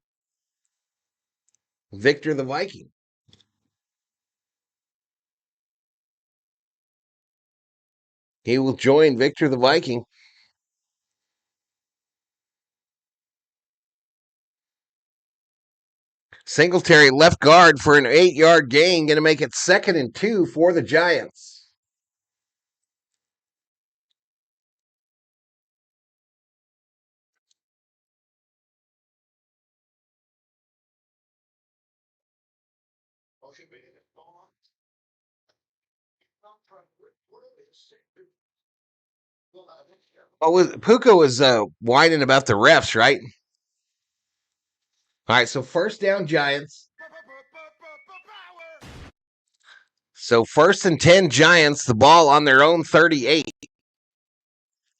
Victor the Viking. He will join Victor the Viking. Singletary left guard for an 8-yard gain. Going to make it 2nd and 2 for the Giants. Puka was whining about the refs, right? All right, so 1st down Giants. So 1st and 10 Giants, the ball on their own 38.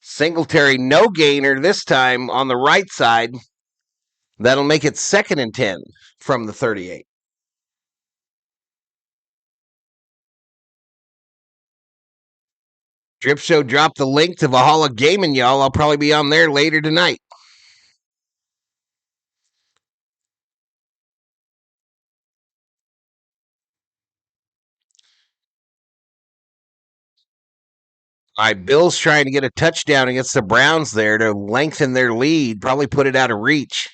Singletary, no gainer this time on the right side. That'll make it 2nd and 10 from the 38. Drip Show dropped the link to Valhalla Gaming, y'all. I'll probably be on there later tonight. All right, Bill's trying to get a touchdown against the Browns there to lengthen their lead, probably put it out of reach.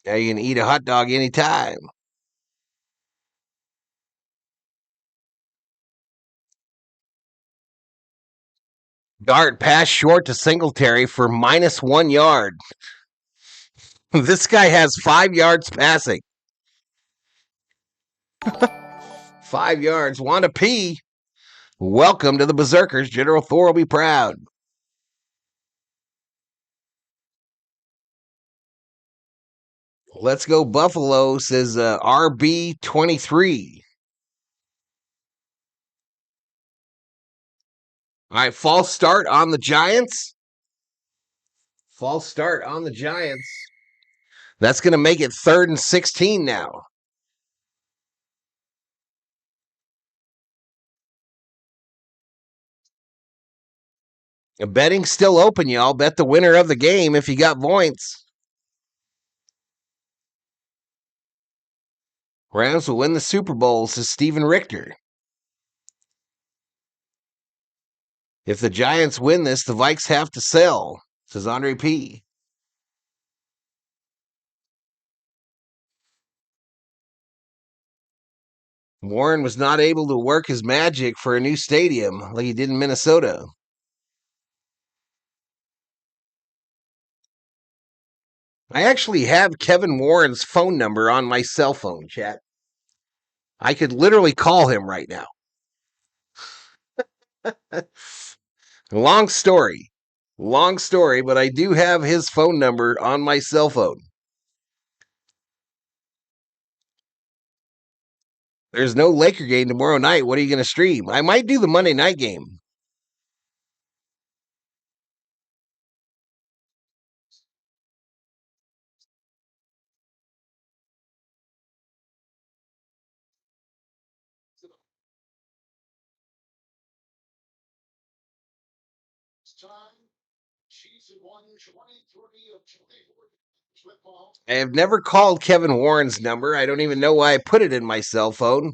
Now you can eat a hot dog anytime. Dart pass short to Singletary for -1 yard. This guy has 5 yards passing. 5 yards. Wanda P. Welcome to the Berserkers. General Thor will be proud. Let's go Buffalo, says RB23. All right, false start on the Giants. False start on the Giants. That's going to make it 3rd and 16 now. Betting's still open, y'all. Bet the winner of the game if you got points. Rams will win the Super Bowl, says Steven Richter. If the Giants win this, the Vikes have to sell, says Andre P. Warren was not able to work his magic for a new stadium like he did in Minnesota. I actually have Kevin Warren's phone number on my cell phone, chat. I could literally call him right now. Long story. Long story, but I do have his phone number on my cell phone. There's no Laker game tomorrow night. What are you going to stream? I might do the Monday night game. I have never called Kevin Warren's number. I don't even know why I put it in my cell phone.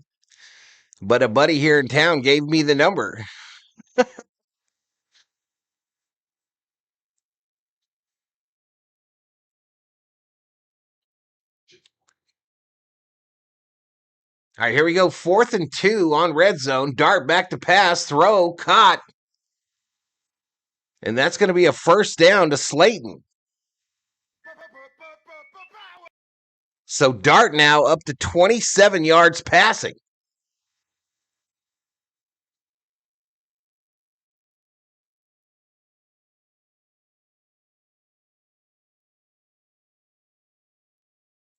But a buddy here in town gave me the number. All right, here we go. 4th and 2 on red zone. Dart back to pass, throw, caught. And that's going to be a first down to Slayton. So Dart now up to 27 yards passing.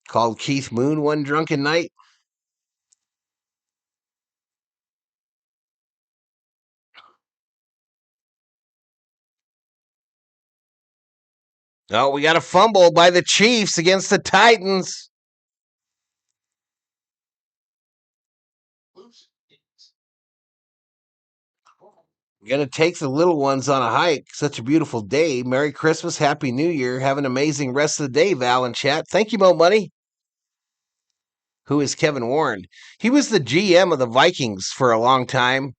Called Keith Moon one drunken night. Oh, we got a fumble by the Chiefs against the Titans. We're going to take the little ones on a hike. Such a beautiful day. Merry Christmas. Happy New Year. Have an amazing rest of the day, Val and chat. Thank you, Mo Money. Who is Kevin Warren? He was the GM of the Vikings for a long time.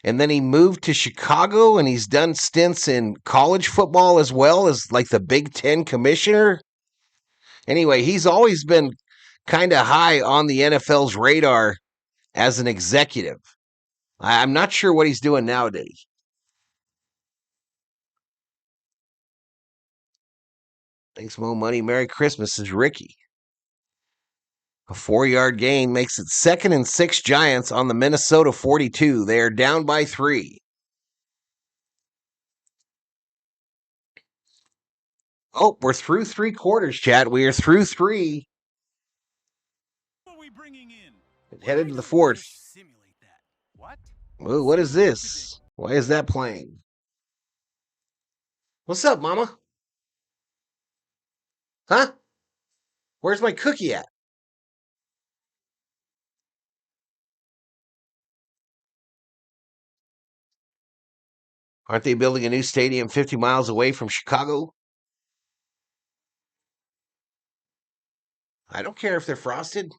And then he moved to Chicago, and he's done stints in college football as well as like the Big Ten commissioner. Anyway, he's always been kind of high on the NFL's radar as an executive. I'm not sure what he's doing nowadays. Thanks, Mo Money. Merry Christmas is Ricky. A 4-yard gain makes it 2nd and 6 Giants on the Minnesota 42. They are down by 3. Oh, we're through 3 quarters, chat. We are through 3. Headed to the 4th. Ooh, what is this? Why is that playing? What's up, Mama? Huh? Where's my cookie at? Aren't they building a new stadium 50 miles away from Chicago? I don't care if they're frosted.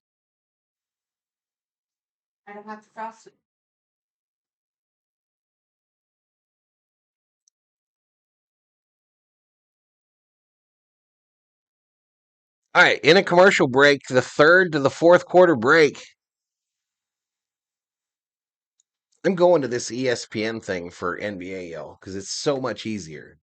I don't have to frost it. All right, in a commercial break, the 3rd to the 4th quarter break. I'm going to this ESPN thing for NBA, y'all, because it's so much easier.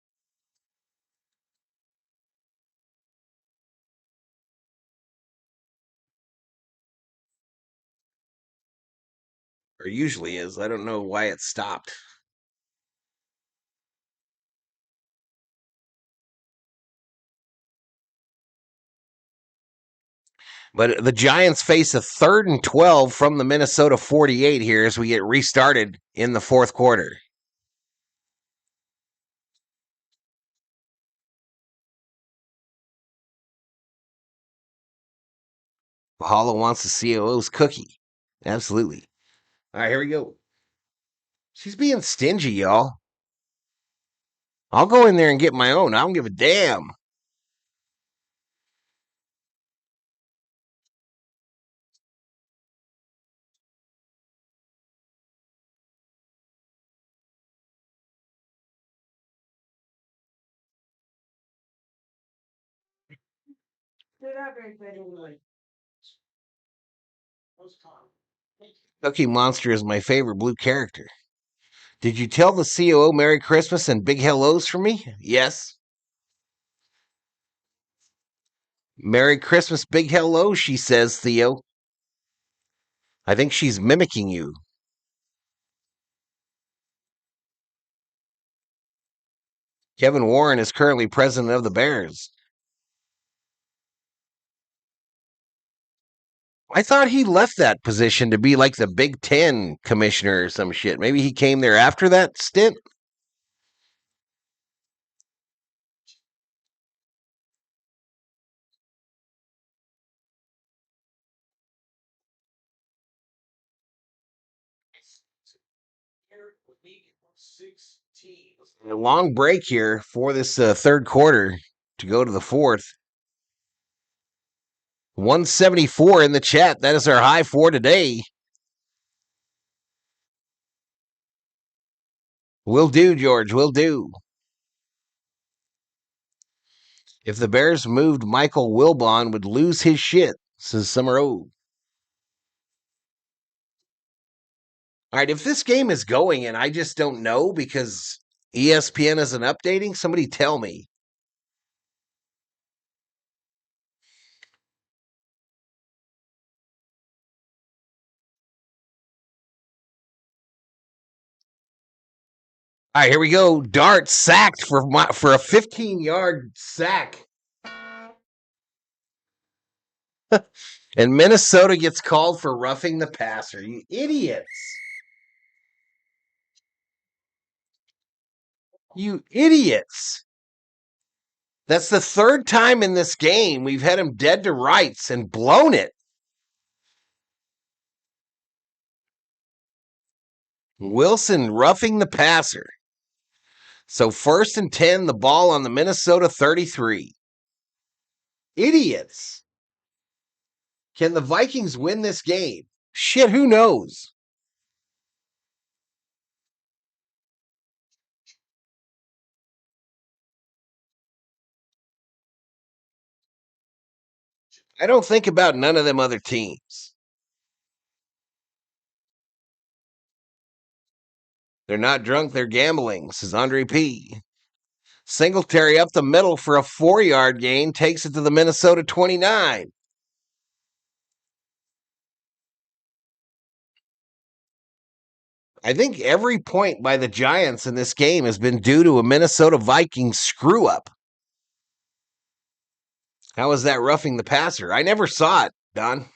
Or usually is. I don't know why it stopped. But the Giants face a 3rd and 12 from the Minnesota 48 here as we get restarted in the 4th quarter. Valhalla wants the COO's cookie. Absolutely. All right, here we go. She's being stingy, y'all. I'll go in there and get my own. I don't give a damn. They're not very good anyway. Cookie Monster is my favorite blue character. Did you tell the COO Merry Christmas and big hellos for me? Yes. Merry Christmas, big hello, she says, Theo. I think she's mimicking you. Kevin Warren is currently president of the Bears. I thought he left that position to be like the Big Ten commissioner or some shit. Maybe he came there after that stint. A long break here for this third quarter to go to the fourth. 174 in the chat. That is our high for today. Will do, George. Will do. If the Bears moved Michael Wilbon, would lose his shit, says Summer O. All right, if this game is going and I just don't know because ESPN isn't updating, somebody tell me. All right, here we go. Dart sacked for a 15-yard sack. And Minnesota gets called for roughing the passer. You idiots. You idiots. That's the third time in this game we've had him dead to rights and blown it. Wilson roughing the passer. So 1st and 10, the ball on the Minnesota 33. Idiots. Can the Vikings win this game? Shit, who knows? I don't think about none of them other teams. They're not drunk, they're gambling, says Andre P. Singletary up the middle for a 4-yard gain, takes it to the Minnesota 29. I think every point by the Giants in this game has been due to a Minnesota Vikings screw up. How is that roughing the passer? I never saw it, Don.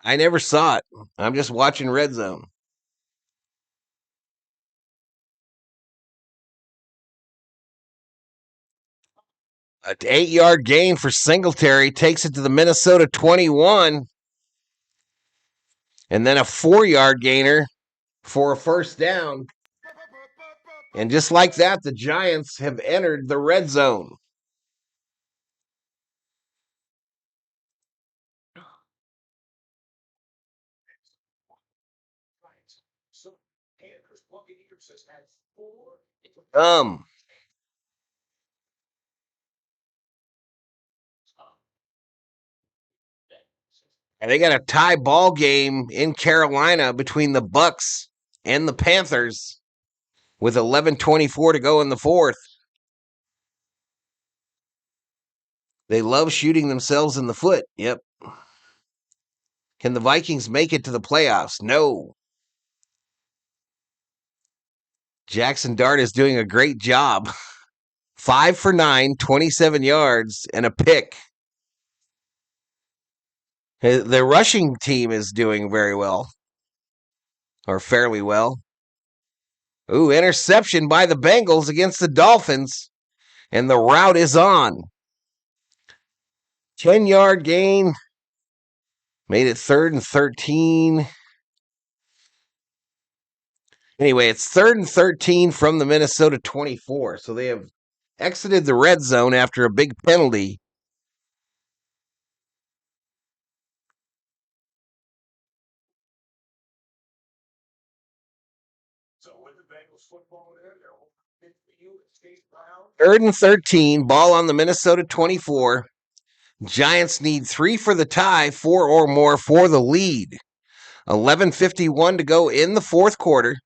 I never saw it. I'm just watching Red Zone. An 8-yard gain for Singletary takes it to the Minnesota 21. And then a 4-yard gainer for a first down. And just like that, the Giants have entered the red zone. And they got a tie ball game in Carolina between the Bucks and the Panthers with 11:24 to go in the fourth. They love shooting themselves in the foot. Yep. Can the Vikings make it to the playoffs? No. Jackson Dart is doing a great job. 5 for 9, 27 yards, and a pick. The rushing team is doing very well. Or fairly well. Ooh, interception by the Bengals against the Dolphins. And the route is on. 10-yard gain. Made it 3rd and 13. Anyway, it's 3rd and 13 from the Minnesota 24. So they have exited the red zone after a big penalty. Third and 13, ball on the Minnesota 24. Giants need 3 for the tie, 4 or more for the lead. 11:51 to go in the fourth quarter.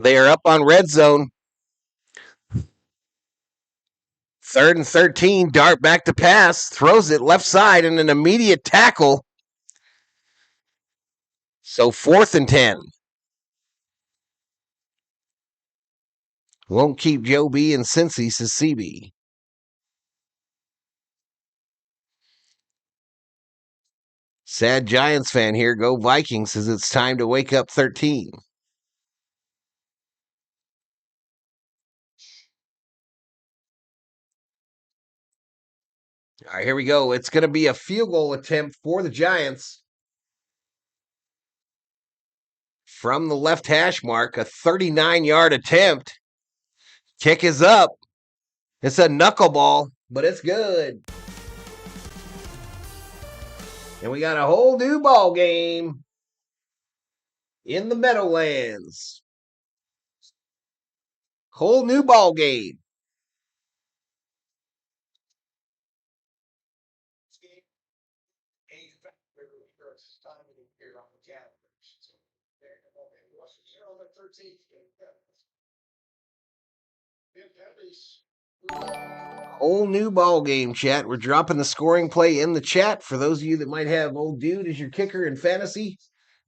They are up on red zone. 3rd and 13. Dart back to pass. Throws it left side and an immediate tackle. So 4th and 10. Won't keep Joe B and Cincy, says CB. Sad Giants fan here. Go Vikings, says it's time to wake up 13. All right, here we go. It's going to be a field goal attempt for the Giants. From the left hash mark, a 39-yard attempt. Kick is up. It's a knuckleball, but it's good. And we got a whole new ball game in the Meadowlands. Whole new ball game. Whole new ball game, chat. We're dropping the scoring play in the chat for those of you that might have old dude as your kicker in fantasy.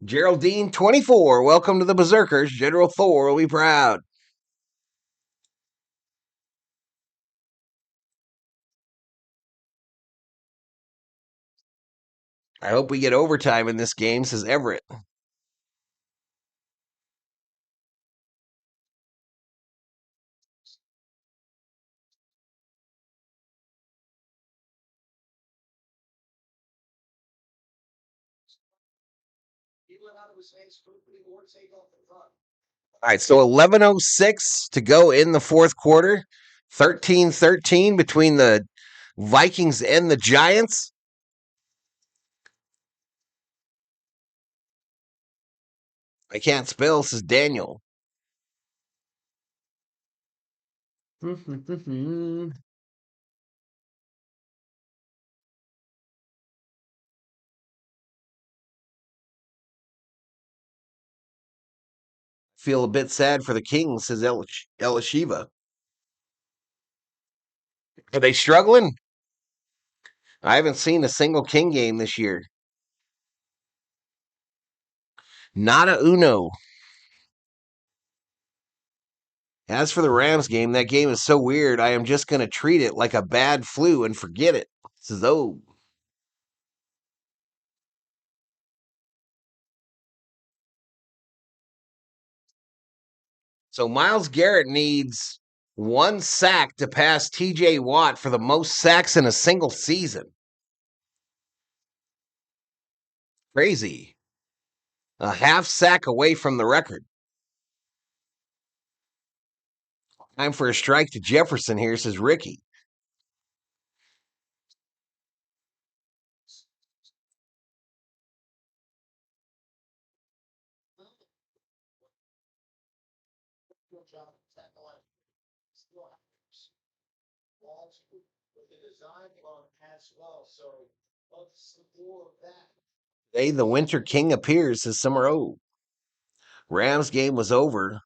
Geraldine 24. Welcome to the Berserkers. General Thor will be proud. I hope we get overtime in this game, says Everett. All right, so 11:06 to go in the fourth quarter. 13-13 between the Vikings and the Giants. I can't spell, says Daniel. Feel a bit sad for the Kings, says Elishiva. Are they struggling? I haven't seen a single King game this year. Nada uno. As for the Rams game, that game is so weird. I am just going to treat it like a bad flu and forget it. Says oh. So Myles Garrett needs 1 sack to pass TJ Watt for the most sacks in a single season. Crazy. A half sack away from the record. Time for a strike to Jefferson here, says Ricky. Today, the Winter King appears, says Summer O. Rams game was over.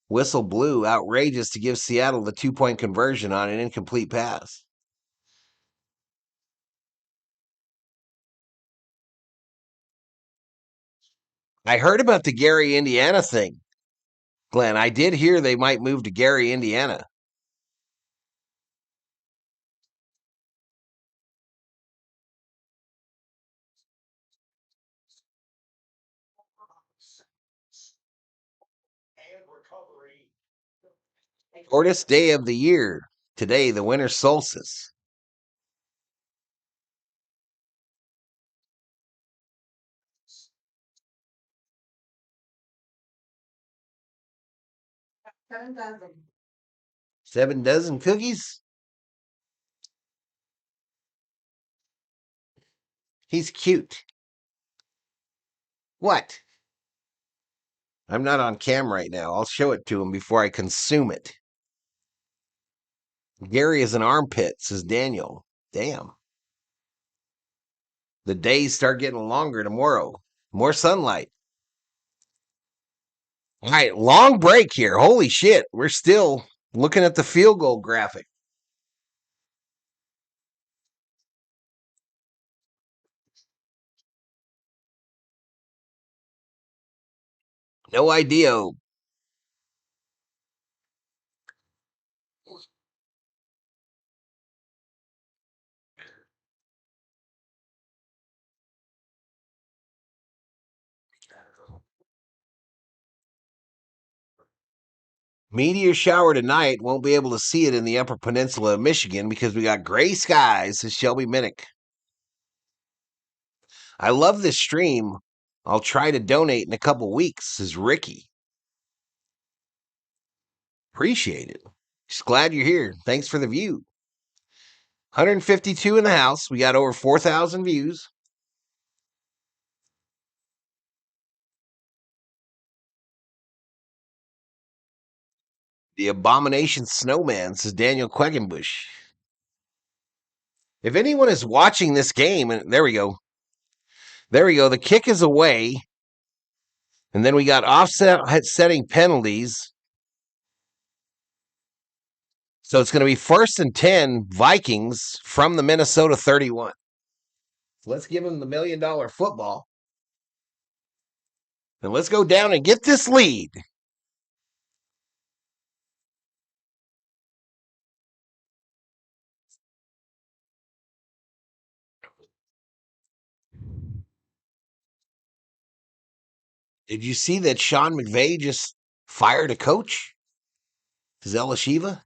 Whistle blew. Outrageous to give Seattle the 2-point conversion on an incomplete pass. I heard about the Gary, Indiana thing. Glenn, I did hear they might move to Gary, Indiana. Shortest day of the year. Today, the winter solstice. Seven dozen cookies? He's cute. What? I'm not on cam right now. I'll show it to him before I consume it. Gary is an armpit, says Daniel. Damn. The days start getting longer tomorrow. More sunlight. All right, long break here. Holy shit. We're still looking at the field goal graphic. No idea. Meteor shower tonight. Won't be able to see it in the Upper Peninsula of Michigan because we got gray skies, says Shelby Minnick. I love this stream. I'll try to donate in a couple weeks, says Ricky. Appreciate it. Just glad you're here. Thanks for the view. 152 in the house. We got over 4,000 views. The Abomination Snowman, says Daniel Queckenbush. If anyone is watching this game, and there we go. There we go. The kick is away. And then we got offsetting penalties. So it's going to be 1st and 10 Vikings from the Minnesota 31. So let's give them the $1 million football. And let's go down and get this lead. Did you see that Sean McVay just fired a coach? Zella Shiva?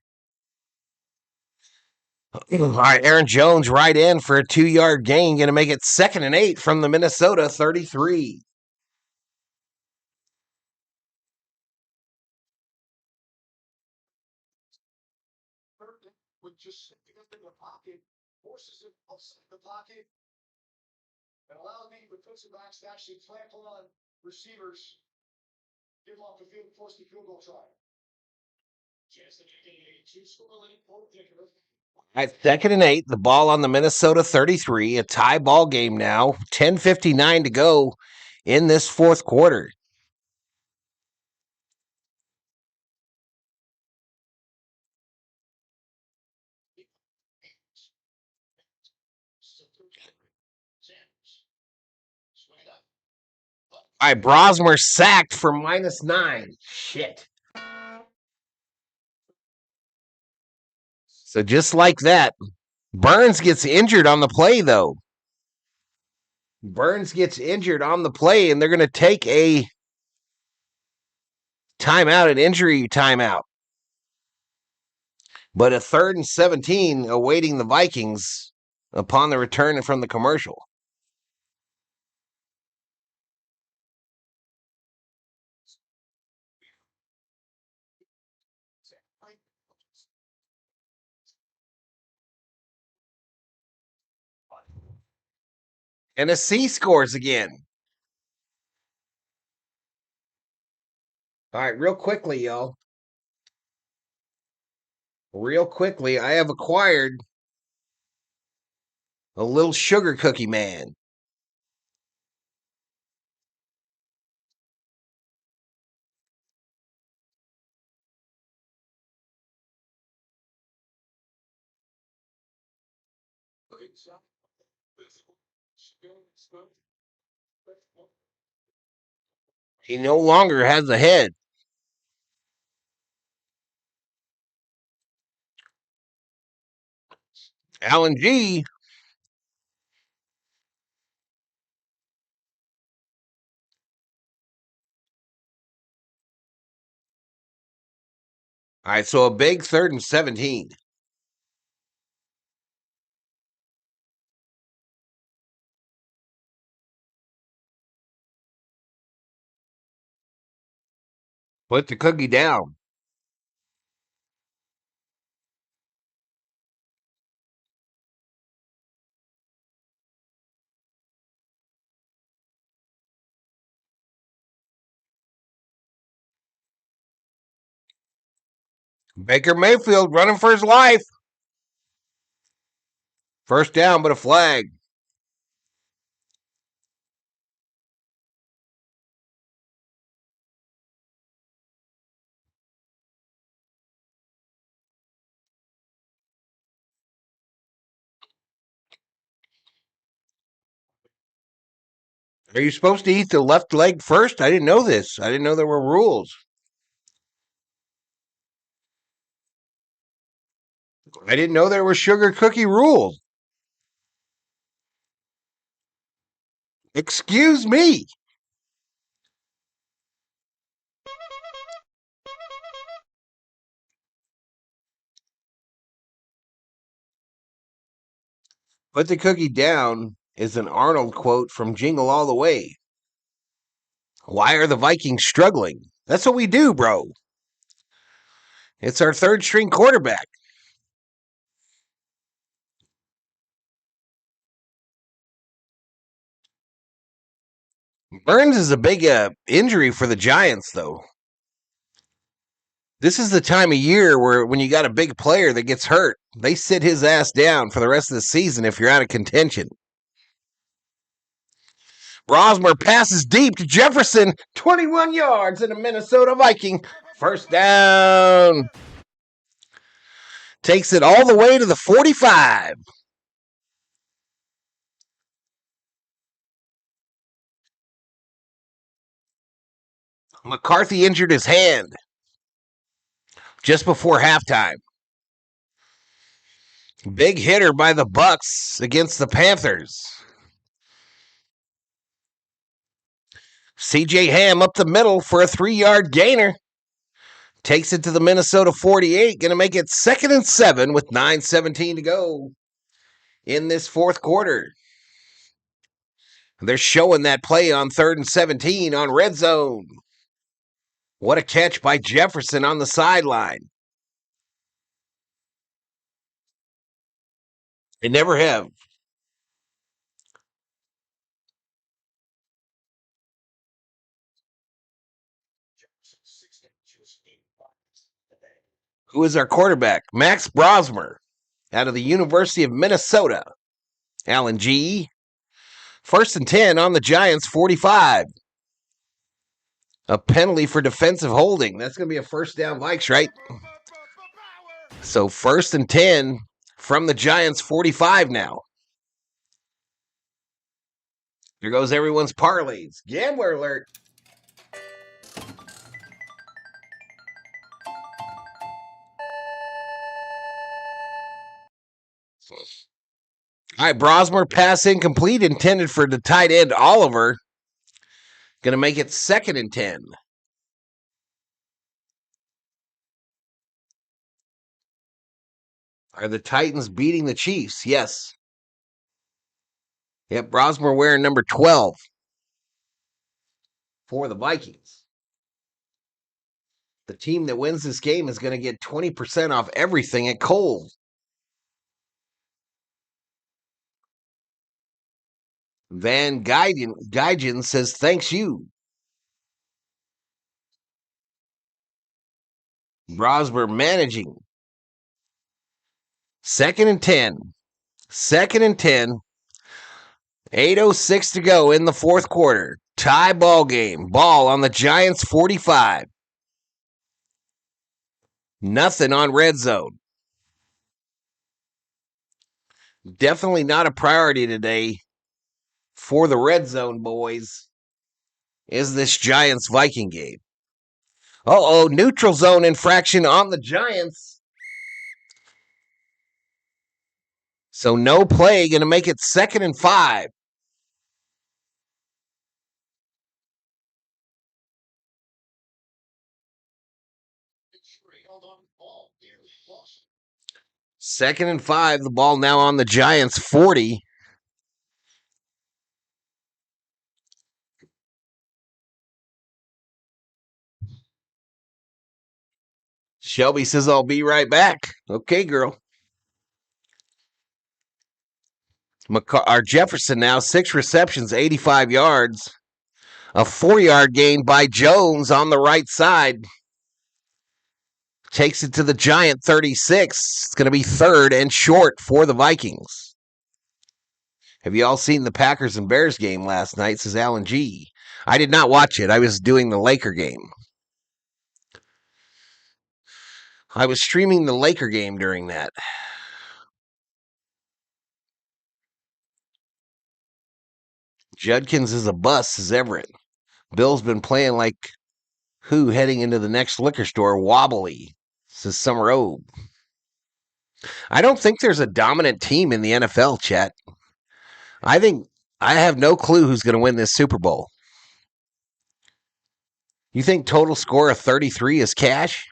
All right, Aaron Jones right in for a 2-yard gain. Going to make it 2nd and 8 from the Minnesota 33. With just sitting up in the pocket, forces it outside the pocket, and allows the defensive backs to actually clamp on receivers, get them off the field, force the field goal try. Chance to get a two-score lead for Dicker. At 2nd and 8, the ball on the Minnesota 33, a tie ball game now. 10:59 to go in this fourth quarter. All right, Brosmer sacked for -9. Shit. So just like that, Burns gets injured on the play, though. Burns gets injured on the play, and they're going to take a timeout, an injury timeout. But a 3rd and 17 awaiting the Vikings upon the return from the commercial. Tennessee scores again. All right, real quickly, y'all. Real quickly, I have acquired a little sugar cookie man. He no longer has a head. Alan G. All right, so a big 3rd and 17. Put the cookie down. Baker Mayfield running for his life. 1st down, but a flag. Are you supposed to eat the left leg first? I didn't know this. I didn't know there were rules. I didn't know there were sugar cookie rules. Excuse me. Put the cookie down is an Arnold quote from Jingle All the Way. Why are the Vikings struggling? That's what we do, bro. It's our third string quarterback. Burns is a big injury for the Giants, though. This is the time of year where when you got a big player that gets hurt, they sit his ass down for the rest of the season if you're out of contention. Brosmer passes deep to Jefferson, 21 yards and a Minnesota Viking. First down. Takes it all the way to the 45. McCarthy injured his hand just before halftime. Big hitter by the Bucks against the Panthers. CJ Ham up the middle for a 3-yard gainer. Takes it to the Minnesota 48. Going to make it 2nd and 7 with 9:17 to go in this fourth quarter. They're showing that play on 3rd and 17 on red zone. What a catch by Jefferson on the sideline. They never have. Who is our quarterback? Max Brosmer out of the University of Minnesota. Alan G. 1st and 10 on the Giants 45. A penalty for defensive holding. That's going to be a first down, Vikes, right? So 1st and 10 from the Giants 45 now. There goes everyone's parlays. Gambler alert. All right, Brosmer pass incomplete, intended for the tight end Oliver. Going to make it 2nd and 10. Are the Titans beating the Chiefs? Yes. Yep, Brosmer wearing number 12 for the Vikings. The team that wins this game is going to get 20% off everything at Kohl's. Van Guygen says, thanks you. Brosmer managing. 2nd and 10. 2nd and 10. 8:06 to go in the fourth quarter. Tie ball game. Ball on the Giants 45. Nothing on red zone. Definitely not a priority today for the red zone boys is this Giants Viking game. Neutral zone infraction on the Giants. So no play, going to make it 2nd and 5. Second and 5, the ball now on the Giants 40. Shelby says, I'll be right back. Okay, girl. Our Jefferson now, 6 receptions, 85 yards. A 4-yard gain by Jones on the right side. Takes it to the Giant 36. It's going to be 3rd and short for the Vikings. Have you all seen the Packers and Bears game last night, says Alan G. I did not watch it. I was doing the Laker game. I was streaming the Laker game during that. Judkins is a bust, says Everett. Bill's been playing like who heading into the next liquor store? Wobbly, says Summer O. I don't think there's a dominant team in the NFL, Chet. I have no clue who's going to win this Super Bowl. You think total score of 33 is cash?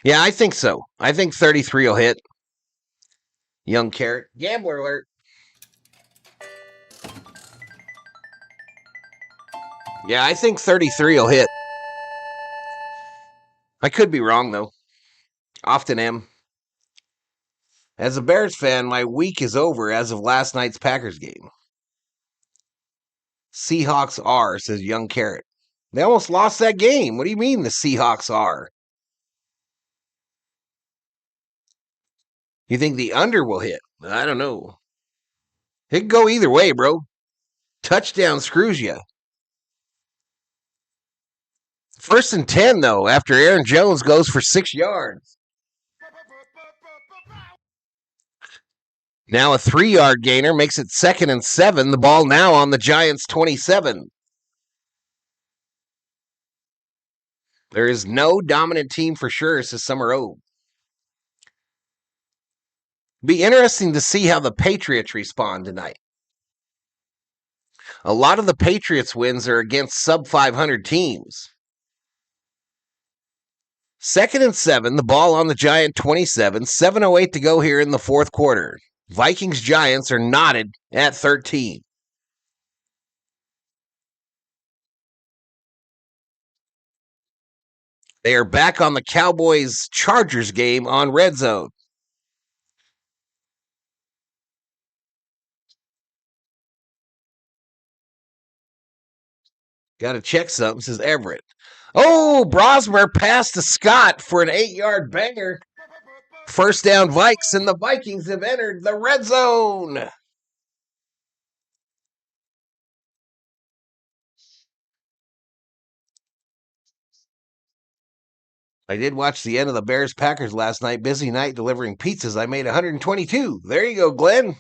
Yeah, I think so. I think 33 will hit. Young Carrot. Gambler alert. Yeah, I think 33 will hit. I could be wrong, though. Often am. As a Bears fan, my week is over as of last night's Packers game. Seahawks are, says Young Carrot. They almost lost that game. What do you mean the Seahawks are? You think the under will hit? I don't know. It could go either way, bro. Touchdown screws you. 1st and 10, though, after Aaron Jones goes for 6 yards. Now a 3-yard gainer makes it 2nd and 7. The ball now on the Giants' 27. There is no dominant team for sure, says Summer O. Be interesting to see how the Patriots respond tonight. A lot of the Patriots wins are against sub-500 teams. 2nd and 7, the ball on the Giant 27, 7:08 to go here in the fourth quarter. Vikings Giants are knotted at 13. They are back on the Cowboys Chargers game on Red Zone. Got to check something, says Everett. Oh, Brosmer passed to Scott for an 8-yard banger. First down Vikes, and the Vikings have entered the red zone. I did watch the end of the Bears-Packers last night. Busy night delivering pizzas. I made 122. There you go, Glenn.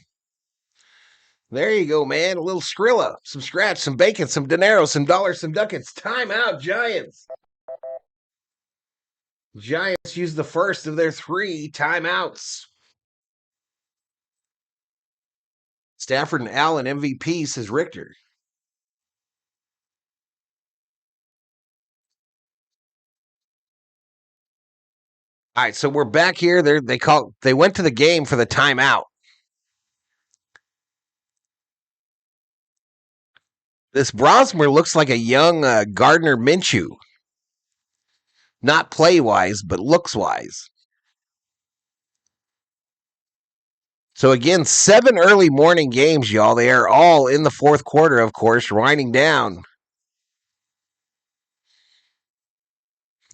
There you go, man. A little Skrilla, some scratch, some bacon, some dinero, some dollars, some ducats. Timeout, Giants. Giants use the first of their 3 timeouts. Stafford and Allen MVP, says Richter. All right, so we're back here. They went to the game for the timeout. This Brosmer looks like a young Gardner Minshew. Not play-wise, but looks-wise. So again, 7 early morning games, y'all. They are all in the fourth quarter, of course, winding down.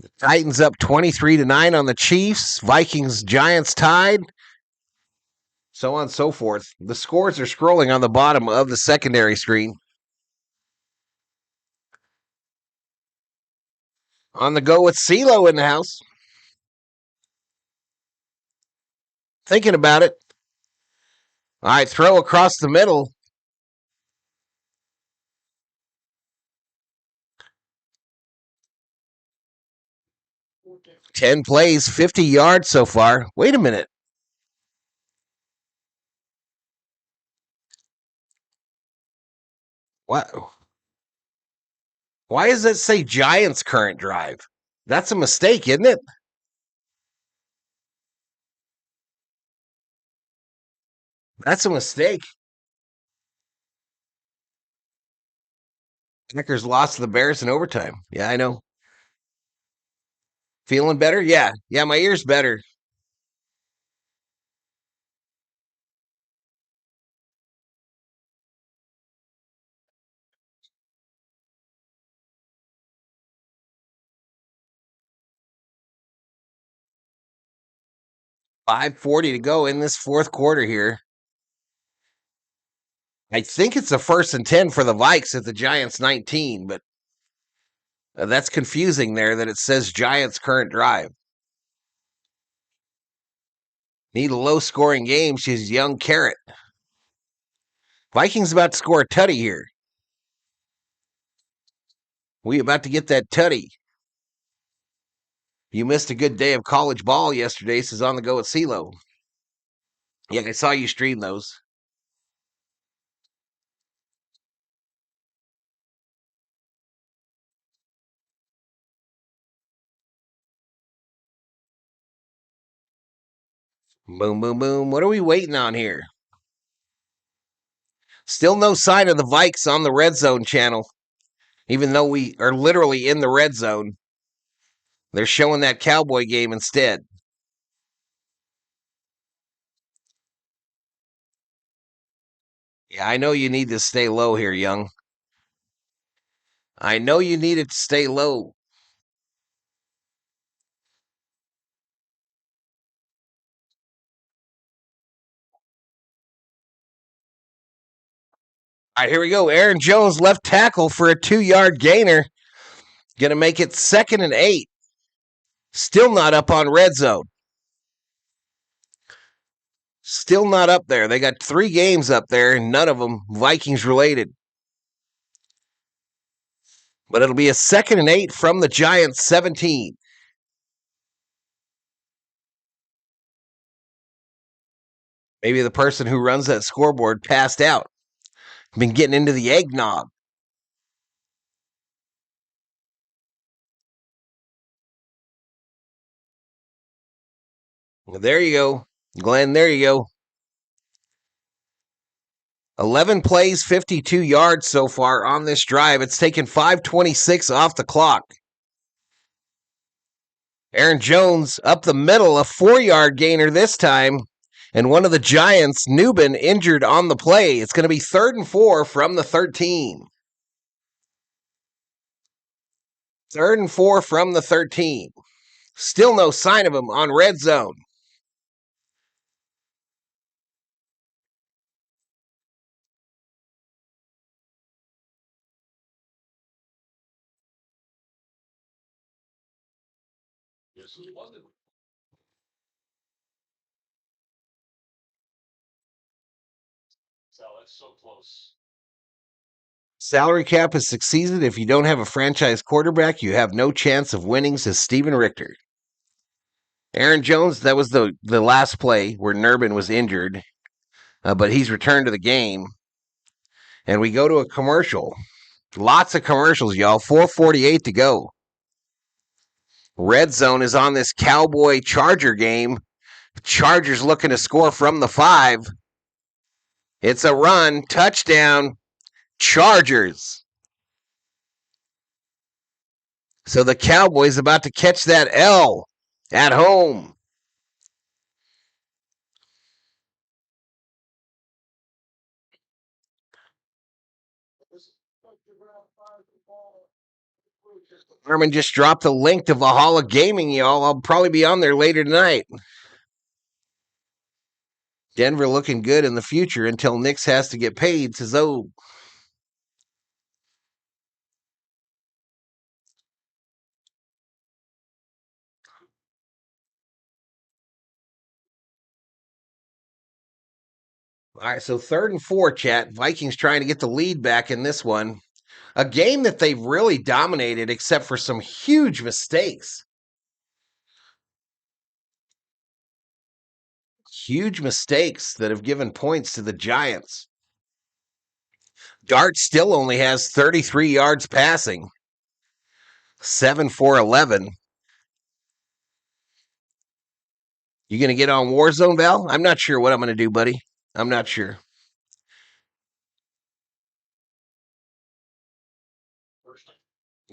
The Titans up 23-9 on the Chiefs. Vikings, Giants tied. So on and so forth. The scores are scrolling on the bottom of the secondary screen. On the go with CeeLo in the house. Thinking about it. All right, throw across the middle. Ten plays, 50 yards so far. Wait a minute. What? Why does that say Giants current drive? That's a mistake, isn't it? That's a mistake. Packers lost to the Bears in overtime. Yeah, I know. Feeling better? Yeah. Yeah, my ear's better. $5:40 to go in this fourth quarter here. I think it's a 1st and 10 for the Vikes at the Giants 19, but that's confusing there that it says Giants current drive. Need a low-scoring game. She's Young Carrot. Vikings about to score a tutty here. We about to get that tutty. You missed a good day of college ball yesterday, says on the go at CeeLo. Yeah, I saw you stream those. Boom, boom, boom. What are we waiting on here? Still no sign of the Vikes on the Red Zone channel, even though we are literally in the red zone. They're showing that Cowboy game instead. Yeah, I know you need to stay low here, young. I know you need it to stay low. All right, here we go. Aaron Jones, left tackle for a 2-yard gainer. Going to make it 2nd and 8. Still not up on red zone. Still not up there. They got 3 games up there, and none of them Vikings related. But it'll be a 2nd and 8 from the Giants 17. Maybe the person who runs that scoreboard passed out. Been getting into the eggnog. Well, there you go. Glenn, there you go. 11 plays, 52 yards so far on this drive. It's taken 5:26 off the clock. Aaron Jones up the middle, a 4-yard gainer this time. And one of the Giants, Newbin, injured on the play. It's going to be 3rd and 4 from the 13. 3rd and 4 from the 13. Still no sign of him on red zone. Yes, it wasn't. So that's so close. Salary cap has succeeded. If you don't have a franchise quarterback, you have no chance of winning, says Steven Richter. Aaron Jones, that was the last play where Nurbin was injured, but he's returned to the game. And we go to a commercial. Lots of commercials, y'all. 4:48 to go. Red zone is on this Cowboy Charger game. Chargers looking to score from the 5. It's a run. Touchdown. Chargers. So the Cowboys about to catch that L at home. Herman just dropped the link to Valhalla Gaming, y'all. I'll probably be on there later tonight. Denver looking good in the future until Nix has to get paid, says O. All right, so 3rd and 4, chat. Vikings trying to get the lead back in this one. A game that they've really dominated except for some huge mistakes. Huge mistakes that have given points to the Giants. Dart still only has 33 yards passing. 7 for 11. You going to get on Warzone, Val? I'm not sure what I'm going to do, buddy. I'm not sure.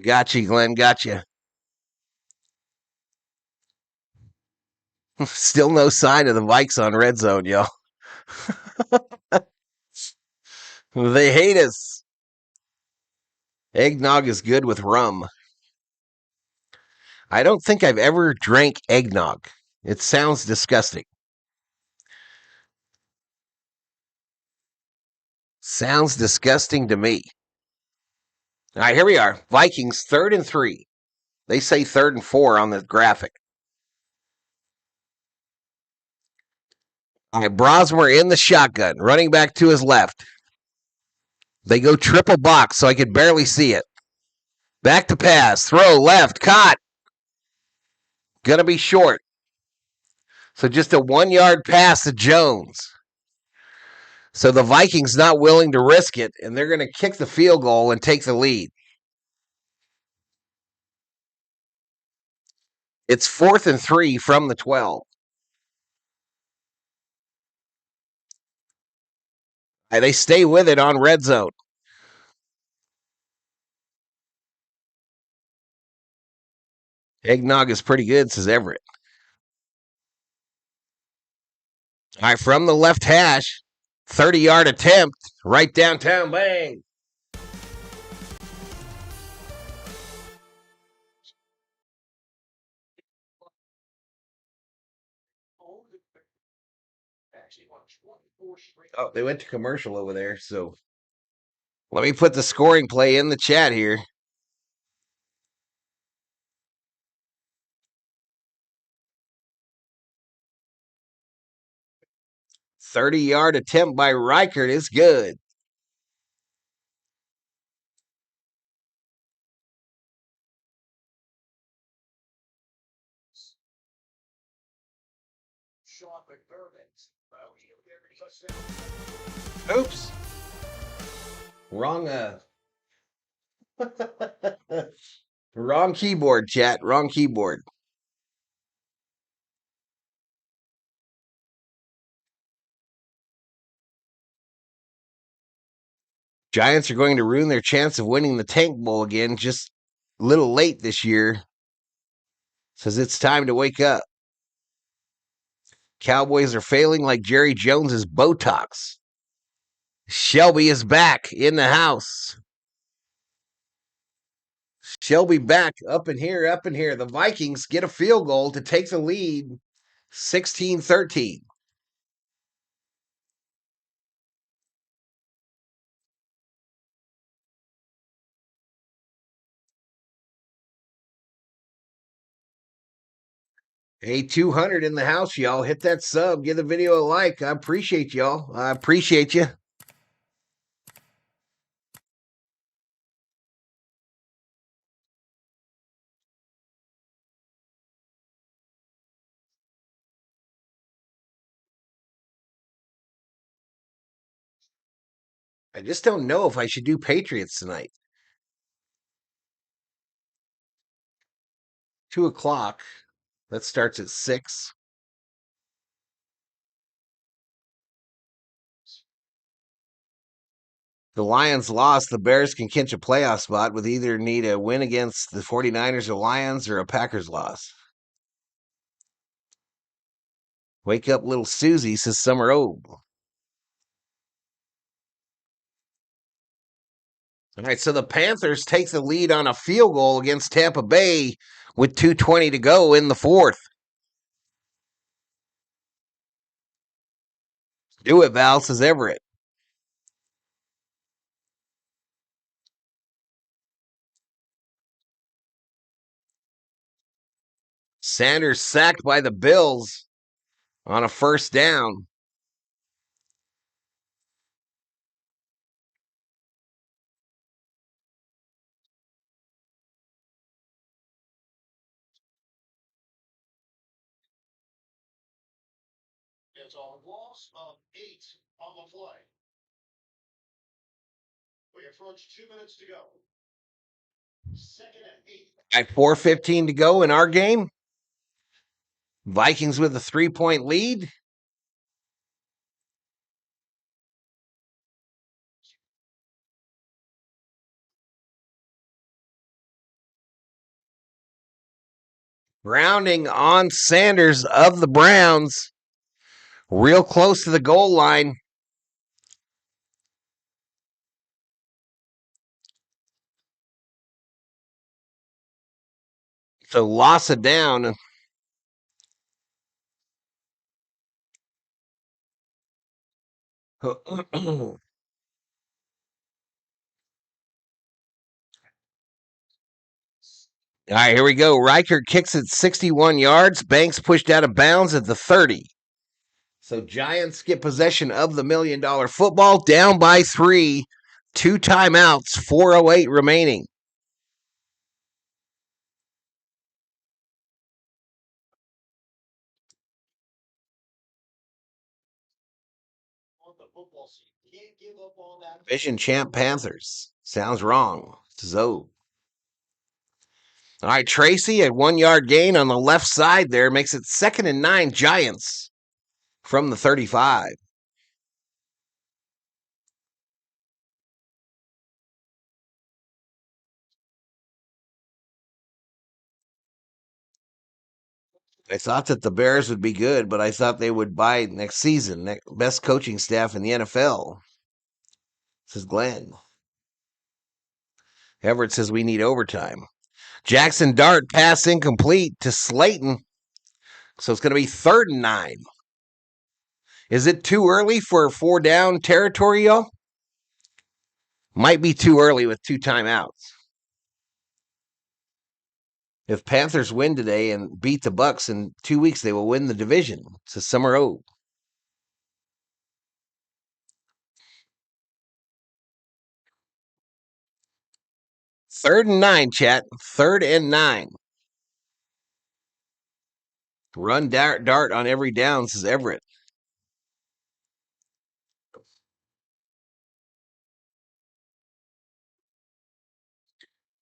Gotcha, Glenn. Gotcha. Still no sign of the Vikes on red zone, y'all. They hate us. Eggnog is good with rum. I don't think I've ever drank eggnog. It sounds disgusting. Sounds disgusting to me. All right, here we are. Vikings 3rd and 3. They say 3rd and 4 on the graphic. All right, Brosmer in the shotgun, running back to his left. They go triple box, so I could barely see it. Back to pass. Throw left. Caught. Gonna be short. So just a 1 yard pass to Jones. So the Vikings not willing to risk it, and they're going to kick the field goal and take the lead. It's 4th and 3 from the 12. They stay with it on red zone. Eggnog is pretty good, says Everett. All right, from the left hash, 30-yard attempt, right downtown, bang. Oh, they went to commercial over there, so let me put the scoring play in the chat here. "30-yard attempt by Reichert is good." Oops. Wrong wrong keyboard, chat. Wrong keyboard. Giants are going to ruin their chance of winning the Tank Bowl again just a little late this year. Says it's time to wake up. Cowboys are failing like Jerry Jones's Botox. Shelby is back in the house. Shelby back up in here, up in here. The Vikings get a field goal to take the lead 16-13. Hey, 200 in the house, y'all. Hit that sub. Give the video a like. I appreciate y'all. I appreciate you. I just don't know if I should do Patriots tonight. 2 o'clock. That starts at 6. The Lions lost. The Bears can clinch a playoff spot with either need a win against the 49ers or Lions or a Packers loss. Wake up, little Susie, says Summer Oak. All right, so the Panthers take the lead on a field goal against Tampa Bay with 2:20 to go in the 4th. Do it, Val, says Everett. Sanders sacked by the Bills on a first down. It's a loss of 8 on the play. We approach 2 minutes to go. 2nd and 8. At 4:15 to go in our game. Vikings with a 3-point lead. Grounding on Sanders of the Browns. Real close to the goal line. So loss of down. All right, here we go. Reichert kicks it 61 yards. Banks pushed out of bounds at the 30. So Giants get possession of the $1 million football, down by 3. 2 timeouts, 4:08 remaining. Division champ Panthers. Sounds wrong. Zoe. All right, Tracy, a 1-yard gain on the left side there makes it 2nd and 9 Giants from the 35. I thought that the Bears would be good, but I thought they would buy next season. Best coaching staff in the NFL, says Glenn. Everett says we need overtime. Jackson Dart pass incomplete to Slayton. So it's going to be 3rd and 9. Is it too early for 4 down territory, y'all? Might be too early with 2 timeouts. If Panthers win today and beat the Bucks in 2 weeks, they will win the division. It's a summer O. Third and 9, chat. 3rd and 9. Run dart on every down, says Everett.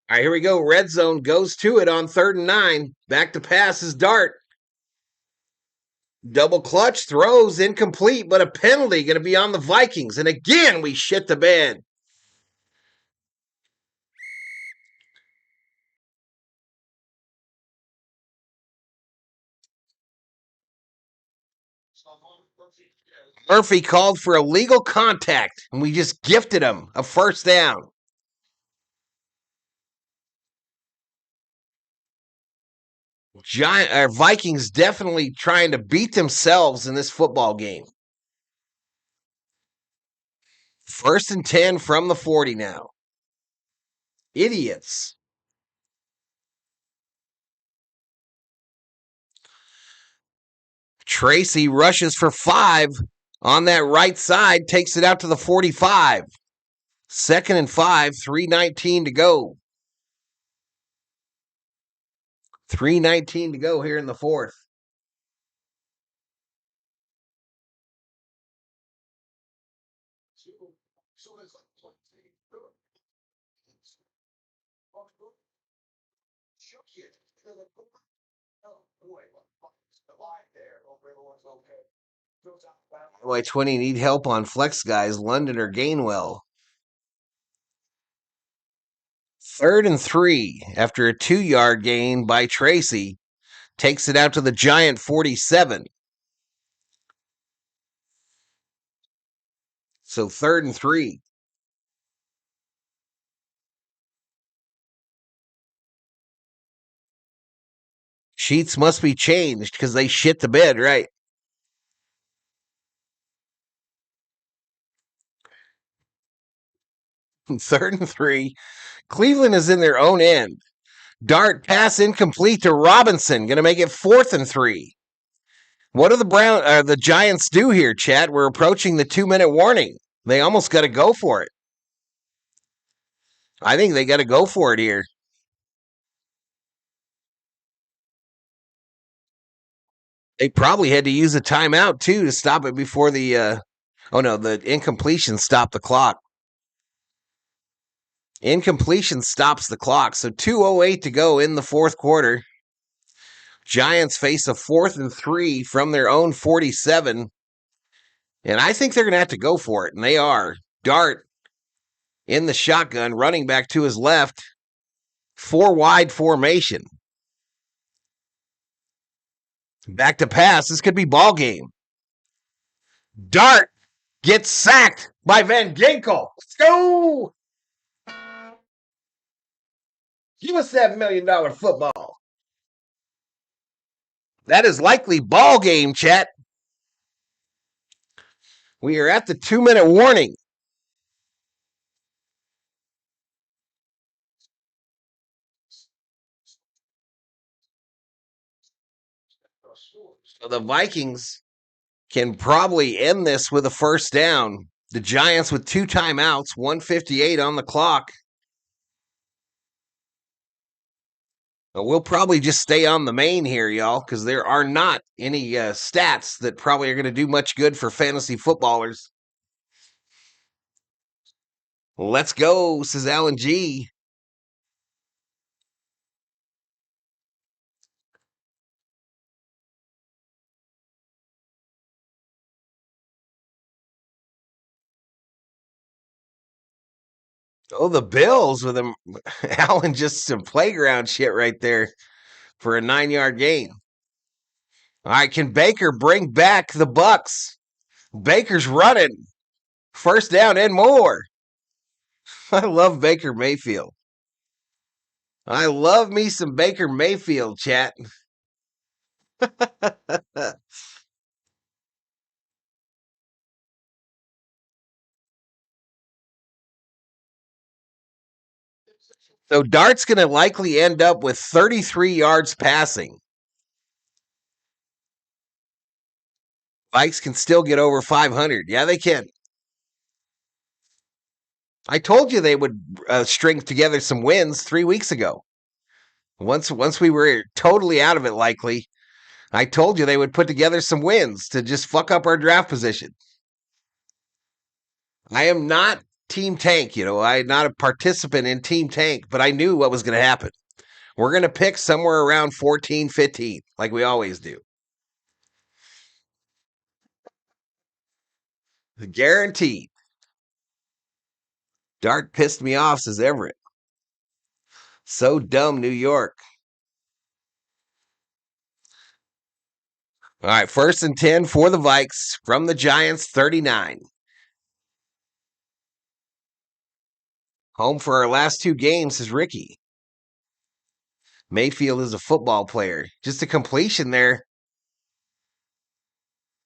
All right, here we go. Red zone goes to it on 3rd and 9. Back to pass is Dart. Double clutch, throws, incomplete, but a penalty going to be on the Vikings. And again, we shit the bed. Murphy called for illegal contact, and we just gifted him a 1st down. Vikings definitely trying to beat themselves in this football game. 1st and 10 from the 40 now. Idiots. Tracy rushes for 5 on that right side, takes it out to the 45. 2nd and 5, 3:19 to go. 3:19 to go here in the 4th. Boy, 20 need help on flex guys, London or Gainwell. 3rd and 3 after a 2-yard gain by Tracy. Takes it out to the Giant 47. So 3rd and 3. Sheets must be changed because they shit the bed, right? Third and 3. Cleveland is in their own end. Dart pass incomplete to Robinson. Going to make it 4th and 3. What do the Giants do here, Chad? We're approaching the 2-minute warning. They almost got to go for it. I think they got to go for it here. They probably had to use a timeout, too, to stop it before the the incompletion stopped the clock. Incompletion stops the clock. So 2:08 to go in the 4th quarter. Giants face a 4th and 3 from their own 47. And I think they're going to have to go for it. And they are. Dart in the shotgun, running back to his left. 4-wide formation. Back to pass. This could be ball game. Dart gets sacked by Van Ginkel. Let's go. Give us that $1 million football. That is likely ball game, chat. We are at the 2-minute warning. So the Vikings can probably end this with a 1st down. The Giants with 2 timeouts, 1:58 on the clock. We'll probably just stay on the main here, y'all, because there are not any stats that probably are going to do much good for fantasy footballers. Let's go, says Alan G. Oh, the Bills with him. Alan, just some playground shit right there for a 9-yard gain. All right, can Baker bring back the Bucks? Baker's running. First down and more. I love Baker Mayfield. I love me some Baker Mayfield, chat. So Dart's going to likely end up with 33 yards passing. Vikes can still get over 500. Yeah, they can. I told you they would string together some wins 3 weeks ago. Once we were totally out of it, likely, I told you they would put together some wins to just fuck up our draft position. I am not Team Tank, I'm not a participant in Team Tank, but I knew what was going to happen. We're going to pick somewhere around 14, 15, like we always do. Guaranteed. Dart pissed me off, says Everett. So dumb, New York. All right, 1st and 10 for the Vikes from the Giants, 39. Home for our last 2 games is Ricky. Mayfield is a football player. Just a completion there.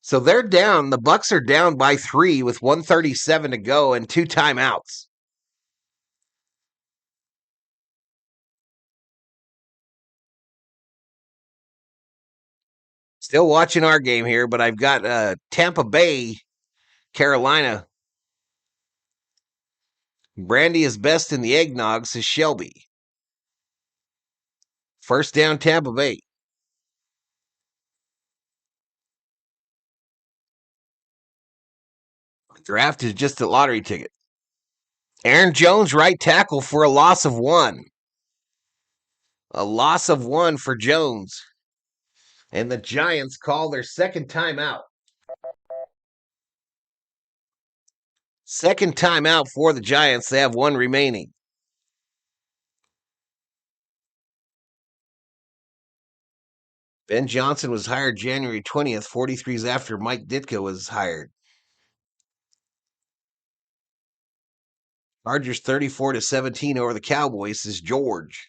So they're down. The Bucks are down by 3 with 1:37 to go and 2 timeouts. Still watching our game here, but I've got Tampa Bay, Carolina. Brandy is best in the eggnog, says Shelby. First down, Tampa Bay. Draft is just a lottery ticket. Aaron Jones, right tackle for a loss of 1. A loss of 1 for Jones. And the Giants call their second timeout. Second timeout for the Giants. They have 1 remaining. Ben Johnson was hired January 20th, 43s after Mike Ditka was hired. Chargers 34-17 over the Cowboys, is George.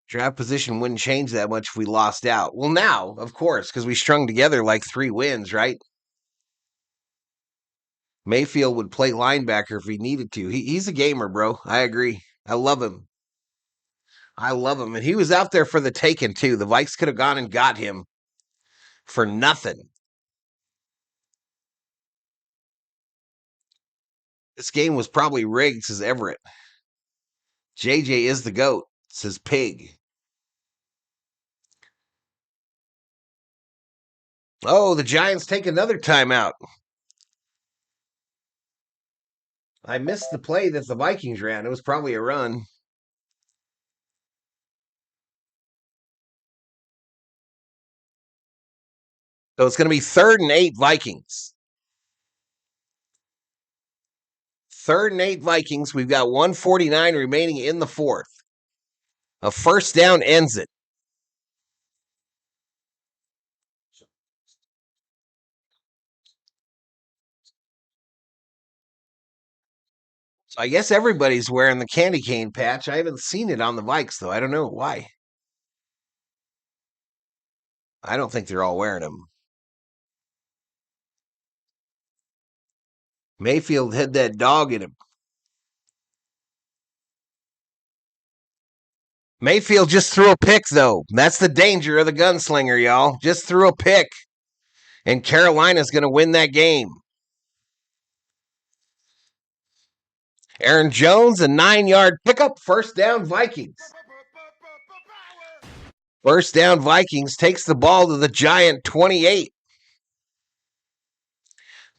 Draft position wouldn't change that much if we lost out. Well, now, of course, because we strung together like 3 wins, right? Mayfield would play linebacker if he needed to. He's a gamer, bro. I agree. I love him. And he was out there for the taking, too. The Vikes could have gone and got him for nothing. This game was probably rigged, says Everett. JJ is the GOAT, says Pig. Oh, the Giants take another timeout. I missed the play that the Vikings ran. It was probably a run. So it's going to be 3rd and 8 Vikings. 3rd and 8 Vikings. We've got 1:49 remaining in the 4th. A first down ends it. So I guess everybody's wearing the candy cane patch. I haven't seen it on the Vikes, though. I don't know why. I don't think they're all wearing them. Mayfield had that dog in him. Mayfield just threw a pick, though. That's the danger of the gunslinger, y'all. Just threw a pick. And Carolina's going to win that game. Aaron Jones, a 9-yard pickup. First down, Vikings. First down, Vikings takes the ball to the Giant 28.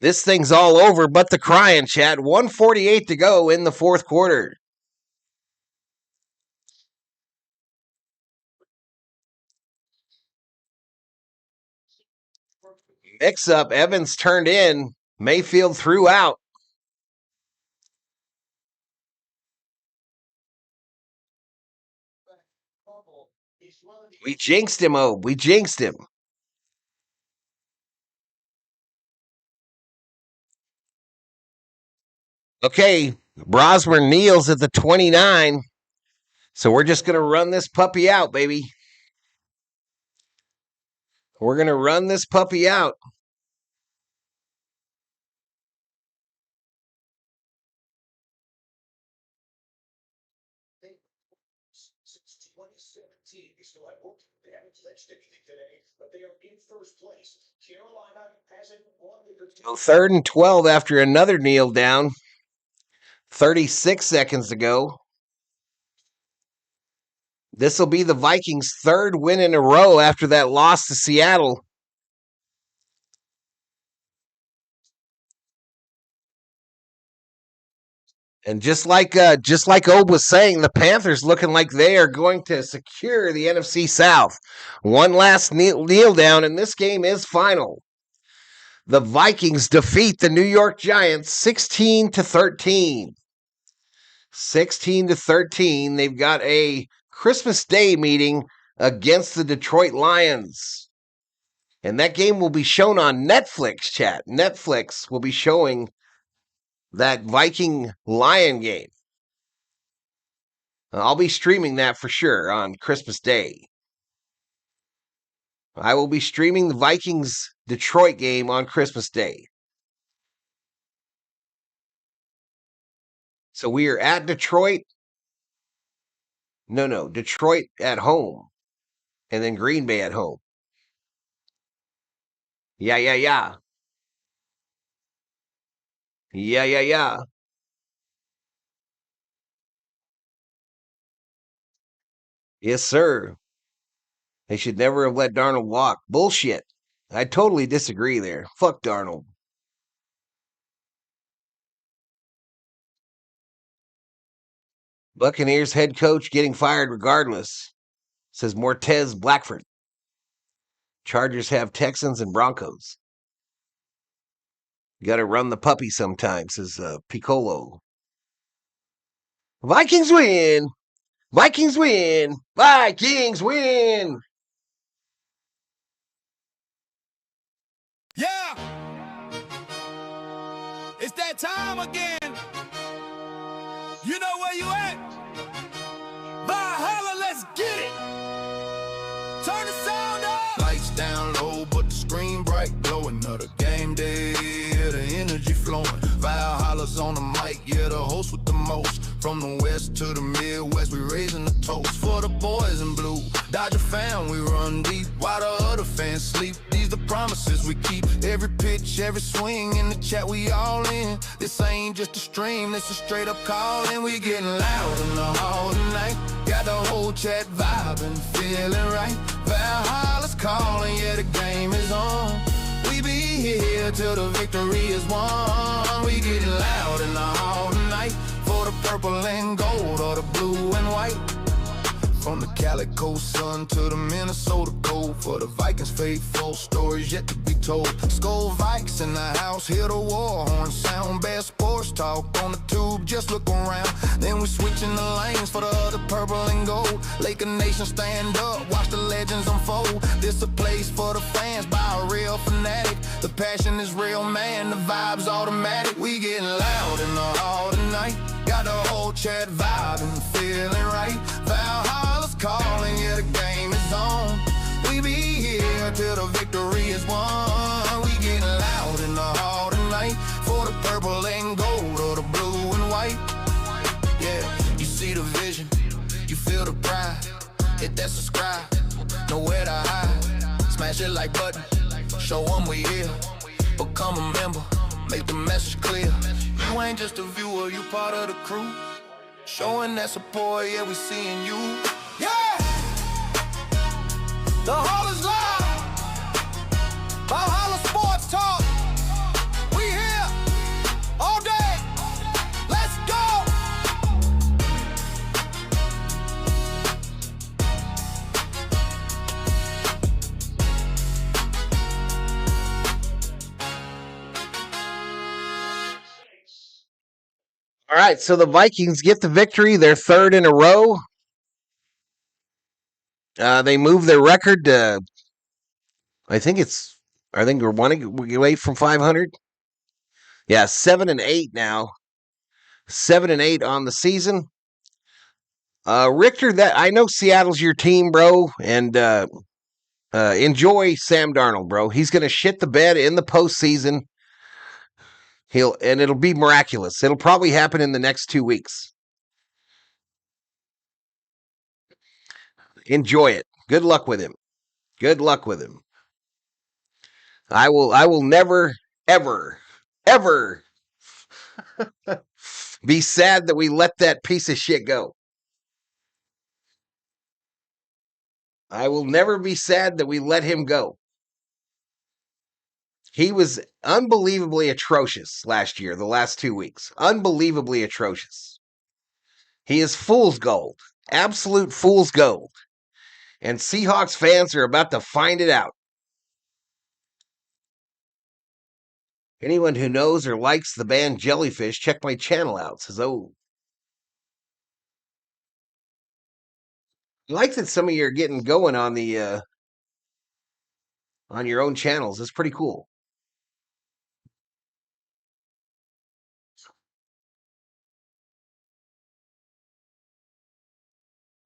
This thing's all over, but the crying, chat. 1:48 to go in the fourth quarter. Mix up. Evans turned in. Mayfield threw out. We jinxed him, oh. We jinxed him. Okay, Brosmer kneels at the 29. So we're just going to run this puppy out, baby. We're going to run this puppy out. So 3rd and 12 after another kneel down. 36 seconds to go. This will be the Vikings' 3rd win in a row after that loss to Seattle. And just like Obe was saying, the Panthers looking like they are going to secure the NFC South. One last kneel down, and this game is final. The Vikings defeat the New York Giants 16-13. 16-13. They've got a Christmas Day meeting against the Detroit Lions. And that game will be shown on Netflix, chat. Netflix will be showing that Viking Lion game. I'll be streaming that for sure on Christmas Day. I will be streaming the Vikings Detroit game on Christmas Day. So we are at Detroit. No, Detroit at home. And then Green Bay at home. Yeah. Yeah. Yes, sir. They should never have let Darnold walk. Bullshit. I totally disagree there. Fuck Darnold. Buccaneers head coach getting fired regardless, says Mortez Blackford. Chargers have Texans and Broncos. Got to run the puppy sometimes, says Piccolo. Vikings win. Vikings win. Vikings win. Yeah! It's that time again. You know where you at? Valhalla, let's get it. Turn the sound up. Lights down low, but the screen bright, glowing. Another game day, yeah, the energy flowing. Valhalla's on the mic, yeah, the host with the most. From the west to the Midwest, we raising the toast for the boys in blue. Dodger fan, we run deep while the other fans sleep. These the promises we keep. Every pitch, every swing in the chat, we all in. This ain't just a stream, this is straight up calling. We getting loud in the hall tonight. Got the whole chat vibing, feeling right. Valhalla's calling, yeah, the game is on. We be here till the victory is won. We getting loud in the hall tonight. For the purple and gold or the blue and white. From the Calico sun to the Minnesota cold. For the Vikings faithful, stories yet to be told. Skull Vikes in the house, hear the war horn sound. Best sports talk on the tube, just look around. Then we switching the lanes for the other purple and gold. Laker Nation stand up, watch the legends unfold. This a place for the fans by a real fanatic. The passion is real, man, the vibe's automatic. We getting loud in the hall tonight. Got the whole chat vibing, feeling right. Valhalla's calling, yeah, the game is on. We be here till the victory is won. We getting loud in the hall tonight. For the purple and gold or the blue and white. Yeah, you see the vision, you feel the pride. hit that subscribe, nowhere to hide. Smash it like button, show them we here. Become a member, make the message clear. You ain't just a viewer, you part of the crew. Showing that support, yeah, we seeing you. Yeah! The hall is live. Valhalla Sports Talk. We here all day. Let's go! All right, so the Vikings get the victory. They're third in a row. They move their record to, I think we're one away from 500. Yeah, 7-8 now. 7-8 on the season. Richter, that I know Seattle's your team, bro, and enjoy Sam Darnold, bro. He's gonna shit the bed in the postseason. It'll be miraculous. It'll probably happen in the next 2 weeks. Enjoy it. Good luck with him. Good luck with him. I will never, ever, ever be sad that we let that piece of shit go. I will never be sad that we let him go. He was unbelievably atrocious last year, the last 2 weeks. Unbelievably atrocious. He is fool's gold. Absolute fool's gold. And Seahawks fans are about to find it out. Anyone who knows or likes the band Jellyfish, check my channel out. Says, oh. I like that some of you are getting going on the on your own channels. It's pretty cool.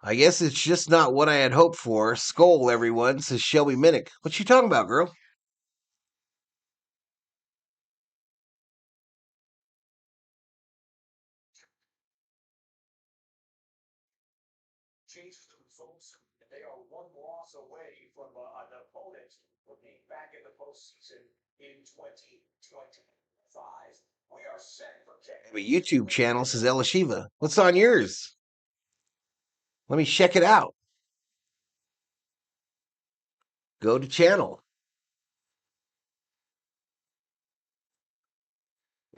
I guess it's just not what I had hoped for. Skull, everyone, says Shelby Minnick. What you talking about, girl? Changes the results, and they are one loss away from an opponent from being back in the postseason in 2025. We are set for I have a YouTube channel, says Elishiva. What's on yours? Let me check it out. Go to channel.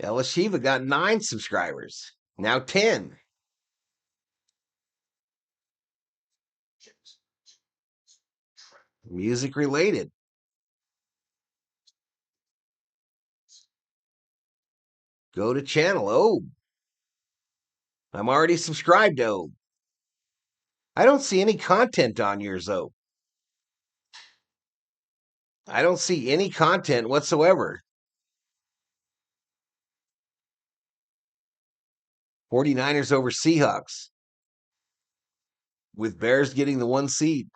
Elishiva got 9 subscribers. Now 10. Music related. Go to channel. Oh. I'm already subscribed, oh. I don't see any content on yours, though. I don't see any content whatsoever. 49ers over Seahawks. With Bears getting the 1 seed.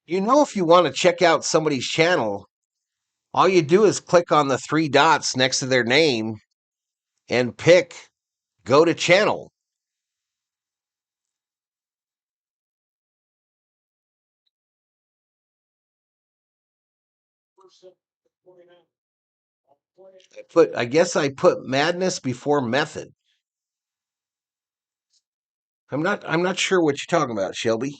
You know, if you want to check out somebody's channel, all you do is click on the 3 dots next to their name and pick go to channel. I guess I put madness before method. I'm not sure what you're talking about, Shelby.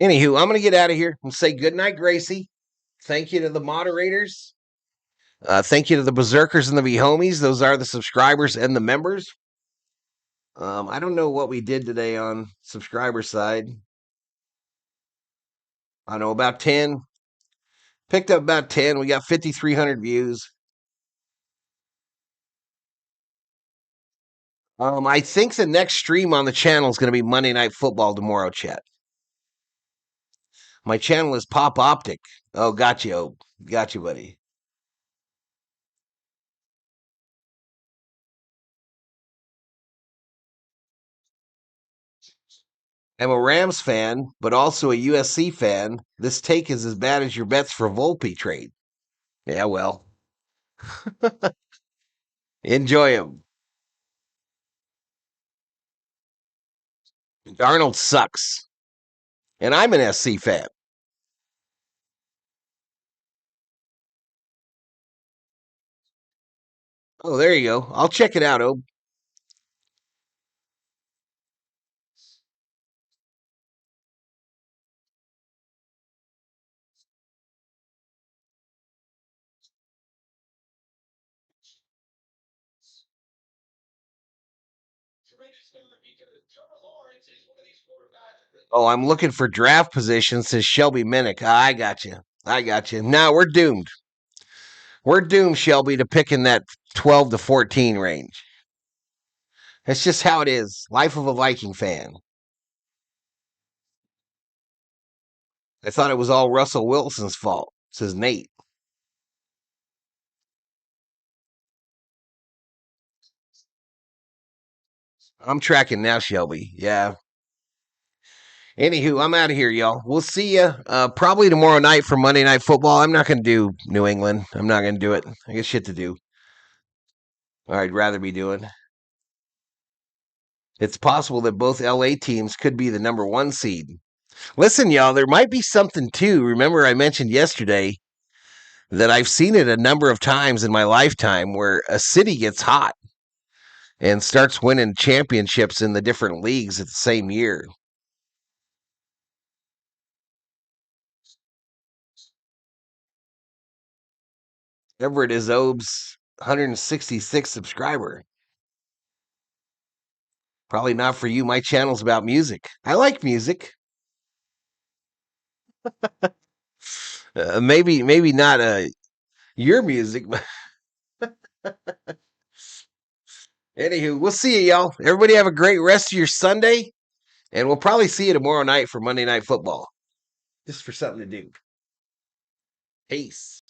Anywho, I'm gonna get out of here and say good night, Gracie. Thank you to the moderators. Thank you to the berserkers and the V-homies. Those are the subscribers and the members. I don't know what we did today on subscriber side. I know about 10. Picked up about 10. We got 5,300 views. I think the next stream on the channel is going to be Monday Night Football tomorrow, chat. My channel is Pop Optic. Oh, got you. Oh, got you, buddy. I'm a Rams fan, but also a USC fan. This take is as bad as your bets for Volpe trade. Yeah, well, enjoy him. Darnold sucks. And I'm an SC fan. Oh, there you go. I'll check it out, Obe. Oh, I'm looking for draft position, says Shelby Minnick. I got you. I got you. Now we're doomed. We're doomed, Shelby, to pick in that 12 to 14 range. That's just how it is. Life of a Viking fan. I thought it was all Russell Wilson's fault, says Nate. I'm tracking now, Shelby. Yeah. Anywho, I'm out of here, y'all. We'll see you probably tomorrow night for Monday Night Football. I'm not going to do New England. I'm not going to do it. I got shit to do. Or I'd rather be doing. It's possible that both LA teams could be the number 1 seed. Listen, y'all, there might be something too. Remember, I mentioned yesterday that I've seen it a number of times in my lifetime where a city gets hot and starts winning championships in the different leagues at the same year. Everett is Obe's 166 subscriber. Probably not for you. My channel's about music. I like music. Maybe not your music. Anywho, we'll see you, y'all. Everybody have a great rest of your Sunday, and we'll probably see you tomorrow night for Monday Night Football. Just for something to do. Peace.